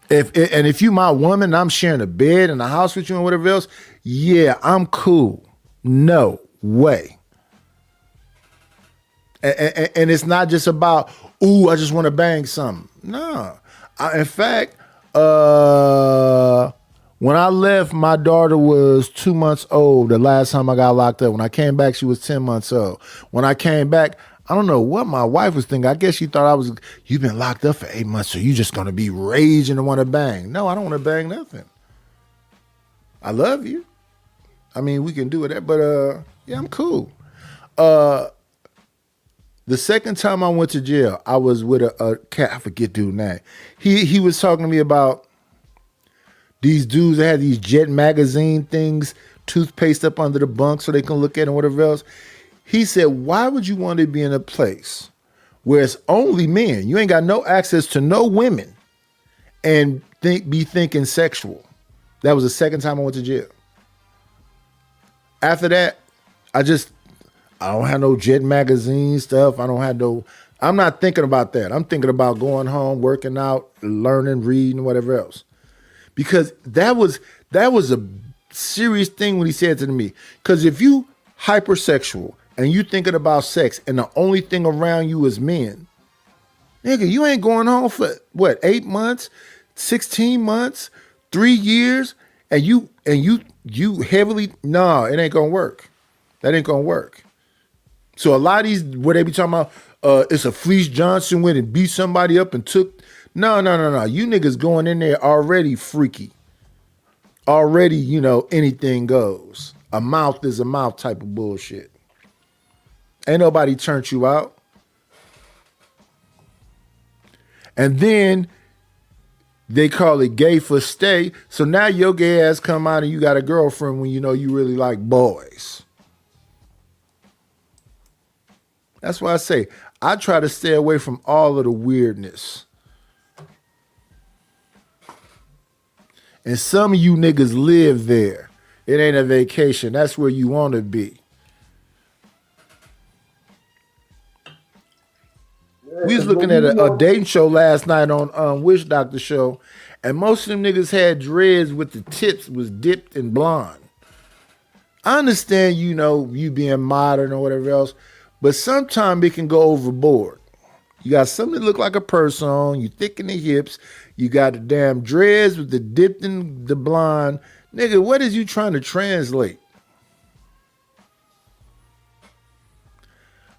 If you my woman and I'm sharing a bed and a house with you and whatever else, yeah, I'm cool. No way. And it's not just about, ooh, I just want to bang something. No. In fact, when I left, my daughter was 2 months old the last time I got locked up. When I came back, she was 10 months old. When I came back, I don't know what my wife was thinking. I guess she thought you've been locked up for 8 months, so you just gonna be raging and want to bang. No, I don't want to bang nothing. I love you. I mean, we can do it, but yeah, I'm cool. The second time I went to jail, I was with a cat. I forget dude's name. He was talking to me about these dudes that had these Jet magazine things, toothpaste up under the bunk so they can look at it and whatever else. He said, why would you want to be in a place where it's only men? You ain't got no access to no women and be thinking sexual. That was the second time I went to jail. After that, I don't have no Jet magazine stuff. I'm not thinking about that. I'm thinking about going home, working out, learning, reading, whatever else. Because that was a serious thing when he said to me. Because if you hypersexual and you thinking about sex and the only thing around you is men, nigga, you ain't going home for what, 8 months, 16 months, 3 years, and you heavily, no, it ain't gonna work. That ain't gonna work. So a lot of these, where they be talking about, it's a Fleece Johnson went and beat somebody up and took, no. You niggas going in there already freaky. Already, anything goes. A mouth is a mouth type of bullshit. Ain't nobody turned you out. And then they call it gay for stay. So now your gay ass come out and you got a girlfriend when you know you really like boys. That's why I say I try to stay away from all of the weirdness. And some of you niggas live there. It ain't a vacation. That's where you want to be. We was looking at a dating show last night on Witch Doctor Show, and most of them niggas had dreads with the tips was dipped in blonde. I understand, you being modern or whatever else, but sometimes it can go overboard. You got something that look like a purse on, you thick in the hips, you got the damn dreads with the dipped in the blonde. Nigga, what is you trying to translate?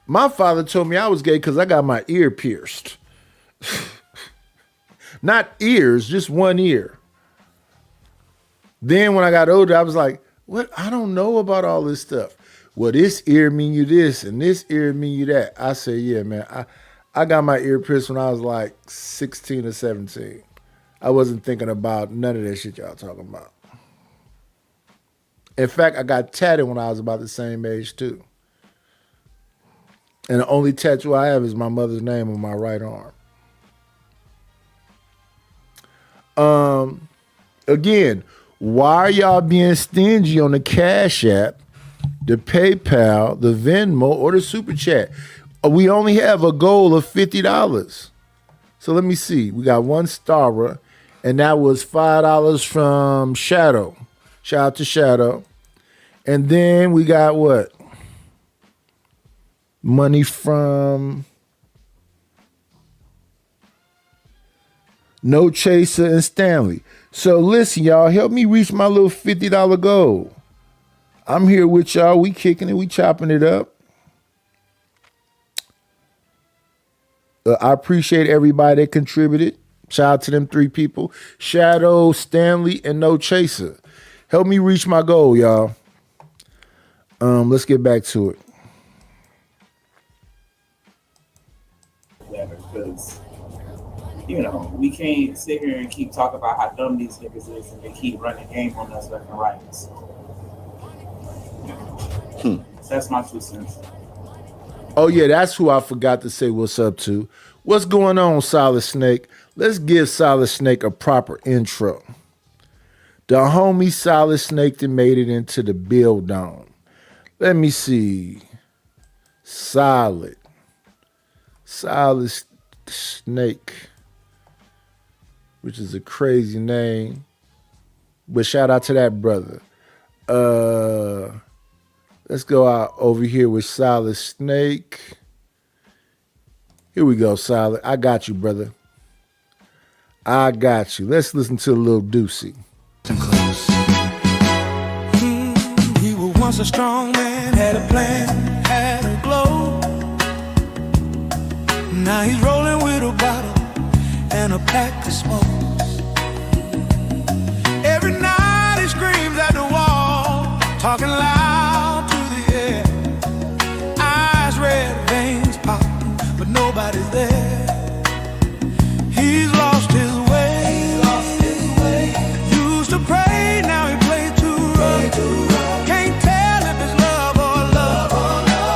My father told me I was gay because I got my ear pierced. Not ears, just one ear. Then when I got older, I was like, what? I don't know about all this stuff. Well, this ear mean you this and this ear mean you that. I said, yeah, man. I got my ear pierced when I was like 16 or 17. I wasn't thinking about none of that shit y'all talking about. In fact, I got tatted when I was about the same age too. And the only tattoo I have is my mother's name on my right arm. Again, why are y'all being stingy on the Cash App, the PayPal, the Venmo, or the Super Chat? We only have a goal of $50. So let me see. We got one starer, and that was $5 from Shadow. Shout out to Shadow. And then we got what? Money from No Chaser and Stanley. So listen, y'all, help me reach my little $50 goal. I'm here with y'all. We kicking it. We chopping it up. I appreciate everybody that contributed. Shout out to them 3 people. Shadow, Stanley, and No Chaser. Help me reach my goal, y'all. Let's get back to it. Because, we can't sit here and keep talking about how dumb these niggas is and they keep running game on us left and right. So, that's my 2 cents. Oh, yeah, that's who I forgot to say what's up to. What's going on, Solid Snake? Let's give Solid Snake a proper intro. The homie Solid Snake that made it into the build-on. Let me see. Solid Snake, which is a crazy name. But shout out to that brother. Let's go out over here with Solid Snake. Here we go, Solid. I got you, brother. I got you. Let's listen to a little Deucey. He was once a strong man, had a plan, had a glow. Now he's rolling with a bottle and a pack of smokes. Every night he screams at the wall, talking loud to the air. Eyes red, veins pop, but nobody's there. He's lost his way. Used to pray, now he plays too rough. Can't tell if it's love or love.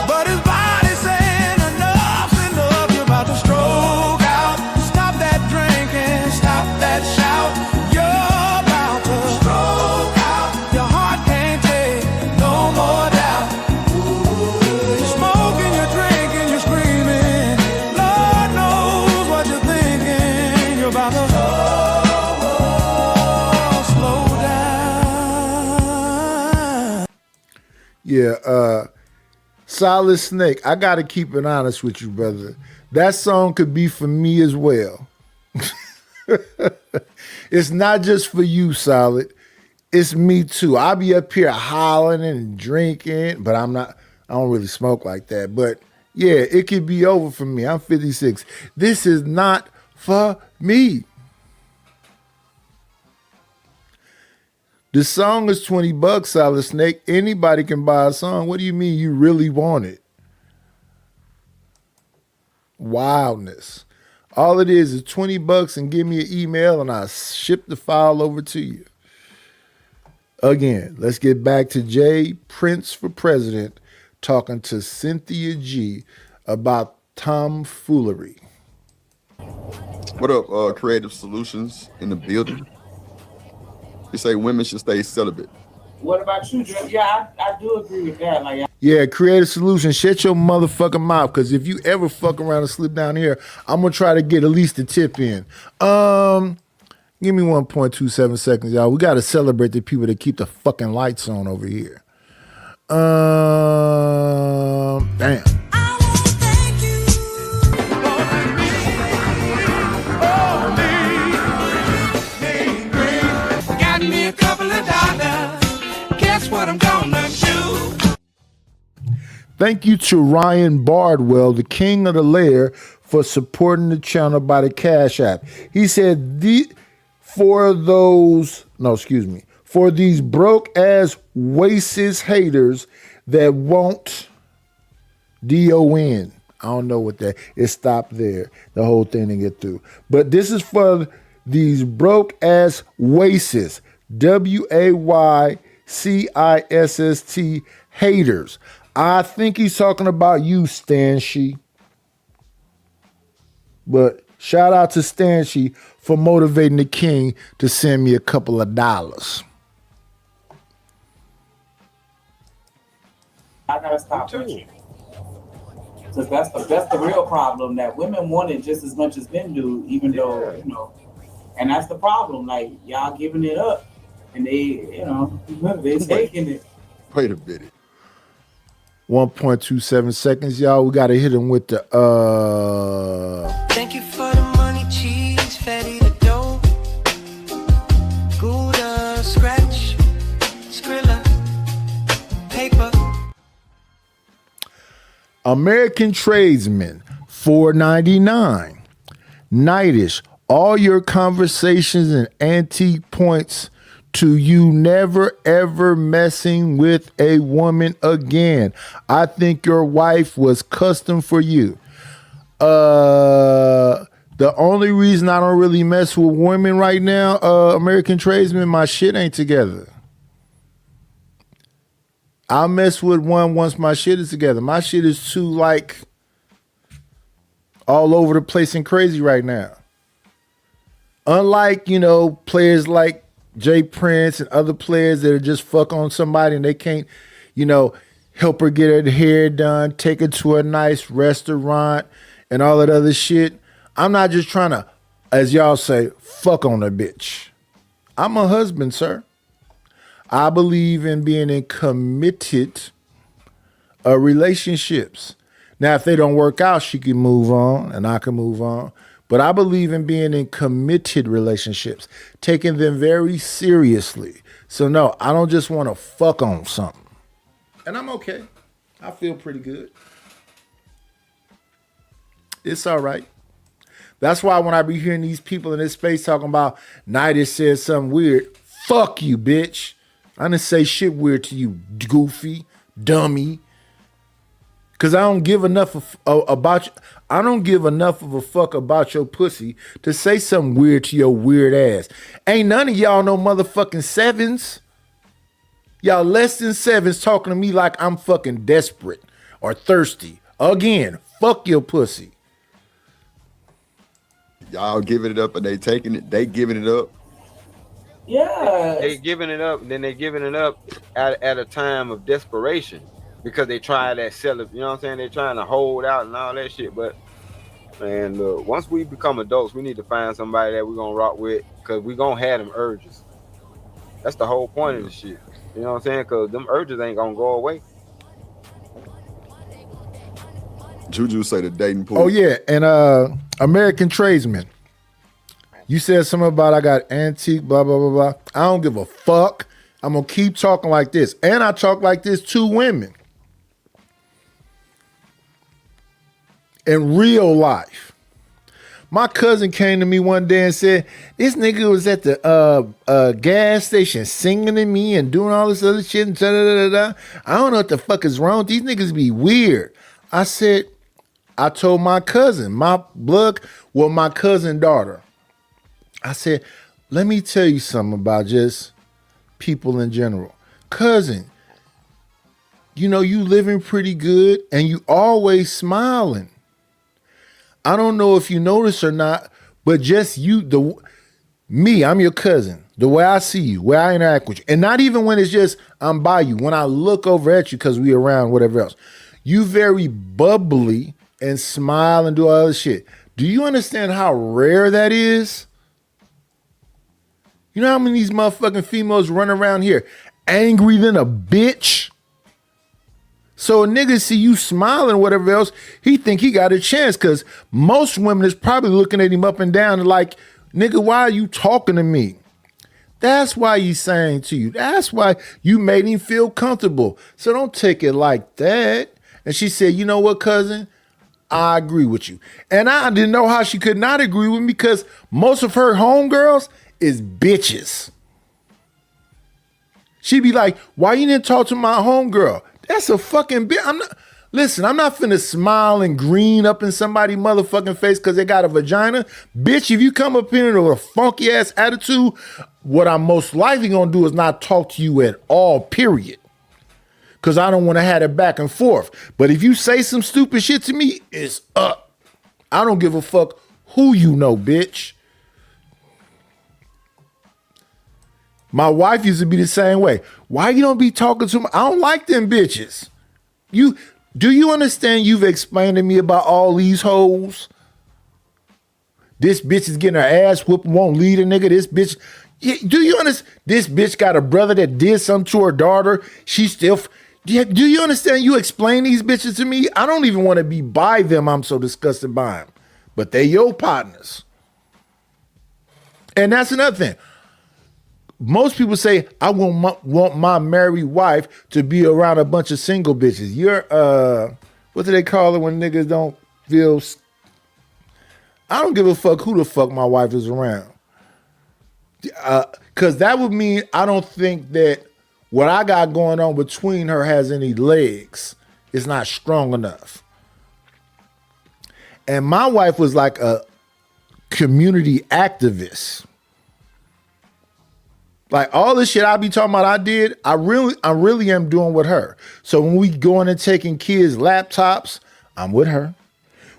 But his body's saying enough's enough. You're about to stroke out. Stop that drinking, stop that shout. You're about to stroke out. Your heart can't take no more doubt. You're smoking, you're drinking, you're screaming. Lord knows what you're thinking. You're about to slow down. Yeah, Solid Snake, I gotta keep it honest with you, brother. That song could be for me as well. It's not just for you, Solid. It's me too. I'll be up here hollering and drinking, but I don't really smoke like that. But yeah, it could be over for me. I'm 56. This is not for me. The song is $20, Solid Snake. Anybody can buy a song. What do you mean you really want it? Wildness. All it is $20 and give me an email and I'll ship the file over to you. Again, let's get back to Jay Prince for President talking to Cynthia G about tomfoolery. What up, Creative Solutions in the building? You say women should stay celibate. What about you, Joe? Yeah, I do agree with that. Like, Yeah, Creative Solution, shut your motherfucking mouth, because if you ever fuck around and slip down here, I'm going to try to get at least a tip in. Give me 1.27 seconds, y'all. We got to celebrate the people that keep the fucking lights on over here. Damn. Got me a couple of dollars. Guess what I'm gonna do? Thank you to Ryan Bardwell, the king of the lair, for supporting the channel by the Cash App. He said, for these broke ass racist haters that won't DON. I don't know what that it stopped there. The whole thing didn't get through. But this is for these broke ass racist, WAYCISST haters. I think he's talking about you, Stanshi. But shout out to Stanshi for motivating the king to send me a couple of dollars. I gotta stop with you. Because that's the real problem, that women want it just as much as men do, even though, you know, and that's the problem. Like, y'all giving it up and they, you know, they taking it. Wait a minute. 1.27 seconds, y'all. We gotta hit him with the Thank you for the money, cheese, fatty the dough. Gouda, scratch, Skrilla, paper. American Tradesman, $4.99. Nightish, all your conversations and antique points to you never ever messing with a woman again. I think your wife was custom for you. The only reason I don't really mess with women right now, American Tradesman, my shit ain't together. I'll mess with one once my shit is together. My shit is too, like, all over the place and crazy right now. Unlike, you know, players like Jay Prince and other players that are just fuck on somebody and they can't, you know, help her get her hair done, take her to a nice restaurant and all that other shit. I'm not just trying to, as y'all say, fuck on a bitch. I'm a husband, sir. I believe in being in committed relationships. Now, if they don't work out, she can move on and I can move on. But I believe in being in committed relationships, taking them very seriously. So no, I don't just want to fuck on something. And I'm okay. I feel pretty good. It's all right. That's why when I be hearing these people in this space talking about Nida said something weird, fuck you, bitch. I didn't say shit weird to you, goofy, dummy. Cause I don't give enough about you. I don't give enough of a fuck about your pussy to say something weird to your weird ass. Ain't none of y'all no motherfucking sevens. Y'all less than sevens talking to me like I'm fucking desperate or thirsty. Again, fuck your pussy. Y'all giving it up and they taking it. They giving it up. Yeah. They giving it up, then they giving it up at a time of desperation because they try that sell it. You know what I'm saying? They trying to hold out and all that shit. But man, look, once we become adults, we need to find somebody that we're gonna rock with because we gonna have them urges. That's the whole point of the shit. You know what I'm saying? Because them urges ain't gonna go away. Juju say the dating pool. Oh yeah, and American Tradesman. You said something about I got antique, blah, blah, blah, blah. I don't give a fuck. I'm gonna keep talking like this. And I talk like this to women. In real life. My cousin came to me one day and said, this nigga was at the gas station singing to me and doing all this other shit and da-da-da-da-da. I don't know what the fuck is wrong. These niggas be weird. I said, I told my cousin, my cousin daughter. I said, let me tell you something about just people in general. Cousin, you know, you living pretty good and you always smiling. I don't know if you notice or not, but just you, me, I'm your cousin. The way I see you, where I interact with you. And not even when it's just I'm by you. When I look over at you because we around, whatever else. You very bubbly and smile and do all this shit. Do you understand how rare that is? You know how many of these motherfucking females run around here angry than a bitch? So a nigga see you smiling or whatever else, he think he got a chance because most women is probably looking at him up and down and like, nigga, why are you talking to me? That's why he's saying to you. That's why you made him feel comfortable. So don't take it like that. And she said, you know what, cousin? I agree with you. And I didn't know how she could not agree with me because most of her homegirls is bitches. She'd be like, why you didn't talk to my homegirl? That's a fucking bitch. I'm not finna smile and green up in somebody's motherfucking face because they got a vagina. Bitch, if you come up here with a funky ass attitude, what I'm most likely gonna do is not talk to you at all, period. Because I don't want to have it back and forth. But if you say some stupid shit to me, it's up. I don't give a fuck who you know, bitch. My wife used to be the same way. Why you don't be talking to me? I don't like them bitches. Do you understand you've explained to me about all these hoes? This bitch is getting her ass whooped and won't lead a nigga. This bitch, do you understand? This bitch got a brother that did something to her daughter. She still, do you understand? You explain these bitches to me. I don't even want to be by them. I'm so disgusted by them. But they your partners. And that's another thing. Most people say, I want my married wife to be around a bunch of single bitches. You're, what do they call it when niggas don't feel? I don't give a fuck who the fuck my wife is around. Because that would mean I don't think that what I got going on between her has any legs. It's not strong enough. And my wife was like a community activist. Like all this shit I be talking about I did, I really am doing with her. So when we going and taking kids laptops, I'm with her.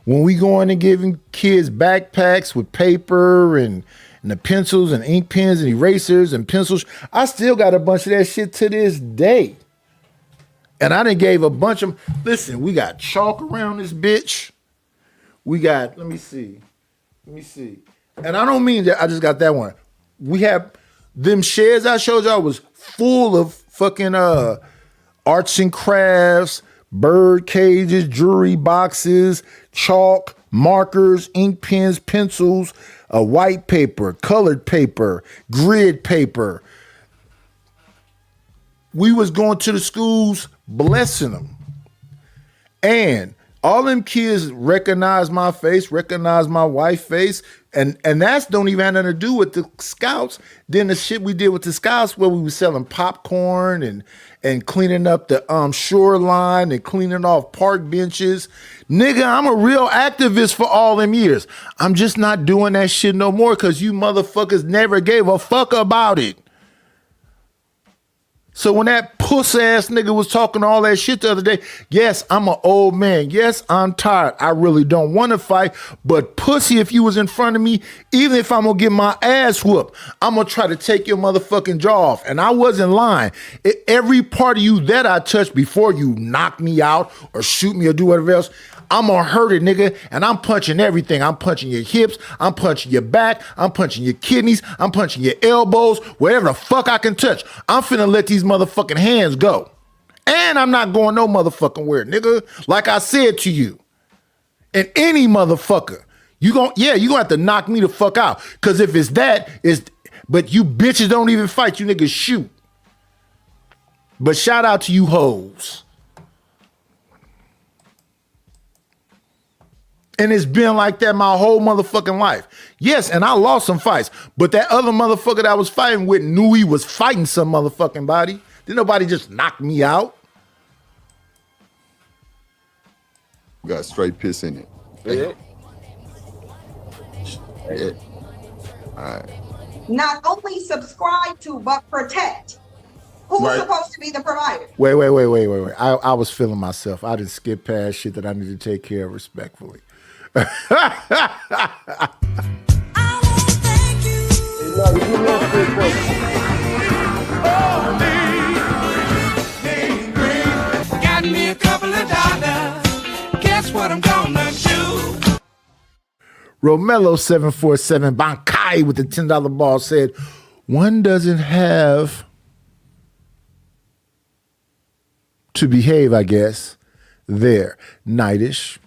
When we going and giving kids backpacks with paper and the pencils and ink pens and erasers and pencils, I still got a bunch of that shit to this day. And I done gave a bunch of, listen, we got chalk around this bitch. We got, let me see. And I don't mean that I just got that one. We have, them sheds I showed y'all was full of fucking arts and crafts, bird cages, jewelry boxes, chalk, markers, ink pens, pencils, white paper, colored paper, grid paper. We was going to the schools blessing them. And All them kids recognize my face, recognize my wife's face, and that's don't even have nothing to do with the scouts. Then the shit we did with the scouts where we were selling popcorn and cleaning up the shoreline and cleaning off park benches. Nigga, I'm a real activist for all them years. I'm just not doing that shit no more because you motherfuckers never gave a fuck about it. So when that puss ass nigga was talking all that shit the other day, yes, I'm an old man. Yes, I'm tired. I really don't want to fight. But pussy, if you was in front of me, even if I'm gonna get my ass whooped, I'm gonna try to take your motherfucking jaw off. And I wasn't lying. Every part of you that I touched before you knock me out or shoot me or do whatever else, I'm gonna hurt it, nigga, and I'm punching everything. I'm punching your hips, I'm punching your back, I'm punching your kidneys, I'm punching your elbows, wherever the fuck I can touch. I'm finna let these motherfucking hands go. And I'm not going no motherfucking where, nigga. Like I said to you, and any motherfucker, you gonna have to knock me the fuck out. Cause if it's that, but you bitches don't even fight, you niggas shoot. But shout out to you hoes. And it's been like that my whole motherfucking life. Yes, and I lost some fights. But that other motherfucker that I was fighting with knew he was fighting some motherfucking body. Didn't nobody just knock me out. Got straight piss in it. Yeah. Yeah. All right. Not only subscribe to, but protect. Who's Right. supposed to be the provider? Wait. I was feeling myself. I didn't skip past shit that I need to take care of respectfully. Got me a couple of dollars. Guess what I'm gonna do? Romello 747 Bankai with the $10 ball said, one doesn't have to behave, I guess. There. Knightish.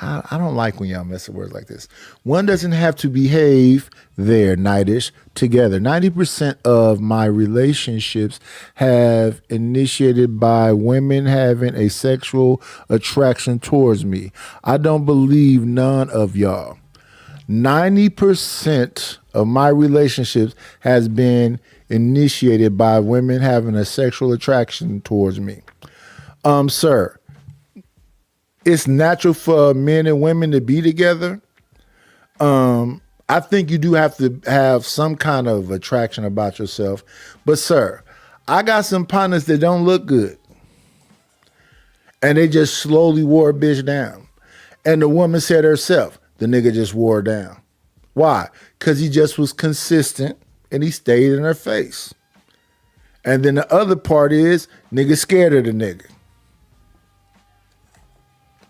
I don't like when y'all mess with words like this. One doesn't have to behave there, Knightish, together. 90% of my relationships have initiated by women having a sexual attraction towards me. I don't believe none of y'all. 90% of my relationships has been initiated by women having a sexual attraction towards me. Sir, it's natural for men and women to be together. I think you do have to have some kind of attraction about yourself. But sir, I got some partners that don't look good. And they just slowly wore a bitch down. And the woman said herself, the nigga just wore her down. Why? Because he just was consistent and he stayed in her face. And then the other part is, nigga scared of the nigga.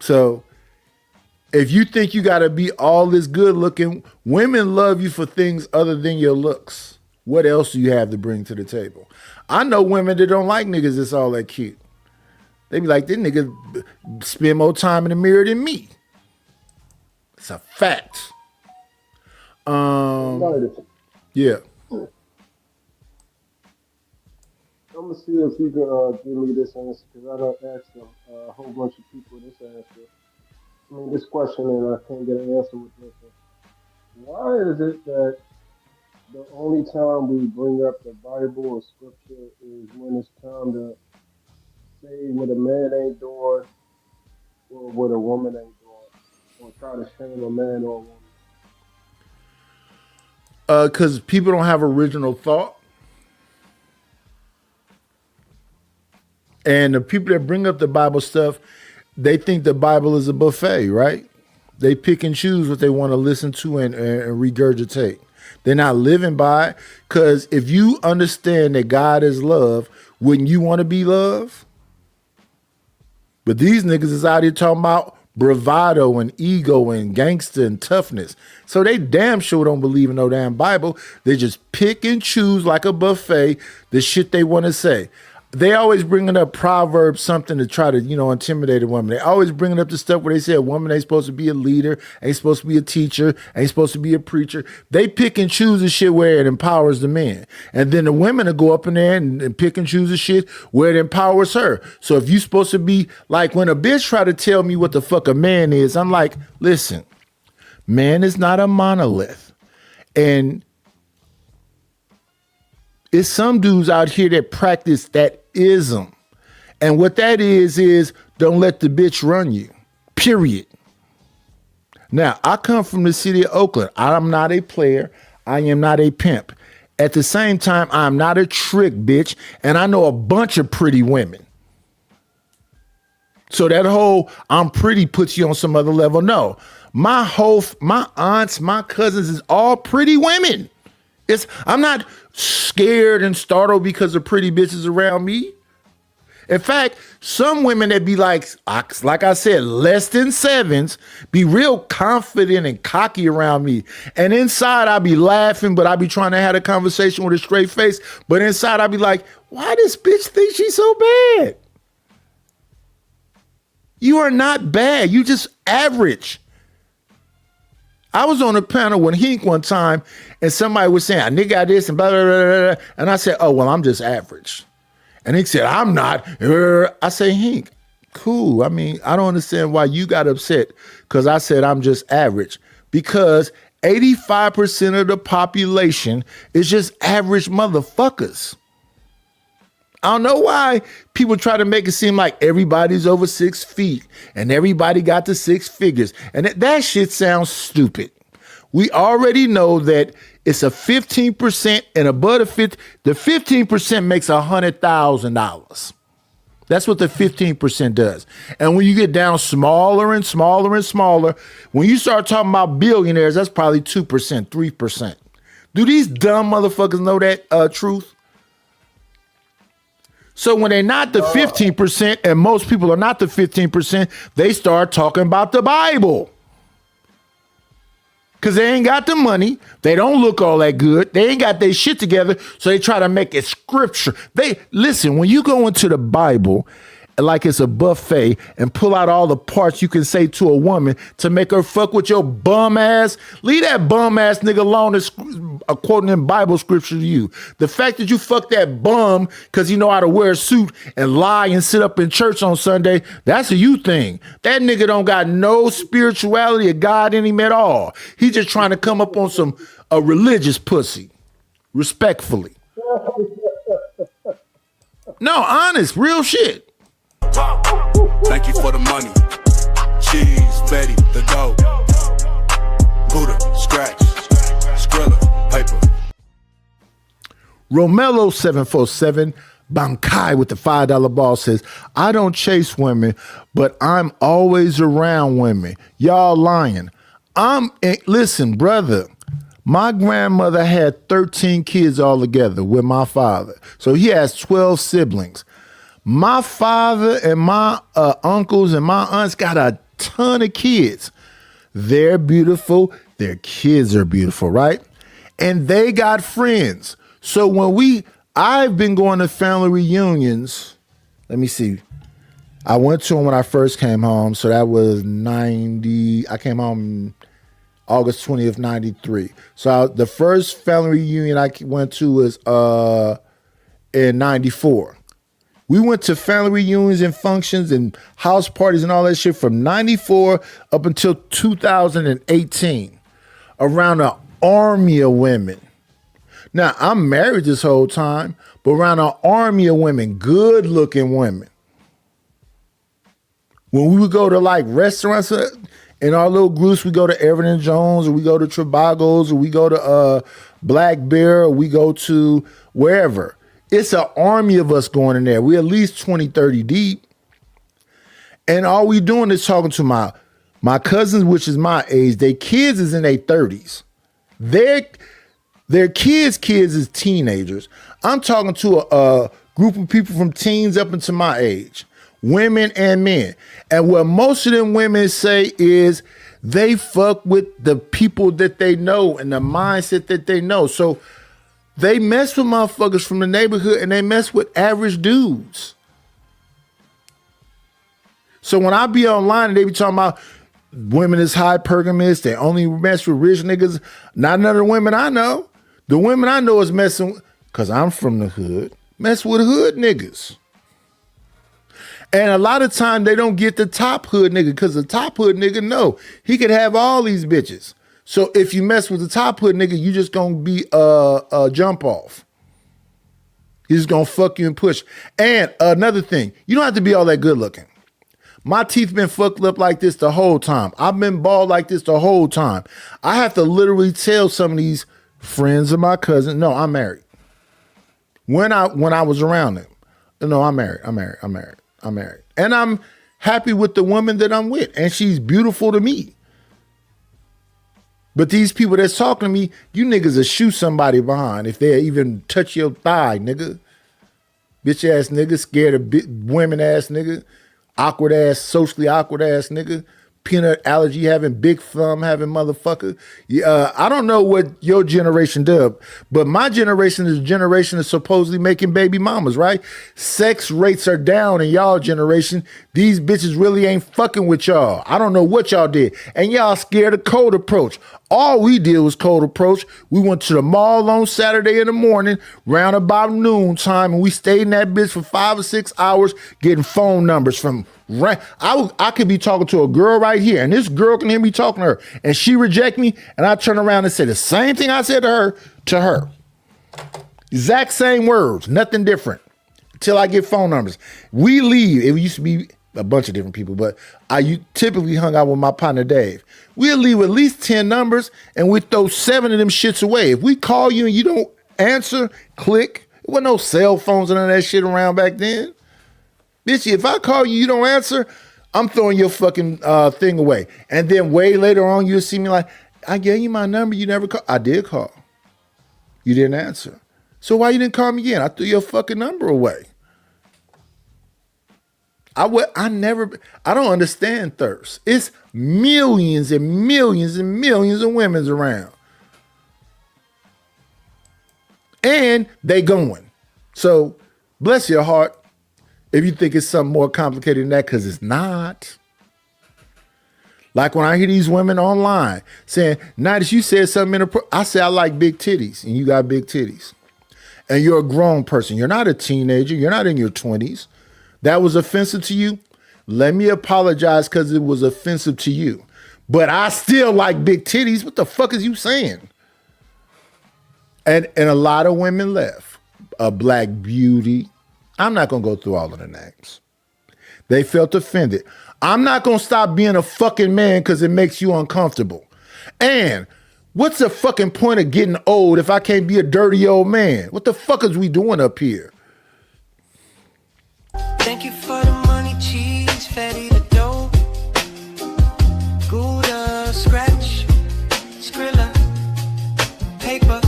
So if you think you got to be all this good looking, women love you for things other than your looks. What else do you have to bring to the table? I know women that don't like niggas that's all that cute. They be like, this nigga spend more time in the mirror than me. It's a fact. Yeah. I'm gonna see if you can give me this answer because I don't ask a whole bunch of people this answer. I mean, this question, and I can't get an answer with this one. Why is it that the only time we bring up the Bible or Scripture is when it's time to say what a man ain't doing or what a woman ain't doing, or try to shame a man or a woman? Because people don't have original thought. And the people that bring up the Bible stuff, they think the Bible is a buffet, right? They pick and choose what they want to listen to and regurgitate. They're not living by it. Because if you understand that God is love, wouldn't you want to be love? But these niggas is out here talking about bravado and ego and gangster and toughness. So they damn sure don't believe in no damn Bible. They just pick and choose like a buffet the shit they want to say. they always bringing up Proverbs something to try to, intimidate a woman. They always bringing up the stuff where they say a woman ain't supposed to be a leader, ain't supposed to be a teacher, ain't supposed to be a preacher. They pick and choose the shit where it empowers the men. And then the women will go up in there and pick and choose the shit where it empowers her. So if you supposed to be like, when a bitch try to tell me what the fuck a man is, I'm like, listen, man is not a monolith. And it's some dudes out here that practice that ism. And what that is don't let the bitch run you, period. Now, I come from the city of Oakland. I'm not a player. I am not a pimp. At the same time, I'm not a trick bitch. And I know a bunch of pretty women. So that whole I'm pretty puts you on some other level. No, my aunts, my cousins is all pretty women. I'm not scared and startled because of pretty bitches around me. In fact, some women that be like I said, less than sevens, be real confident and cocky around me. And inside I be laughing, but I be trying to have a conversation with a straight face. But inside I be like, why this bitch think she's so bad? You are not bad. You just average. I was on a panel with Hink one time and somebody was saying, a nigga got this and blah, blah, blah, blah. And I said, oh, well, I'm just average. And he said, I'm not. I say, Hink, cool. I mean, I don't understand why you got upset because I said I'm just average. Because 85% of the population is just average motherfuckers. I don't know why people try to make it seem like everybody's over 6 feet and everybody got to 6 figures. And that shit sounds stupid. We already know that it's a 15% and above the 15% makes $100,000. That's what the 15% does. And when you get down smaller and smaller and smaller, when you start talking about billionaires, that's probably 2%, 3%. Do these dumb motherfuckers know that truth? So when they're not the 15%, and most people are not the 15%, they start talking about the Bible. Because they ain't got the money. They don't look all that good. They ain't got their shit together. So they try to make it scripture. Listen, when you go into the Bible, like it's a buffet, and pull out all the parts you can say to a woman to make her fuck with your bum ass, leave that bum ass nigga alone is quoting in Bible scripture to you. The fact that you fuck that bum because you know how to wear a suit and lie and sit up in church on Sunday, that's a you thing. That nigga don't got no spirituality of God in him at all. He just trying to come up on a religious pussy, respectfully. No, honest, real shit. Thank you for the money. Cheese, Betty, the dough. Buddha, scratch, Skrilla, paper. Romello 747 Bankai with the $5 ball says, I don't chase women, but I'm always around women. Y'all lying. Listen, brother, my grandmother had 13 kids altogether with my father. So he has 12 siblings. My father and my uncles and my aunts got a ton of kids. They're beautiful. Their kids are beautiful, right? And they got friends. So I've been going to family reunions. Let me see. I went to them when I first came home. So that was 90. I came home August 20th, 93. So the first family reunion I went to was in 94. We went to family reunions and functions and house parties and all that shit from 94 up until 2018 around an army of women. Now, I'm married this whole time, but around an army of women, good looking women. When we would go to like restaurants in our little groups, we go to Everett & Jones or we go to Trivago's or we go to Black Bear or we go to wherever. It's an army of us going in there. We're at least 20, 30 deep. And all we doing is talking to my cousins, which is my age. Their kids is in their 30s. Their kids is teenagers. I'm talking to a group of people from teens up into my age, women and men. And what most of them women say is they fuck with the people that they know and the mindset that they know. So They mess with motherfuckers from the neighborhood and they mess with average dudes. So when I be online and they be talking about women is hypergamous, they only mess with rich niggas, not none of the women I know. The women I know is messing, because I'm from the hood, mess with hood niggas. And a lot of time they don't get the top hood nigga, because the top hood nigga know he could have all these bitches. So if you mess with the top hood nigga, you just gonna be a jump off. He's gonna fuck you and push. And another thing, you don't have to be all that good looking. My teeth been fucked up like this the whole time. I've been bald like this the whole time. I have to literally tell some of these friends of my cousin, no, I'm married. When I was around them, no, I'm married. And I'm happy with the woman that I'm with. And she's beautiful to me. But these people that's talking to me, you niggas will shoot somebody behind if they even touch your thigh, nigga. Bitch ass nigga, scared of women ass nigga. Awkward ass, socially awkward ass nigga. Peanut allergy having, big thumb having motherfucker. I don't know what your generation did, but my generation is a generation of supposedly making baby mamas, right? Sex rates are down in y'all generation. These bitches really ain't fucking with y'all. I don't know what y'all did. And y'all scared of cold approach. All we did was cold approach. We went to the mall on Saturday in the morning, round about noon time, and we stayed in that bitch for 5 or 6 hours getting phone numbers from I could be talking to a girl right here, and this girl can hear me talking to her, and she reject me, and I turn around and say the same thing I said to her. Exact same words, nothing different, till I get phone numbers. We leave. It used to be a bunch of different people, but I typically hung out with my partner Dave. We'll leave at least 10 numbers, and we throw 7 of them shits away. If we call you and you don't answer, click. There wasn't no cell phones and none of that shit around back then. Bitch, if I call you, you don't answer, I'm throwing your fucking thing away. And then way later on, you'll see me like, I gave you my number, you never call. I did call. You didn't answer. So why you didn't call me again? I threw your fucking number away. I don't understand thirst. It's millions and millions and millions of women around. And they going. So bless your heart if you think it's something more complicated than that, because it's not. Like when I hear these women online saying, Nidus, you said something I say I like big titties, and you got big titties. And you're a grown person. You're not a teenager. You're not in your 20s. That was offensive to you? Let me apologize because it was offensive to you. But I still like big titties. What the fuck is you saying? And a lot of women left. A Black Beauty. I'm not going to go through all of the names. They felt offended. I'm not going to stop being a fucking man because it makes you uncomfortable. And what's the fucking point of getting old if I can't be a dirty old man? What the fuck is we doing up here? Thank you for the money, cheese, fatty the dough. Gouda, scratch, Skrilla, paper.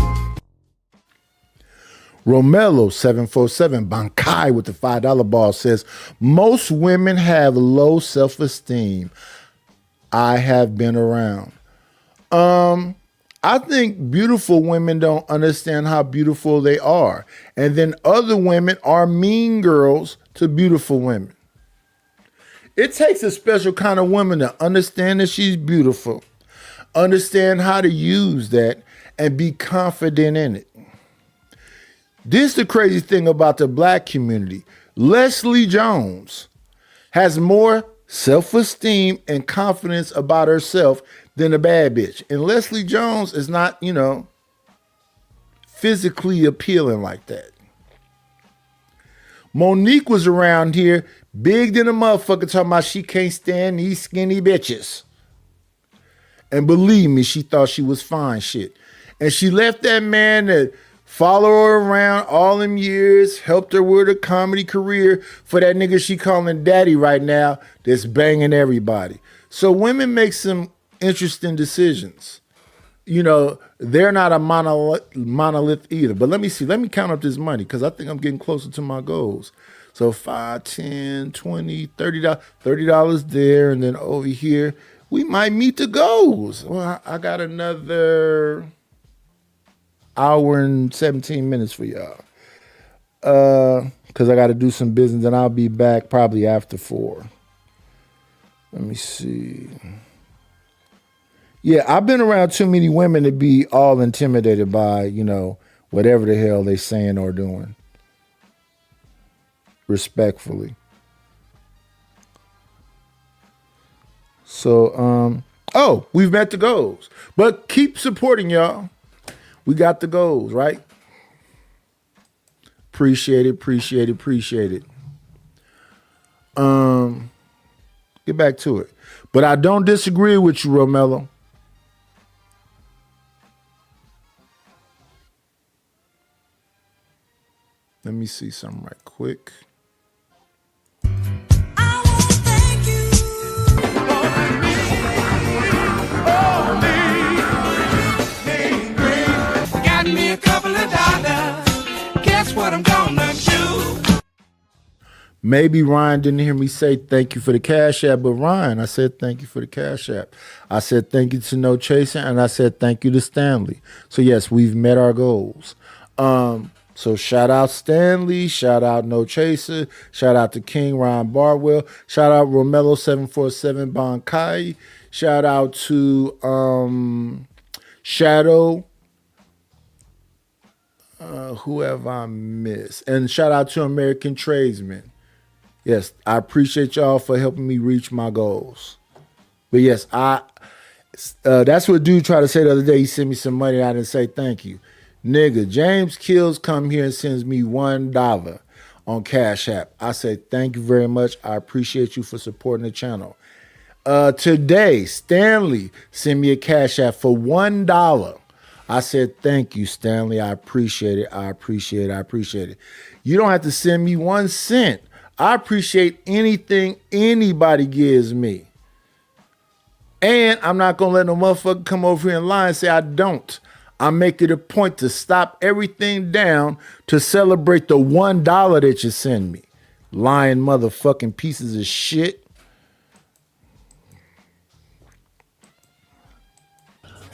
Romello 747 Bankai with the $5 ball says, most women have low self-esteem. I have been around. I think beautiful women don't understand how beautiful they are. And then other women are mean girls to beautiful women. It takes a special kind of woman to understand that she's beautiful, understand how to use that, and be confident in it. This is the crazy thing about the Black community. Leslie Jones has more self-esteem and confidence about herself than a bad bitch. And Leslie Jones is not, physically appealing like that. Monique was around here, big than a motherfucker, talking about she can't stand these skinny bitches. And believe me, she thought she was fine shit. And she left that man that followed her around all them years, helped her with a comedy career for that nigga she calling daddy right now that's banging everybody. So women make some interesting decisions. They're not a monolith either. But let me see. Let me count up this money because I think I'm getting closer to my goals. So 5, 10, 20, $30, $30 there. And then over here, we might meet the goals. Well, I got another hour and 17 minutes for y'all. Because I got to do some business, and I'll be back probably after 4. Let me see. Yeah, I've been around too many women to be all intimidated by, whatever the hell they saying or doing. Respectfully. So, we've met the goals. But keep supporting y'all. We got the goals, right? Appreciate it. Get back to it. But I don't disagree with you, Romello. Let me see something right quick. Got me a couple of dollars. Guess what I'm gonna do? Maybe Ryan didn't hear me say thank you for the Cash App, but Ryan, I said thank you for the Cash App. I said thank you to No Chaser, and I said thank you to Stanley. So yes, we've met our goals. So shout out Stanley, shout out No Chaser, shout out to King Ryan Barwell, shout out Romello 747 Bonkai, shout out to Shadow. Who have I missed? And shout out to American Tradesman. Yes, I appreciate y'all for helping me reach my goals. But yes, that's what dude tried to say the other day. He sent me some money and I didn't say thank you. Nigga, James Kills come here and sends me $1 on Cash App. I say thank you very much. I appreciate you for supporting the channel. Today, Stanley sent me a Cash App for $1. I said, thank you, Stanley. I appreciate it. You don't have to send me 1 cent. I appreciate anything anybody gives me. And I'm not going to let no motherfucker come over here and lie and say I don't. I make it a point to stop everything down to celebrate the $1 that you send me. Lying motherfucking pieces of shit.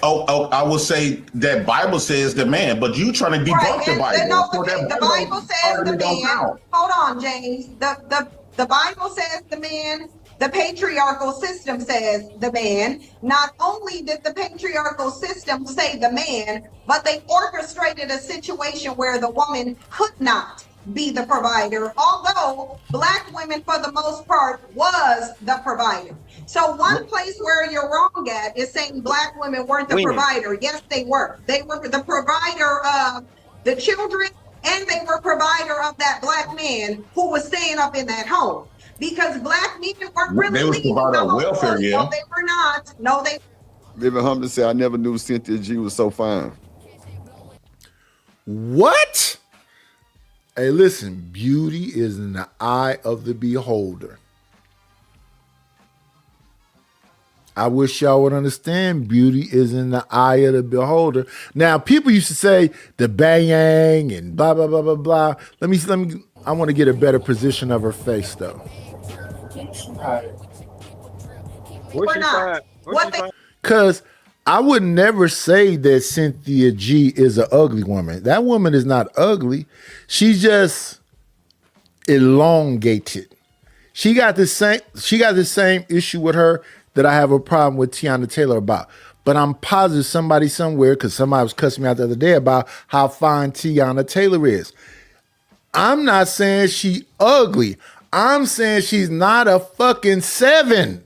I will say that Bible says the man, but you trying to debunk the Bible. The Bible says the man. Hold on, James. The Bible says the man. The patriarchal system says the man. Not only did the patriarchal system say the man, but they orchestrated a situation where the woman could not be the provider, although Black women, for the most part, was the provider. So one place where you're wrong at is saying Black women weren't the provider. Yes, they were. They were the provider of the children, and they were provider of that Black man who was staying up in that home. Because Black men weren't really leaving the home. Welfare, yeah. No, they were not. No, they. Living Humbly said, I never knew Cynthia G was so fine. What? Hey, listen, beauty is in the eye of the beholder. I wish y'all would understand beauty is in the eye of the beholder. Now, people used to say the bang and blah, blah, blah, blah, blah. Let me, I want to get a better position of her face, though. Because I would never say that Cynthia G is an ugly woman. That woman is not ugly. She's just elongated. She got the same issue with her that I have a problem with Tiana Taylor about. But I'm positive somebody somewhere, because somebody was cussing me out the other day about how fine Tiana Taylor is. I'm not saying she ugly. I'm saying she's not a fucking 7.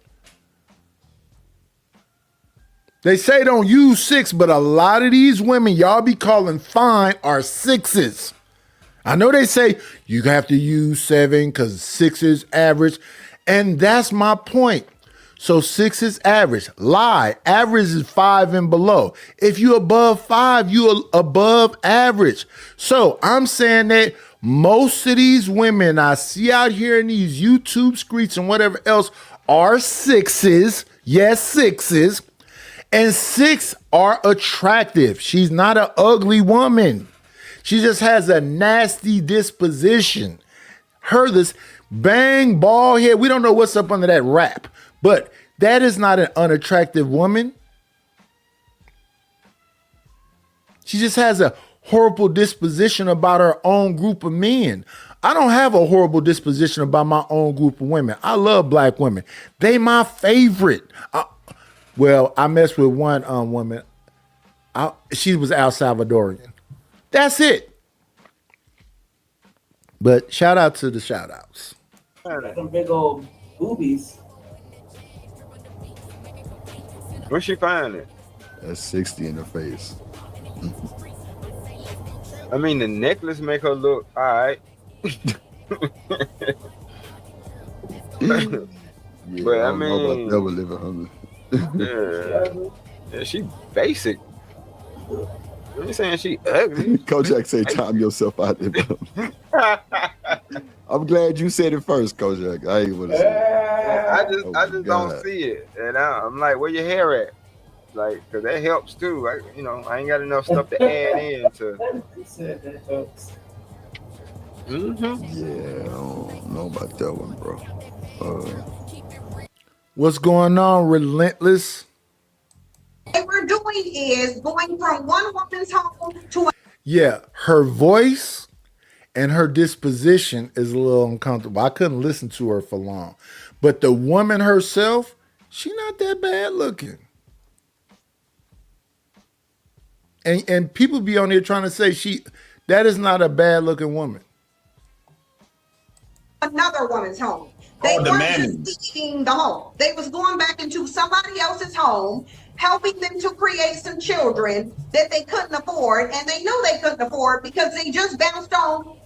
They say don't use 6, but a lot of these women y'all be calling fine are 6s. I know they say you have to use 7 because 6 is average. And that's my point. So 6 is average. Lie. Average is 5 and below. If you above 5, you above average. So I'm saying that most of these women I see out here in these YouTube streets and whatever else are 6s. Yes, 6s. And 6 are attractive. She's not an ugly woman. She just has a nasty disposition. Her this bang, bald head. We don't know what's up under that wrap. But that is not an unattractive woman. She just has a horrible disposition about her own group of men. I don't have a horrible disposition about my own group of women. I love black women. They my favorite. I messed with one woman. She was El Salvadorian. That's it. But shout out to the shout outs. Some big old boobies. Where she find it? That's 60 in the face. I mean, the necklace make her look all right. Yeah, But I don't know about mean, Double Living Hungry. yeah, she basic. I'm just saying she ugly. Kojak say, time yourself out there, bro. I'm glad you said it first, Kojak. I ain't want to say it. I just don't see it, and I'm like, where your hair at? Like, cause that helps too. I ain't got enough stuff to add in to. Yeah, I don't know about that one, bro. What's going on, Relentless? What we're doing is going from one woman's home to a Yeah, her voice and her disposition is a little uncomfortable. I couldn't listen to her for long. But the woman herself, she not that bad looking. And people be on here trying to say that is not a bad looking woman. another woman's home. They weren't just leaving the home. They was going back into somebody else's home, helping them to create some children that they couldn't afford, and they knew they couldn't afford because they just bounced on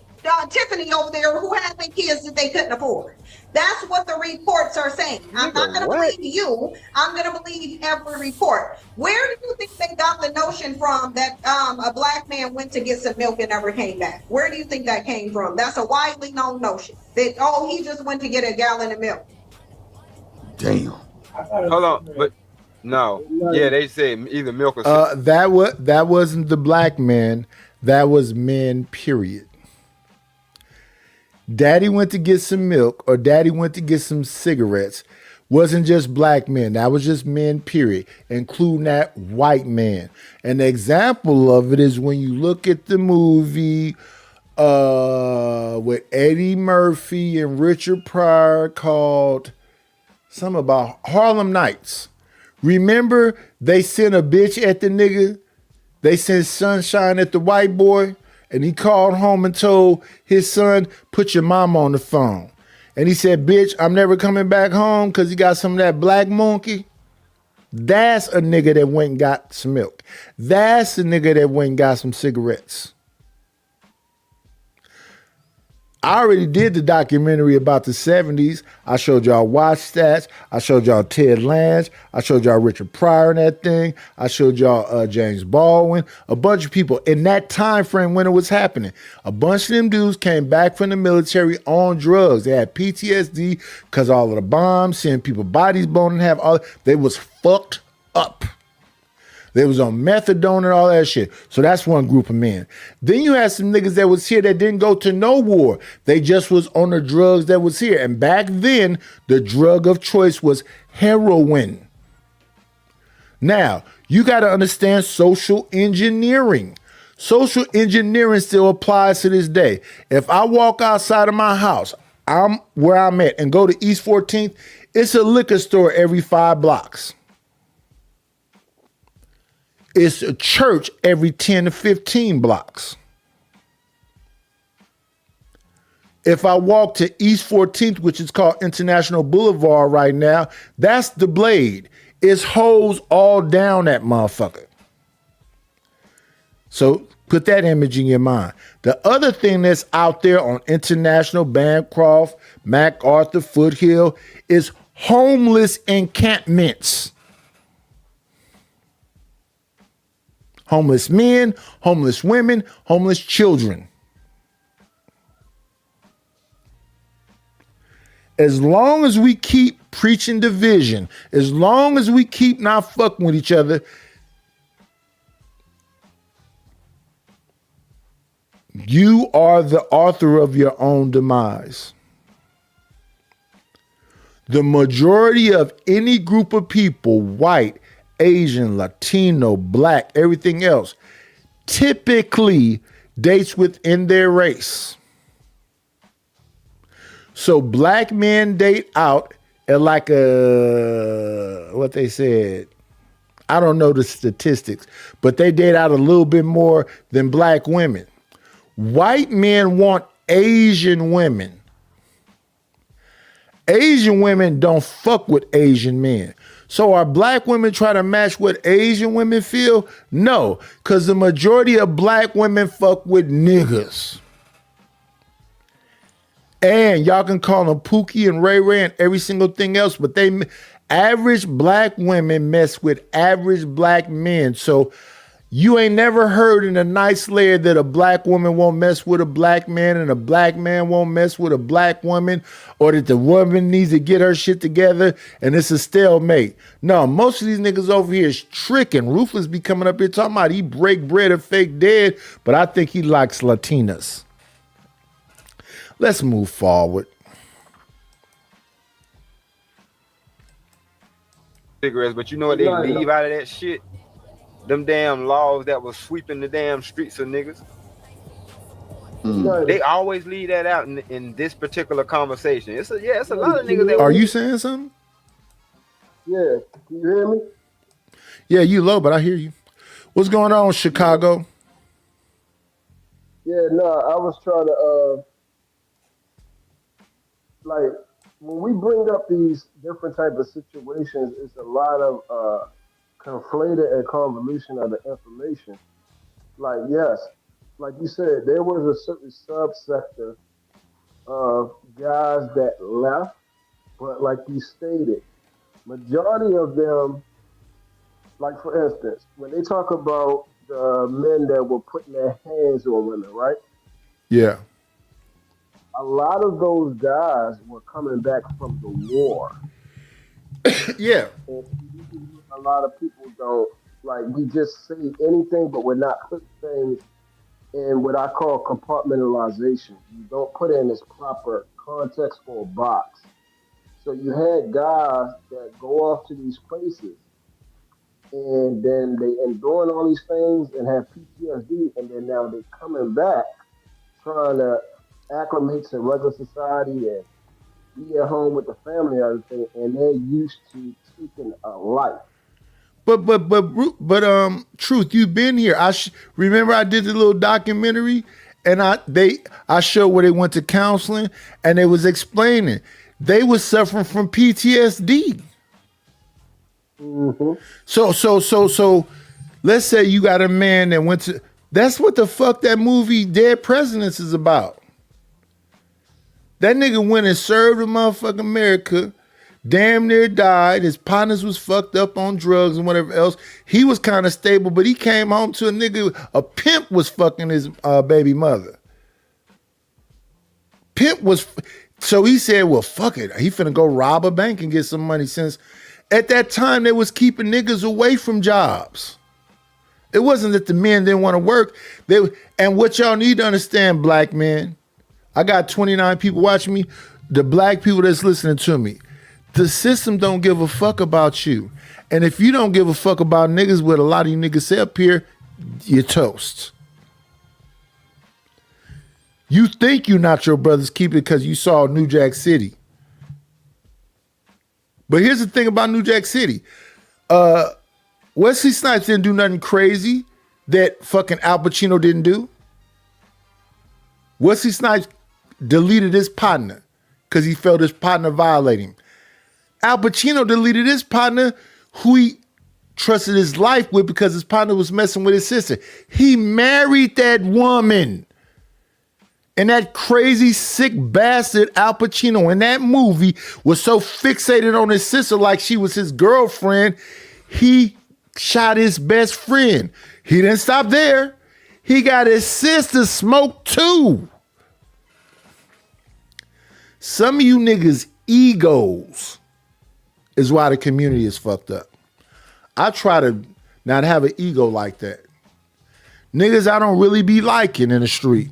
Tiffany over there who had the kids that they couldn't afford. That's what the reports are saying. I'm not going to believe you. I'm going to believe every report. Where do you think they got the notion from that a black man went to get some milk and never came back? Where do you think that came from? That's a widely known notion that, oh, he just went to get a gallon of milk. Damn. Hold on, but no. Yeah, they say either milk or that wasn't the black man. That was men, period. Daddy went to get some milk or daddy went to get some cigarettes. Wasn't just black men. That was just men, period, including that white man. An example of it is when you look at the movie with Eddie Murphy and Richard Pryor called something about Harlem Nights. Remember they sent a bitch at the nigga? They sent sunshine at the white boy? And he called home and told his son, put your mama on the phone. And he said, bitch, I'm never coming back home because he got some of that black monkey. That's a nigga that went and got some milk. That's a nigga that went and got some cigarettes. I already did the documentary about the 70s. I showed y'all Watch Stats. I showed y'all Ted Lange. I showed y'all Richard Pryor in that thing. I showed y'all James Baldwin. A bunch of people in that time frame when it was happening. A bunch of them dudes came back from the military on drugs. They had PTSD because all of the bombs, seeing people bodies blown and have all. They was fucked up. They was on methadone and all that shit. So that's one group of men. Then you had some niggas that was here that didn't go to no war. They just was on the drugs that was here. And back then, the drug of choice was heroin. Now, you got to understand social engineering. Social engineering still applies to this day. If I walk outside of my house, I'm where I'm at, and go to East 14th, it's a liquor store every 5 blocks. It's a church every 10 to 15 blocks. If I walk to East 14th, which is called International Boulevard right now, that's the Blade. It's hoes all down that motherfucker. So put that image in your mind. The other thing that's out there on International, Bancroft, MacArthur, Foothill is homeless encampments. Homeless men, homeless women, homeless children. As long as we keep preaching division, as long as we keep not fucking with each other, you are the author of your own demise. The majority of any group of people, white, Asian, Latino, black, everything else, typically dates within their race. So black men date out at like what they said, I don't know the statistics, but they date out a little bit more than black women. White men want Asian women. Asian women don't fuck with Asian men. So are black women trying to match what Asian women feel? No, because the majority of black women fuck with niggas. And y'all can call them Pookie and Ray Ray and every single thing else, but average black women mess with average black men. So you ain't never heard in a nice layer that a black woman won't mess with a black man and a black man won't mess with a black woman, or that the woman needs to get her shit together and it's a stalemate. No, most of these niggas over here is tricking. Ruthless be coming up here talking about he break bread and fake dead, but I think he likes Latinas. Let's move forward. Cigarettes, but you know what they leave out of that shit? Them damn laws that was sweeping the damn streets of niggas. They always leave that out in this particular conversation. It's a lot of niggas that. Are you saying something? Yeah, can you hear me? Yeah, you low, but I hear you. What's going on, Chicago? Yeah, no, I was trying to like when we bring up these different type of situations, it's a lot of conflated and convolution of the information. Like, yes, like you said, there was a certain subsector of guys that left, but like you stated, majority of them, like for instance, when they talk about the men that were putting their hands on women, right? Yeah. A lot of those guys were coming back from the war. Yeah. And a lot of people don't, like, we just say anything, but we're not putting things in what I call compartmentalization. You don't put it in this proper context or box. So you had guys that go off to these places and then they enduring all these things and have PTSD, and then now they're coming back trying to acclimate to regular society and be at home with the family and everything, and they're used to taking a life. But Truth, you've been here. Remember I did the little documentary, and I showed where they went to counseling, and they was explaining they was suffering from PTSD. Mm-hmm. So let's say you got a man that went to. That's what the fuck that movie Dead Presidents is about. That nigga went and served in motherfucking America, damn near died. His partners was fucked up on drugs and whatever else. He was kind of stable, but he came home to a nigga, a pimp was fucking his baby mother. Pimp was, so he said, well, fuck it. He finna go rob a bank and get some money, since at that time they was keeping niggas away from jobs. It wasn't that the men didn't want to work. And what y'all need to understand, black men, I got 29 people watching me. The black people that's listening to me, the system don't give a fuck about you. And if you don't give a fuck about niggas, what a lot of you niggas say up here, you're toast. You think you're not your brother's keeper because you saw New Jack City. But here's the thing about New Jack City. Wesley Snipes didn't do nothing crazy that fucking Al Pacino didn't do. Wesley Snipes deleted his partner because he felt his partner violated him. Al Pacino deleted his partner who he trusted his life with because his partner was messing with his sister. He married that woman. And that crazy, sick bastard Al Pacino in that movie was so fixated on his sister like she was his girlfriend, he shot his best friend. He didn't stop there. He got his sister smoked too. Some of you niggas' egos is why the community is fucked up. I try to not have an ego like that. Niggas I don't really be liking in the street,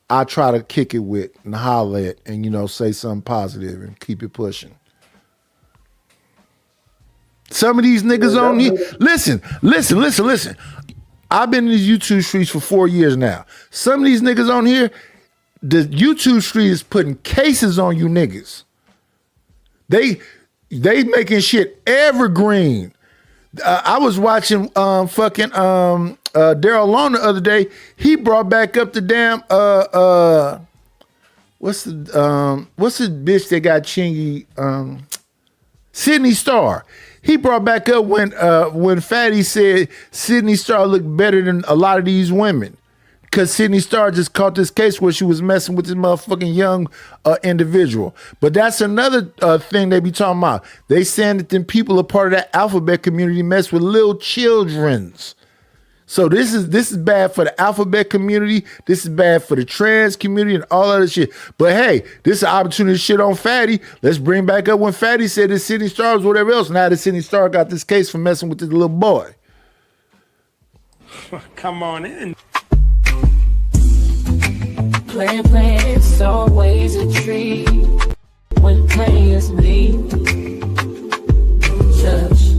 I try to kick it with and holler at and, you know, say something positive and keep it pushing. Some of these niggas on here, listen. I've been in these YouTube streets for 4 years now. Some of these niggas on here, the YouTube street is putting cases on you niggas. They making shit evergreen. I was watching Daryl Long the other day. He brought back up the damn what's the bitch that got Chingy Sydney Starr. He brought back up when Fatty said Sydney Starr looked better than a lot of these women. Because Sydney Starr just caught this case where she was messing with this motherfucking young individual. But that's another thing they be talking about. They saying that them people are part of that alphabet community mess with little children's. So this is bad for the alphabet community. This is bad for the trans community and all other shit. But hey, this is an opportunity to shit on Fatty. Let's bring back up when Fatty said that Sydney Starr was whatever else. Now that Sydney Starr got this case for messing with this little boy. Come on in. Plan, it's always a treat when players meet. Judge.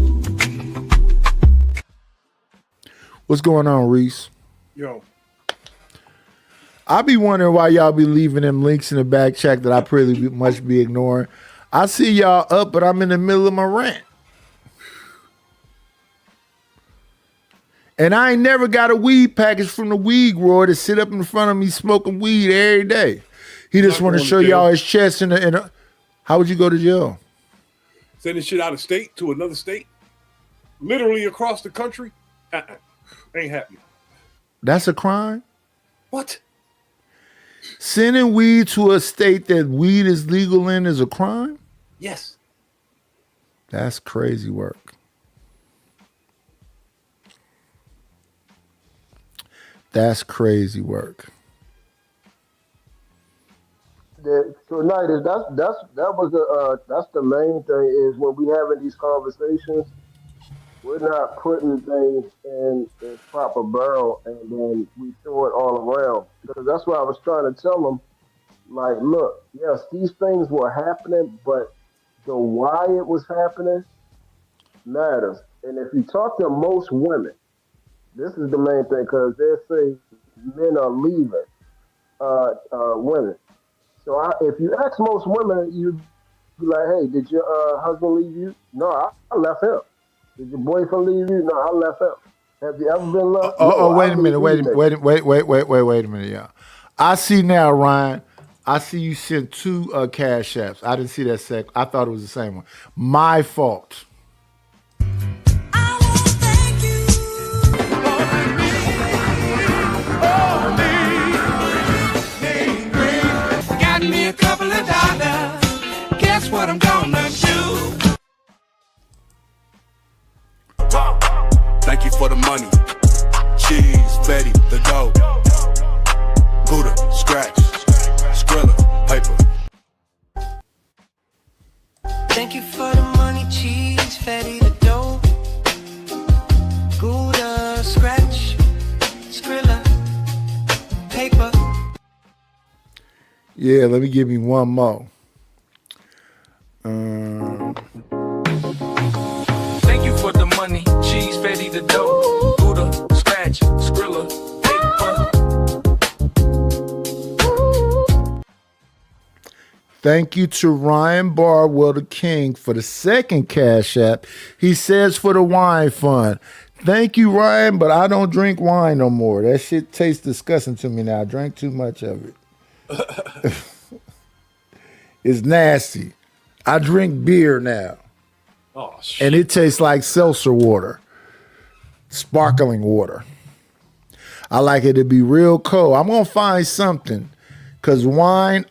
What's going on, Reese? Yo. I be wondering why y'all be leaving them links in the back check that I pretty much be ignoring. I see y'all up, but I'm in the middle of my rant. And I ain't never got a weed package from the weed grower to sit up in front of me smoking weed every day. He just want to show y'all his chest in a. How would you go to jail? Sending shit out of state to another state, literally across the country. Ain't happening. That's a crime? What? Sending weed to a state that weed is legal in is a crime? Yes. That's crazy work. That's crazy work. So, Night, that's the main thing is when we having these conversations, we're not putting things in proper barrel and then we throw it all around. Because that's what I was trying to tell them. Like, look, yes, these things were happening, but the why it was happening matters. And if you talk to most women, this is the main thing, because they say men are leaving women. So if you ask most women, you be like, hey, did your husband leave you? No, I left him. Did your boyfriend leave you? No, I left him. Have you ever been left? No, wait a minute, wait a minute, y'all. I see now, Ryan. I see you sent 2 cash apps. I didn't see that second. I thought it was the same one. My fault. Got me a couple of dollars. Guess what I'm gonna do? Thank you for the money. Cheese, Betty, the dough. Buddha, scratch, Skrilla, paper. Thank you for the money, cheese, fatty, the dough. Gouda, scratch, Skrilla, paper. Yeah, let me give me one more. Thank you for the money, cheese, fatty, the dough. Gouda, scratch, Skrilla, paper. Thank you to Ryan Barwell, the King, for the second cash app. He says for the wine fund. Thank you, Ryan, but I don't drink wine no more. That shit tastes disgusting to me now. I drank too much of it. It's nasty. I drink beer now. Oh, shit. And it tastes like seltzer water. Sparkling water. I like it to be real cold. I'm going to find something. Because wine,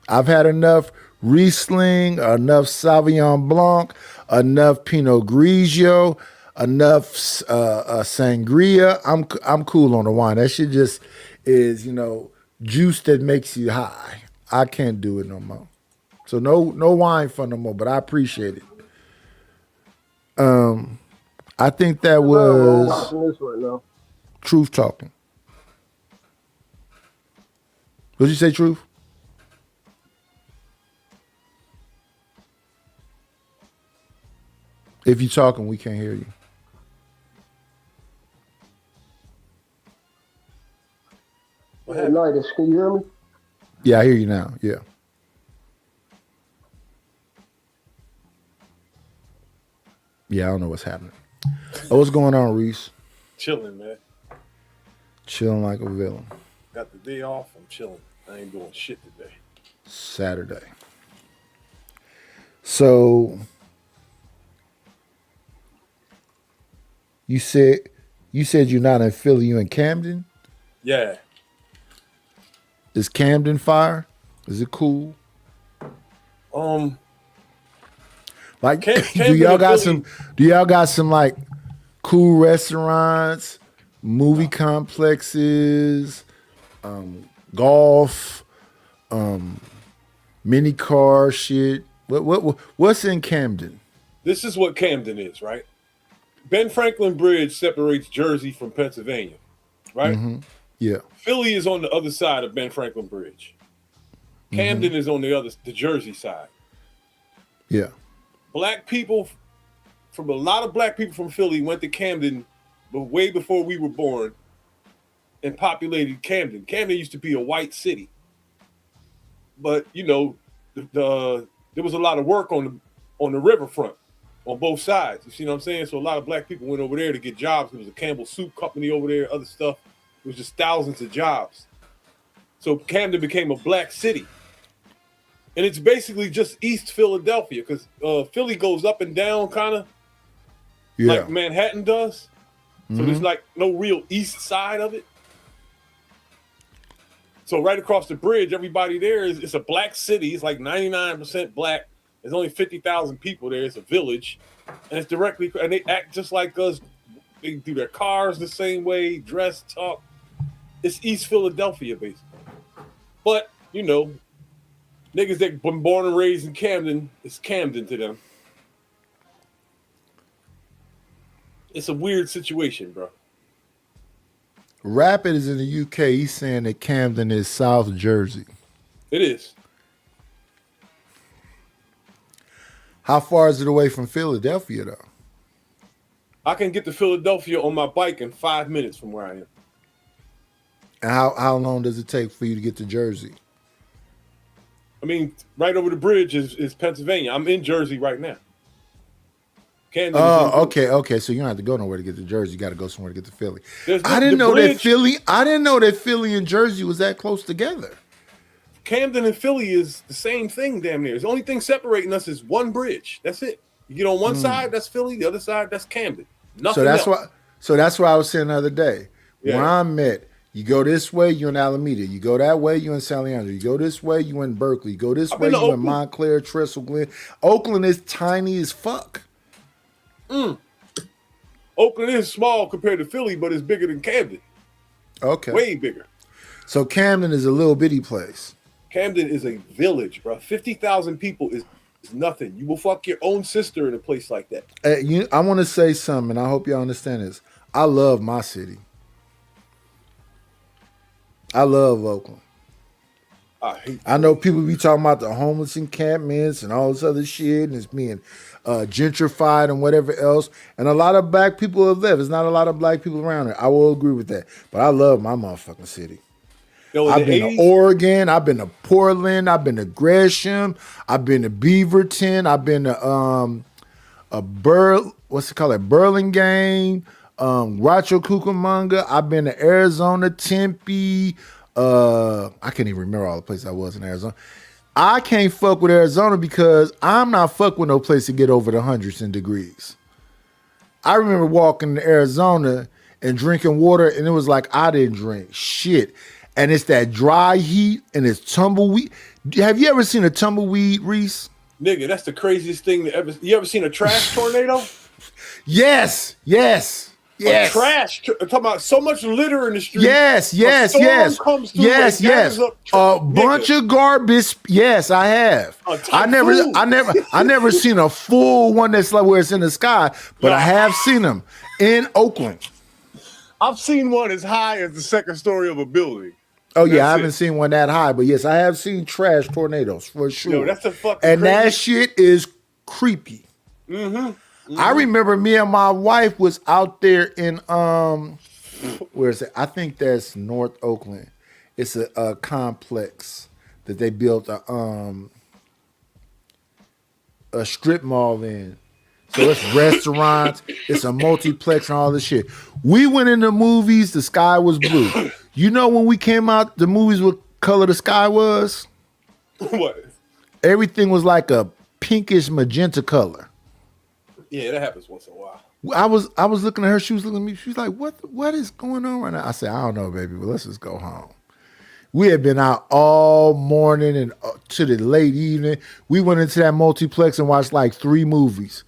I've had enough Riesling, enough Sauvignon Blanc, enough Pinot Grigio, enough sangria. I'm cool on the wine. That shit just is, juice that makes you high. I can't do it no more. So no wine for no more, but I appreciate it. I think that was Truth talking. What did you say, Truth? If you're talking, we can't hear you. Nidus, can you hear me? Yeah, I hear you now. Yeah. Yeah, I don't know what's happening. Oh, what's going on, Reese? Chilling, man. Chilling like a villain. Got the day off. I'm chilling. I ain't doing shit today. Saturday. So you said you're not in Philly, you in Camden? Yeah. Is Camden fire? Is it cool? Like do y'all got some like cool restaurants, movie complexes, golf, mini car shit? What's in Camden? This is what Camden is, right? Ben Franklin Bridge separates Jersey from Pennsylvania, right? Mm-hmm. Yeah. Philly is on the other side of Ben Franklin Bridge. Camden is on the Jersey side. Yeah. Black people, a lot of black people from Philly went to Camden, but way before we were born, and populated Camden. Camden used to be a white city, but you know, there was a lot of work on the riverfront, on both sides. You see what I'm saying? So a lot of black people went over there to get jobs. There was a Campbell Soup Company over there, other stuff. It was just thousands of jobs. So Camden became a black city. And it's basically just East Philadelphia because Philly goes up and down kind of like Manhattan does. So there's like no real east side of it. So right across the bridge, everybody there it's a black city. It's like 99% black. There's only 50,000 people there. It's a village. And it's directly, and they act just like us. They do their cars the same way, dress, talk. It's East Philadelphia, basically. But, you know, niggas that been born and raised in Camden, it's Camden to them. It's a weird situation, bro. Rapid is in the UK. He's saying that Camden is South Jersey. It is. How far is it away from Philadelphia, though? I can get to Philadelphia on my bike in 5 minutes from where I am. And how long does it take for you to get to Jersey? I mean, right over the bridge is Pennsylvania. I'm in Jersey right now. Camden okay. So you don't have to go nowhere to get to Jersey. You got to go somewhere to get to Philly. I didn't know that Philly and Jersey was that close together. Camden and Philly is the same thing, damn near. The only thing separating us is one bridge. That's it. You get on one side, that's Philly. The other side, that's Camden. Nothing else. So that's why I was saying the other day. Yeah. Where I'm at, you go this way, you're in Alameda. You go that way, you're in San Leandro. You go this way, you're in Berkeley. You go this way, you're in Montclair, Trestle Glen. Oakland is tiny as fuck. Oakland is small compared to Philly, but it's bigger than Camden. Okay. Way bigger. So Camden is a little bitty place. Camden is a village, bro. 50,000 people is nothing. You will fuck your own sister in a place like that. I want to say something, and I hope y'all understand this. I love my city. I love Oakland. I know people be talking about the homeless encampments and all this other shit, and it's being gentrified and whatever else. And a lot of black people have left. There's not a lot of black people around here. I will agree with that. But I love my motherfucking city. I've been to Oregon. I've been to Portland. I've been to Gresham. I've been to Beaverton. I've been to Burlingame, Rancho Cucamonga. I've been to Arizona, Tempe. I can't even remember all the places I was in Arizona. I can't fuck with Arizona because I'm not fuck with no place to get over the hundreds in degrees. I remember walking to Arizona and drinking water, and it was like I didn't drink shit. And it's that dry heat and it's tumbleweed. Have you ever seen a tumbleweed, Reese? Nigga, that's the craziest thing that ever. You ever seen a trash tornado? Yes. A trash. Talking about so much litter in the street. Yes. A bunch of garbage. Yes, I have. I never seen a full one that's like where it's in the sky, but I have seen them in Oakland. I've seen one as high as the second story of a building. Oh yeah, I haven't seen one that high, but yes, I have seen trash tornadoes for sure. Yo, that's a fucking and crazy. That shit is creepy. I remember me and my wife was out there in where is it? I think that's North Oakland, It's a complex that they built a strip mall in. So it's restaurants, it's a multiplex and all this shit. We went into movies, the sky was blue. You know when we came out, the movies what color the sky was? What? Everything was like a pinkish magenta color. Yeah, that happens once in a while. I was looking at her, she was looking at me, she was like, what is going on right now? I said, I don't know, baby, but let's just go home. We had been out all morning and to the late evening. We went into that multiplex and watched like 3 movies.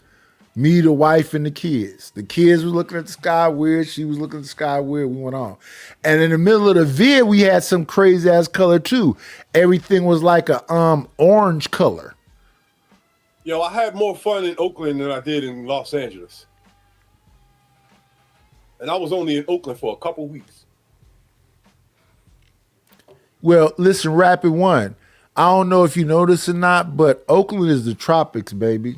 Me, the wife, and the kids. The kids were looking at the sky weird. She was looking at the sky weird. We went on. And in the middle of the vid, we had some crazy ass color too. Everything was like a orange color. Yo, I had more fun in Oakland than I did in Los Angeles. And I was only in Oakland for a couple weeks. Well, listen, Rapid One. I don't know if you know this or not, but Oakland is the tropics, baby.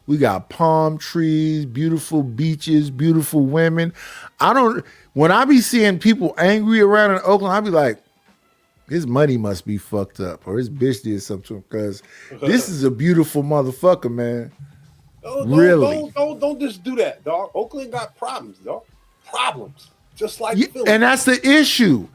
We got palm trees, beautiful beaches, beautiful women. When I be seeing people angry around in Oakland, I be like, his money must be fucked up or his bitch did something to him because this is a beautiful motherfucker, man. Really. Don't just do that, dog. Oakland got problems, dog. Problems. Just like Philly. And that's the issue.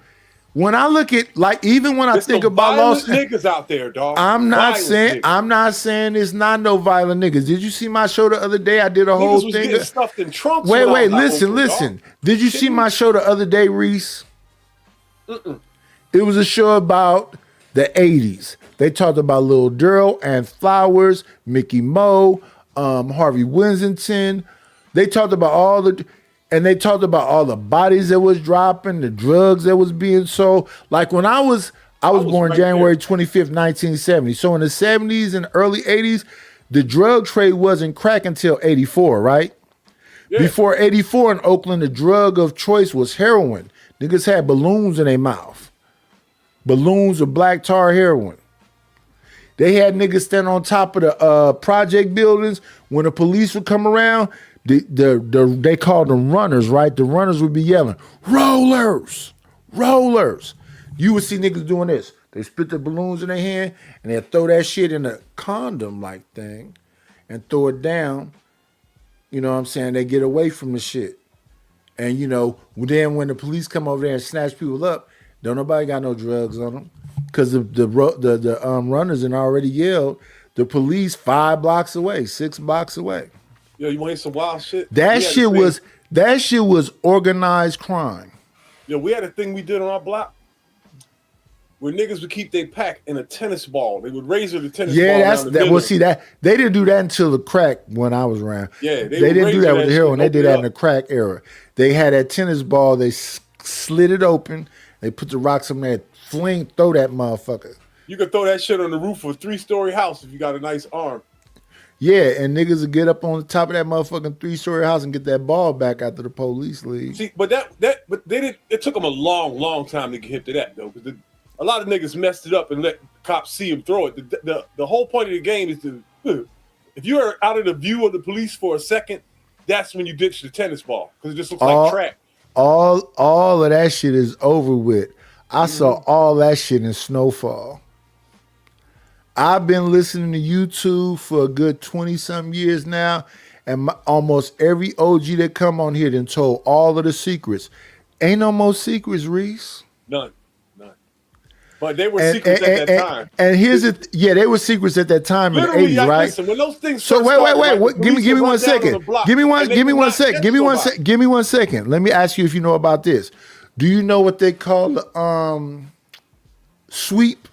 When I look at, like, even when I think about Los niggas out there, dog. I'm not saying it's not no violent niggas. Did you see my show the other day? I did a whole thing. Getting stuffed in trunks. Wait, listen. Did you see my show the other day, Reese? It was a show about the 80s. They talked about Lil Durrell and Flowers, Mickey Mo, Harvey Wensington. They talked about all the bodies that was dropping, the drugs that was being sold. Like when I was born right January 25th, 1970. So in the 70s and early 80s, the drug trade wasn't crack until 84, right? Yeah. Before 84 in Oakland, the drug of choice was heroin. Niggas had balloons in their mouth. Balloons of black tar heroin. They had niggas stand on top of the project buildings. When the police would come around, they called them runners, right? The runners would be yelling, rollers, rollers. You would see niggas doing this. They spit the balloons in their hand and they'd throw that shit in a condom-like thing and throw it down. You know what I'm saying? They get away from the shit. And, you know, then when the police come over there and snatch people up, don't nobody got no drugs on them. Because the runners had already yelled, the police 5 blocks away, 6 blocks away. Yo, you want to hear some wild shit? That shit was organized crime. Yo, we had a thing we did on our block where niggas would keep their pack in a tennis ball. They would razor the tennis ball. Yeah, well, see that they didn't do that until the crack when I was around. Yeah, they didn't do that with the heroin. They did that in the crack era. They had that tennis ball. They slid it open. They put the rocks in there. Throw that motherfucker. You could throw that shit on the roof of a 3-story house if you got a nice arm. Yeah, and niggas would get up on the top of that motherfucking 3-story house and get that ball back after the police leave. See, but they did. It took them a long time to get hip to that though, because a lot of niggas messed it up and let cops see them throw it. The whole point of the game is to, if you are out of the view of the police for a second, that's when you ditch the tennis ball because it just looks like track. All of that shit is over with. I saw all that shit in Snowfall. I've been listening to YouTube for a good 20-something years now, and almost every OG that come on here done told all of the secrets. Ain't no more secrets, Reese. None. But they were secrets at that time. And here's they were secrets at that time in the 80s, right? Listen, when those things so wait. Give me 1 second. Give me 1 second. Let me ask you if you know about this. Do you know what they call the sweep?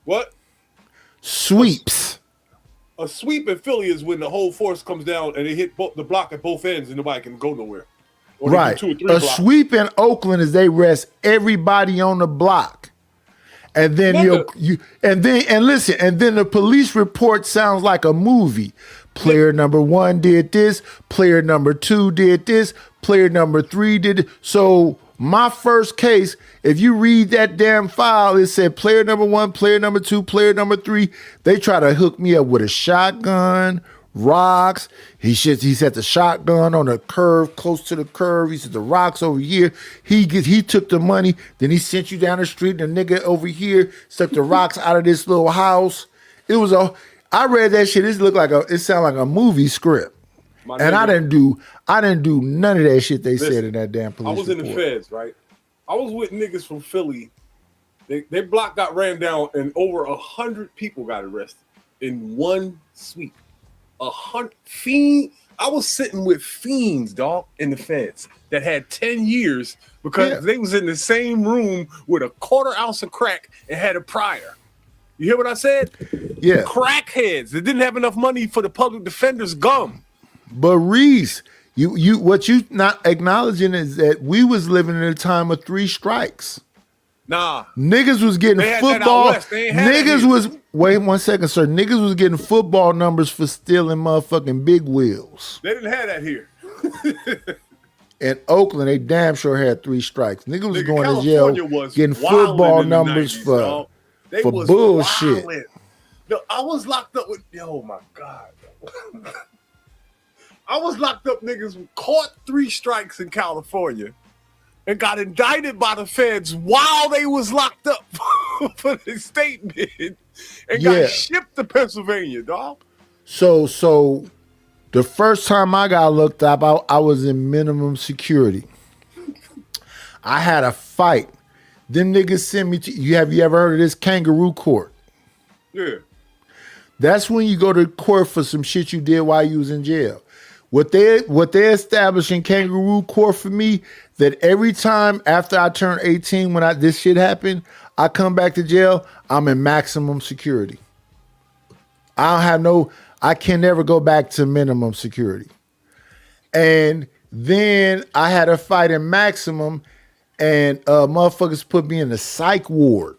What? Sweeps. A sweep in Philly is when the whole force comes down and they hit the block at both ends and nobody can go nowhere. Or right. 2 or 3 a blocks. Sweep in Oakland is they arrest everybody on the block. And then and then the police report sounds like a movie. Player number 1 did this, player number 2 did this, player number 3 did it. So my first case, if you read that damn file, it said player number 1, player number 2, player number 3. They try to hook me up with a shotgun, rocks. He set the shotgun on the curve, close to the curve. He said the rocks over here. He took the money. Then he sent you down the street. And the nigga over here stuck the rocks out of this little house. I read that shit. It sounded like a movie script. I didn't do none of that shit they said in that damn police I was in the report. feds, right? I was with niggas from Philly. Their block got ran down and over 100 people got arrested in one sweep. 100 fiends. I was sitting with fiends, dog, in the feds that had 10 years because they was in the same room with a quarter ounce of crack and had a prior. You hear what I said? Yeah. Crackheads that didn't have enough money for the public defender's gum. But Reese, you what you not acknowledging is that we was living in a time of 3 strikes. Nah. Niggas was getting They had that out football. west. They ain't had that Niggas here. was wait 1 second, sir. Niggas was getting football numbers for stealing motherfucking big wheels. They didn't have that here. In Oakland, they damn sure had 3 strikes. Niggas was going to California jail was getting wildin' football in the numbers 90s, for dog. They was bullshit. wildin'. No, I was locked up with. Oh my god. I was locked up. Niggas caught 3 strikes in California and got indicted by the feds while they was locked up for the statement and got shipped to Pennsylvania, dog. So the first time I got looked up, I was in minimum security. I had a fight. Them niggas sent me to have you ever heard of this kangaroo court? Yeah. That's when you go to court for some shit you did while you was in jail. What they established in kangaroo court for me, that every time after I turned 18, when this shit happened, I come back to jail, I'm in maximum security. I can never go back to minimum security. And then I had a fight in maximum, and motherfuckers put me in the psych ward.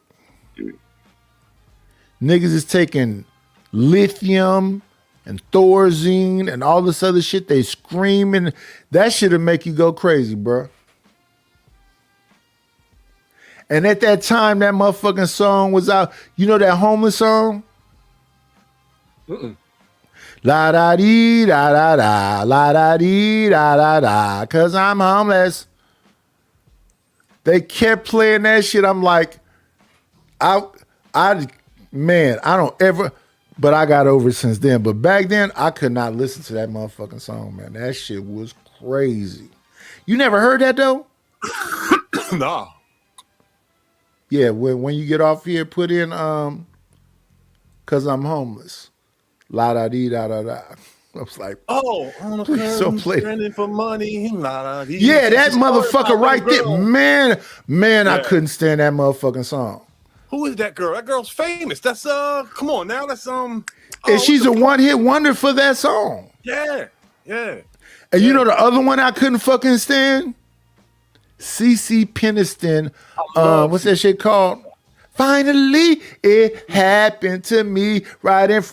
Niggas is taking lithium and Thorazine and all this other shit. They screaming. That shit'll make you go crazy, bro. And at that time, that motherfucking song was out. You know that homeless song? La da dee da da da, la da dee da da da, 'cause I'm homeless. They kept playing that shit. I'm like, man, I don't ever, but I got over it since then. But back then, I could not listen to that motherfucking song, man. That shit was crazy. You never heard that though? Nah. Yeah, when you get off here, put in 'cause I'm homeless. La da dee da da da. I was like, so play. For money, Yeah, that motherfucker right there. Man, I couldn't stand that motherfucking song. Who is that girl? That girl's famous. That's come on now. That's And she's a one-hit wonder for that song. Yeah. And you know the other one I couldn't fucking stand? CeCe Peniston. What's that shit called? Finally, it happened to me right in.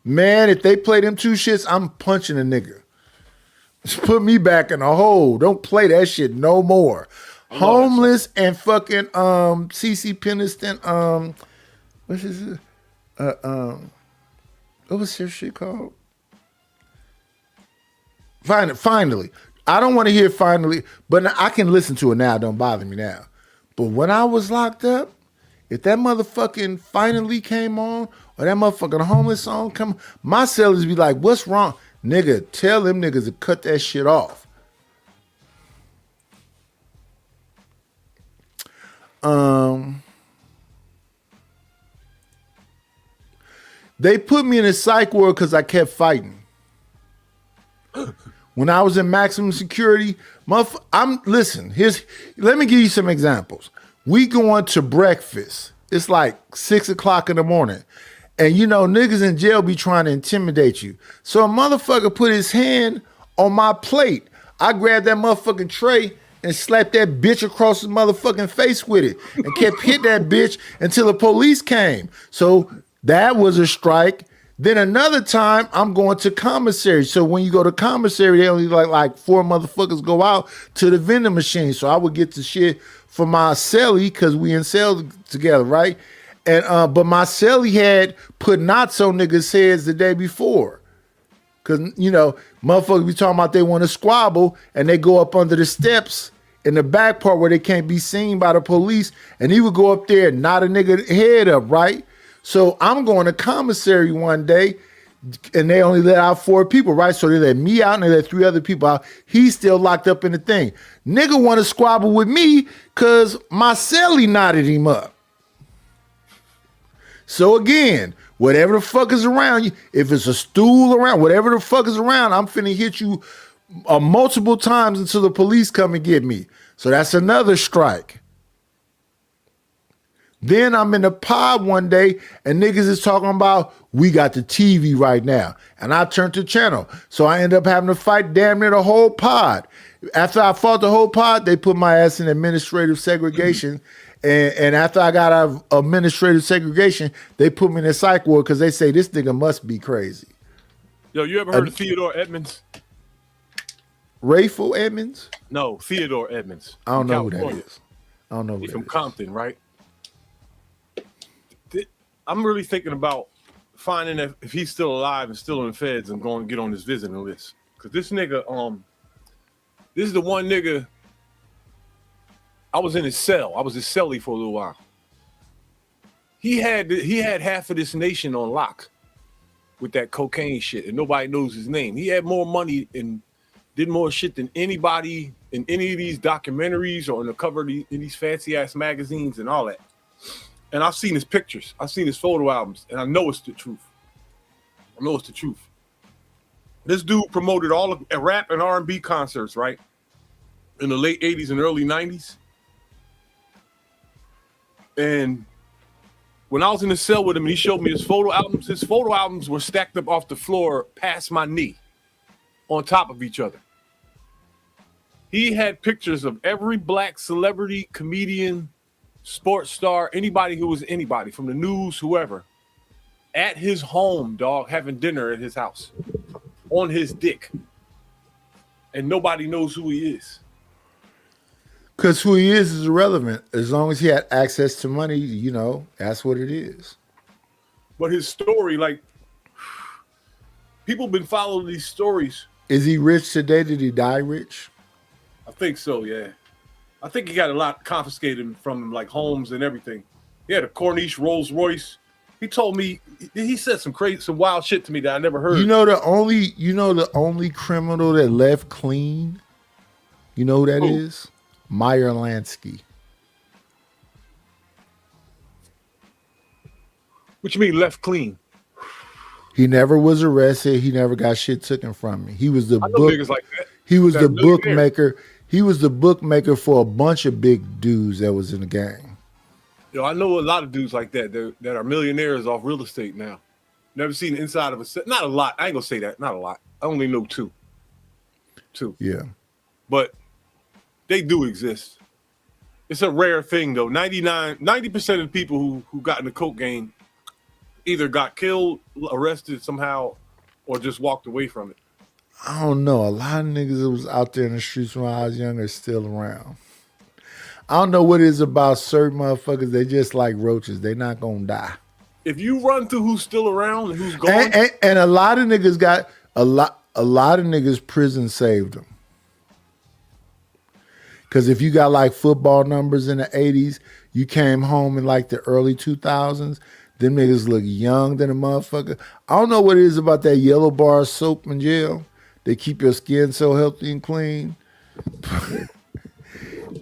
Man, if they play them 2 shits, I'm punching a nigga. Just put me back in a hole. Don't play that shit no more. Homeless and fucking CeCe Peniston. What's this? What was her shit called? Finally. I don't want to hear finally, but I can listen to it now. It don't bother me now. But when I was locked up, if that motherfucking finally came on, or that motherfucking homeless song come, my sellers be like, what's wrong? Nigga, tell them niggas to cut that shit off. They put me in a psych ward because I kept fighting. When I was in maximum security, listen, let me give you some examples. We going to breakfast. It's like 6 o'clock in the morning. And you know, niggas in jail be trying to intimidate you. So a motherfucker put his hand on my plate. I grabbed that motherfucking tray and slapped that bitch across his motherfucking face with it and kept hitting that bitch until the police came. So that was a strike. Then another time, I'm going to commissary. So when you go to commissary, they only like 4 motherfuckers go out to the vending machine. So I would get the shit for my cellie because we in cell together, right? And but my cellie had put knots on niggas' heads the day before. Cause you know, motherfuckers be talking about they want to squabble and they go up under the steps in the back part where they can't be seen by the police, and he would go up there and knot a nigga head up, right? So I'm going to commissary one day, and they only let out 4 people, right? So they let me out and they let 3 other people out. He's still locked up in the thing. Nigga want to squabble with me because my cellie knotted him up. So again, whatever the fuck is around you, if it's a stool around, whatever the fuck is around, I'm finna hit you multiple times until the police come and get me. So that's another strike. Then I'm in the pod one day and niggas is talking about, we got the TV right now. And I turned the channel. So I end up having to fight damn near the whole pod. After I fought the whole pod, they put my ass in administrative segregation. And after I got out of administrative segregation, they put me in a psych ward because they say this nigga must be crazy. Yo, you ever heard of Theodore Edmonds? Rayful Edmonds? No, Theodore Edmonds. I don't know who California. that is. I don't know who He's that from is. Compton, right? I'm really thinking about finding if he's still alive and still in the feds and going to get on his visiting list. Because this nigga, this is the one nigga, I was in his cell. I was his cellie for a little while. He had half of this nation on lock with that cocaine shit, and nobody knows his name. He had more money and did more shit than anybody in any of these documentaries or on the cover of these fancy ass magazines and all that. And I've seen his pictures. I've seen his photo albums, and I know it's the truth. I know it's the truth. This dude promoted all of rap and R&B concerts, right? In the late 80s and early 90s. And when I was in the cell with him, he showed me his photo albums were stacked up off the floor past my knee on top of each other. He had pictures of every black celebrity, comedian, sports star, anybody who was anybody, from the news, whoever, at his home, dog, having dinner at his house, on his dick. And nobody knows who he is. Because who he is irrelevant. As long as he had access to money, you know, that's what it is. But his story, like, people been following these stories. Is he rich today? Did he die rich? I think so, yeah. I think he got a lot confiscated from him, like homes and everything. He had a Corniche Rolls Royce. He told me, he said some wild shit to me that I never heard. You know the only criminal that left clean? You know who that is? Meyer Lansky. What you mean left clean? He never was arrested. He never got shit taken from him. He was the niggas like that. He was That the millionaire. bookmaker. He was the bookmaker for a bunch of big dudes that was in the gang. Yo, I know a lot of dudes like that that are millionaires off real estate now. Never seen the inside of a set. Not a lot. I ain't gonna say that. Not a lot. I only know two. Yeah. But they do exist. It's a rare thing though. 90% of the people who got in the coke game either got killed, arrested somehow, or just walked away from it. I don't know. A lot of niggas that was out there in the streets when I was younger are still around. I don't know what it is about certain motherfuckers. They just like roaches. They not gonna die. If you run through who's still around and who's gone, And a lot of niggas got a lot of niggas prison saved them. Cause if you got like football numbers in the 80s, you came home in like the early 2000s, them niggas look young than a motherfucker. I don't know what it is about that yellow bar soap in jail. They keep your skin so healthy and clean.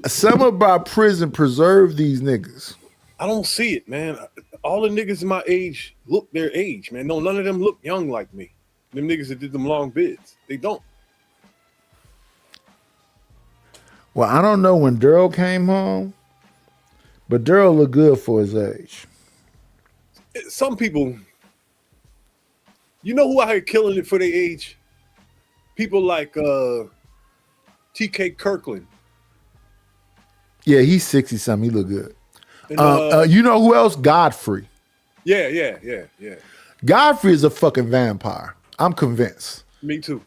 Some about prison preserve these niggas. I don't see it, man. All the niggas in my age look their age, man. No, none of them look young like me. Them niggas that did them long bids, they don't. Well, I don't know when Daryl came home, but Daryl looked good for his age. Some people, you know who out here killing it for their age? People like T.K. Kirkland. Yeah, he's 60-something. He look good. And, you know who else? Godfrey. Yeah. Godfrey is a fucking vampire. I'm convinced. Me too.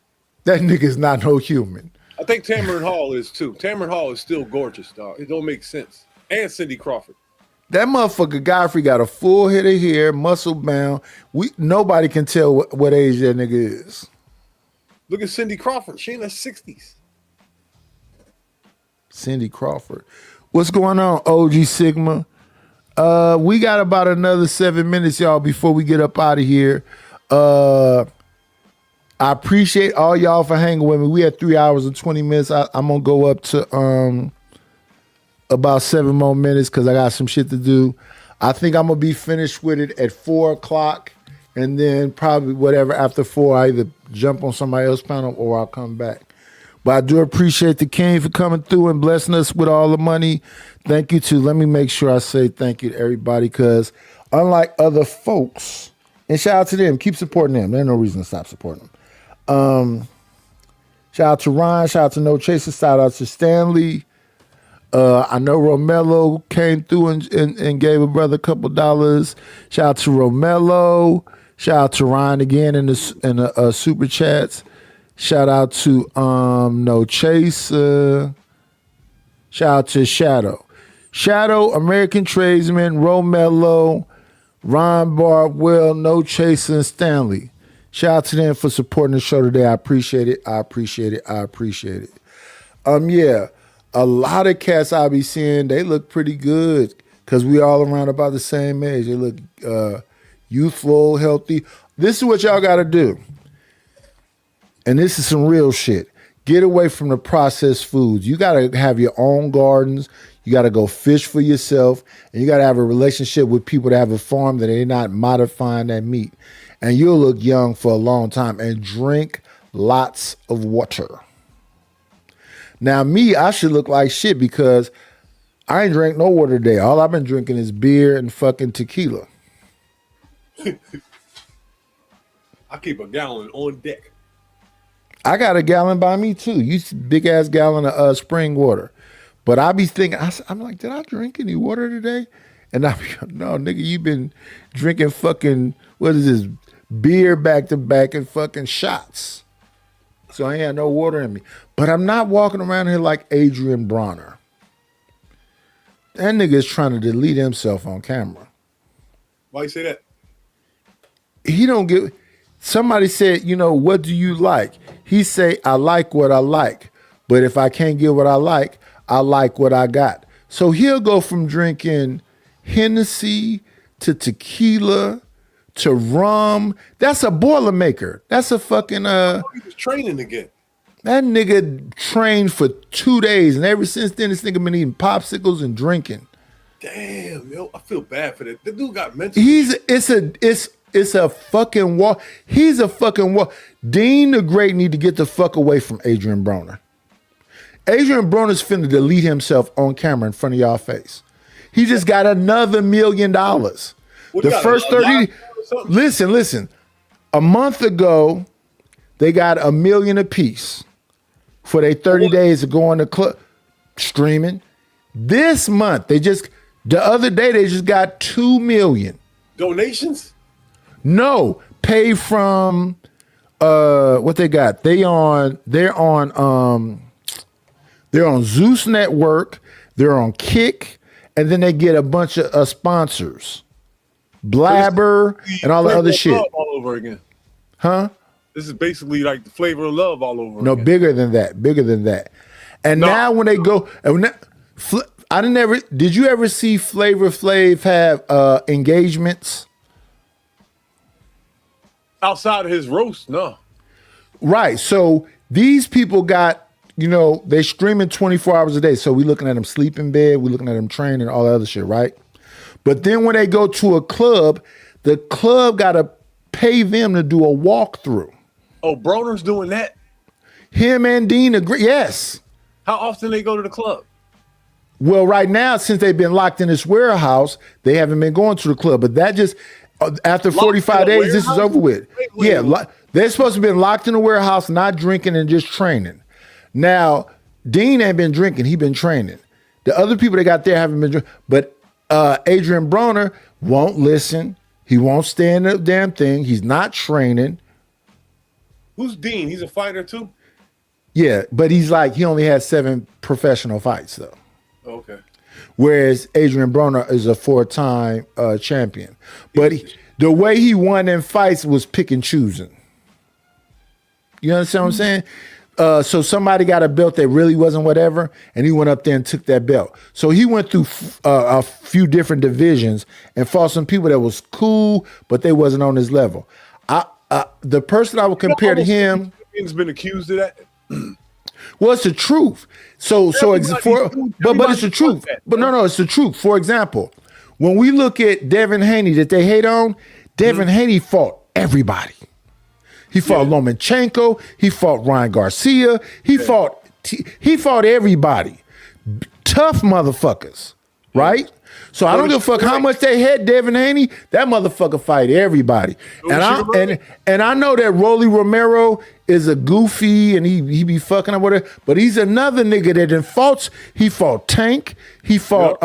That nigga's not no human. I think Tamron Hall is too. Tamron Hall is still gorgeous, dog. It don't make sense. And Cindy Crawford. That motherfucker Godfrey got a full head of hair, muscle bound. Nobody can tell what age that nigga is. Look at Cindy Crawford. She in her 60s. Cindy Crawford. What's going on, OG Sigma? We got about another 7 minutes, y'all, before we get up out of here. I appreciate all y'all for hanging with me. We had 3 hours and 20 minutes. I'm gonna go up to about 7 more minutes because I got some shit to do. I think I'm gonna be finished with it at 4 o'clock, and then probably whatever after 4, I either jump on somebody else's panel or I'll come back. But I do appreciate the King for coming through and blessing us with all the money. Thank you to, let me make sure I say thank you to everybody, because unlike other folks, and shout out to them, keep supporting them. There's no reason to stop supporting them. Shout out to Ryan, shout out to No Chaser, shout out to Stanley. I know Romello came through and gave a brother a couple dollars. Shout out to Romello. Shout out to Ryan again in the super chats. Shout out to No Chaser. Shout out to Shadow. Shadow, American Tradesman, Romello, Ron Bardwell, No Chaser, and Stanley. Shout out to them for supporting the show today. I appreciate it. I appreciate it. I appreciate it. Yeah, a lot of cats I be seeing, they look pretty good because we all around about the same age. They look youthful, healthy. This is what y'all got to do. And this is some real shit. Get away from the processed foods. You got to have your own gardens. You got to go fish for yourself. And you got to have a relationship with people that have a farm that they're not modifying that meat. And you'll look young for a long time. And drink lots of water. Now, me, I should look like shit because I ain't drank no water today. All I've been drinking is beer and fucking tequila. I keep a gallon on deck. I got a gallon by me too. You big ass gallon of spring water. But I be thinking, I'm like, did I drink any water today? And I be, no, nigga, you been drinking fucking, what is this, beer back to back and fucking shots. So I ain't had no water in me. But I'm not walking around here like Adrian Bronner. That nigga is trying to delete himself on camera. Why you say that? He don't get, somebody said, you know, what do you like? He say, I like what I like. But if I can't get what I like what I got. So he'll go from drinking Hennessy to tequila to rum. That's a Boilermaker. That's a fucking He was training again. That nigga trained for 2 days, and ever since then, this nigga been eating popsicles and drinking. Damn, yo, I feel bad for that. The dude got mental. It's a fucking walk. He's a fucking walk. Dean the Great need to get the fuck away from Adrian Broner. Adrian Broner's finna delete himself on camera in front of y'all face. He just got another $1 million. The first 30. Listen. A month ago, they got $1 million apiece for their 30 days of going to club streaming. This month, the other day, they just got $2 million. Donations? No, pay from what they got. They're on Zeus Network, they're on Kick, and then they get a bunch of sponsors. Blabber and all the other shit. All over again. Huh? This is basically like the Flavor of Love all over No, again. bigger than that. And now when they go, did you ever see Flavor Flav have engagements? Outside of his roast, no. Right. So these people got, they streaming 24 hours a day. So we looking at them sleep in bed, we looking at them training, all that other shit, right? But then when they go to a club, the club got to pay them to do a walkthrough. Oh, Broner's doing that? Him and Dean agree. Yes. How often they go to the club? Well, right now, since they've been locked in this warehouse, they haven't been going to the club. But that just, after 45 days, this is over with. Yeah, they're supposed to have been locked in the warehouse, not drinking and just training. Now, Dean ain't been drinking. He been training. The other people that got there haven't been drinking. But Adrian Broner won't listen. He won't stay in the damn thing. He's not training. Who's Dean? He's a fighter too? Yeah, but he only had 7 professional fights though. Okay. Whereas Adrian Broner is a 4-time champion. But the way he won in fights was pick and choosing. You understand what I'm saying? So somebody got a belt that really wasn't whatever, and he went up there and took that belt. So he went through a few different divisions and fought some people that was cool, but they wasn't on his level. The person I would compare to him has been accused of that. Well, it's the truth. But it's the truth. But no, it's the truth. For example, when we look at Devin Haney that they hate on, Devin Haney fought everybody. He fought Lomachenko. He fought Ryan Garcia. He fought everybody. Tough motherfuckers, right? So I don't give a fuck how much they hate Devin Haney. That motherfucker fight everybody. And I know that Rolly Romero is a goofy and he be fucking up with it, but he's another nigga that in fought. He fought Tank. He fought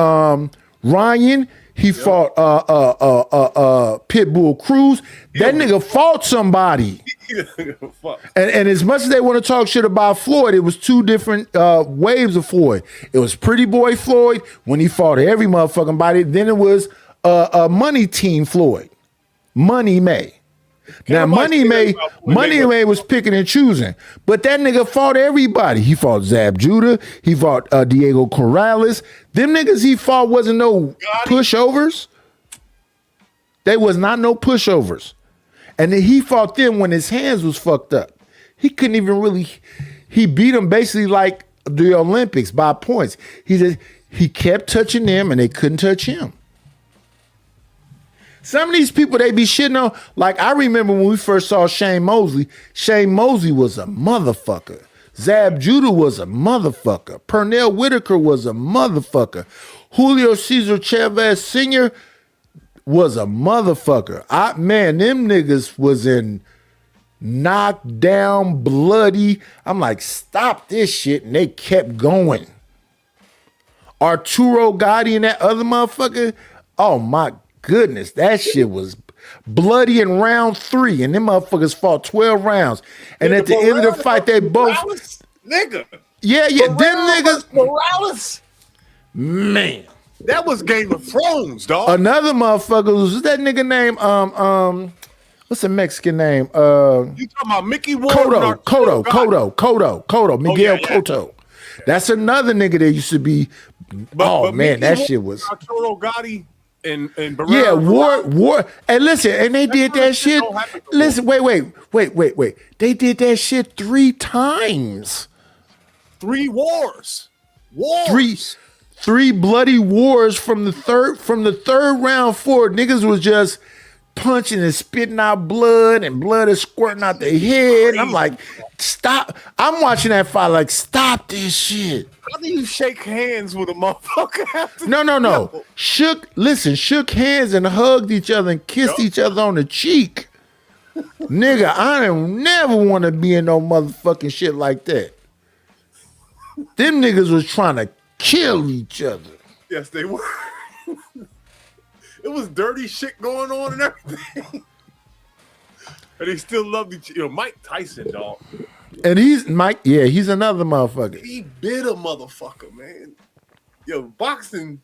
Ryan. He fought Pitbull Cruz. That nigga fought somebody. And as much as they want to talk shit about Floyd, it was two different waves of Floyd. It was Pretty Boy Floyd when he fought every motherfucking body. Then it was Money Team Floyd. Money May. Now Money May was picking and choosing, but that nigga fought everybody. He fought Zab Judah. He fought Diego Corrales. Them niggas he fought wasn't no pushovers. They was not no pushovers. And then he fought them when his hands was fucked up. He couldn't even really. He beat them basically like the Olympics by points. He kept touching them and they couldn't touch him. Some of these people they be shitting on. Like I remember when we first saw Shane Mosley. Shane Mosley was a motherfucker. Zab Judah was a motherfucker. Pernell Whitaker was a motherfucker. Julio Cesar Chavez Sr. was a motherfucker. Them niggas was in knocked down, bloody. I'm like, stop this shit. And they kept going. Arturo Gotti and that other motherfucker. Oh my goodness. That shit was bloody in round 3. And them motherfuckers fought 12 rounds. And at the end of the fight, they both. Nigga. Yeah. Them niggas. Morales. Man. That was Game of Thrones, dog. Another motherfucker was that nigga name. What's the Mexican name? You talking about Mickey Ward? Cotto, Miguel Cotto. That's another nigga that used to be. But man, that shit was. Arturo Gotti and War. And listen, and they did that shit. Listen, wait. They did that shit 3 times. 3 wars. Three bloody wars from the third round forward. Niggas was just punching and spitting out blood, and blood is squirting out their head. I'm like, stop. I'm watching that fight like, stop this shit. How do you shake hands with a motherfucker after? No. Shook hands and hugged each other and kissed each other on the cheek. Nigga, I don't never want to be in no motherfucking shit like that. Them niggas was trying to kill each other. Yes, they were. It was dirty shit going on and everything. And they still loved each other. Mike Tyson, dog. And he's another motherfucker. He bit a motherfucker, man. Yo, boxing,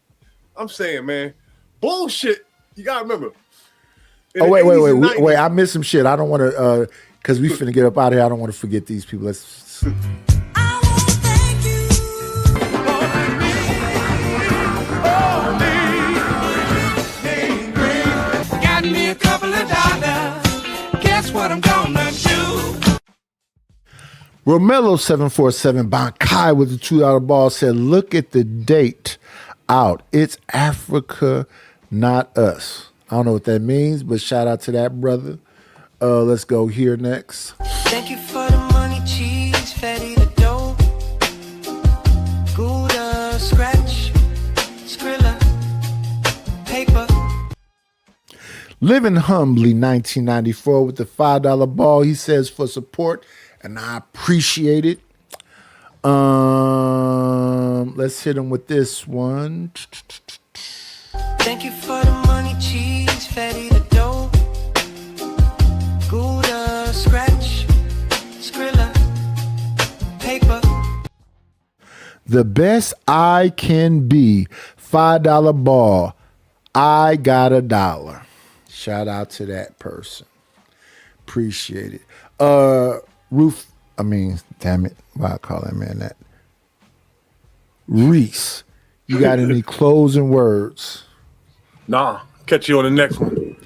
I'm saying, man, bullshit. You gotta remember. Wait. I missed some shit. I don't want to, because we finna get up out of here. I don't want to forget these people. Let's. What I'm gonna do. Romello 747 Bankai with the $2 ball said, look at the date out. It's Africa, not us. I don't know what that means, but shout out to that brother. Let's go here next. Thank you for the money, cheese, fatty the dough. Gouda, scratch, Skrilla, paper. Living Humbly 1994 with the $5 ball. He says for support, and I appreciate it. Let's hit him with this one. Thank you for the money, cheese, fatty the dough. Gouda, scratch, Skrilla, paper. The best I can be. $5 ball. I got $1. Shout out to that person. Appreciate it. damn it, why I call that man that? Reese, you got any closing words? Nah, catch you on the next one.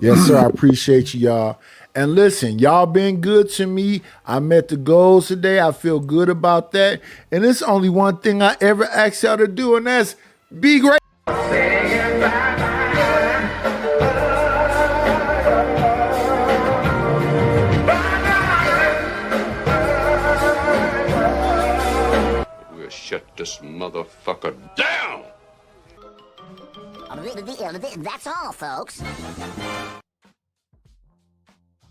Yes, sir. I appreciate you, y'all. And listen, y'all been good to me. I met the goals today. I feel good about that. And it's only one thing I ever ask y'all to do, and that's be great. We'll shut this motherfucker down. That's all, folks.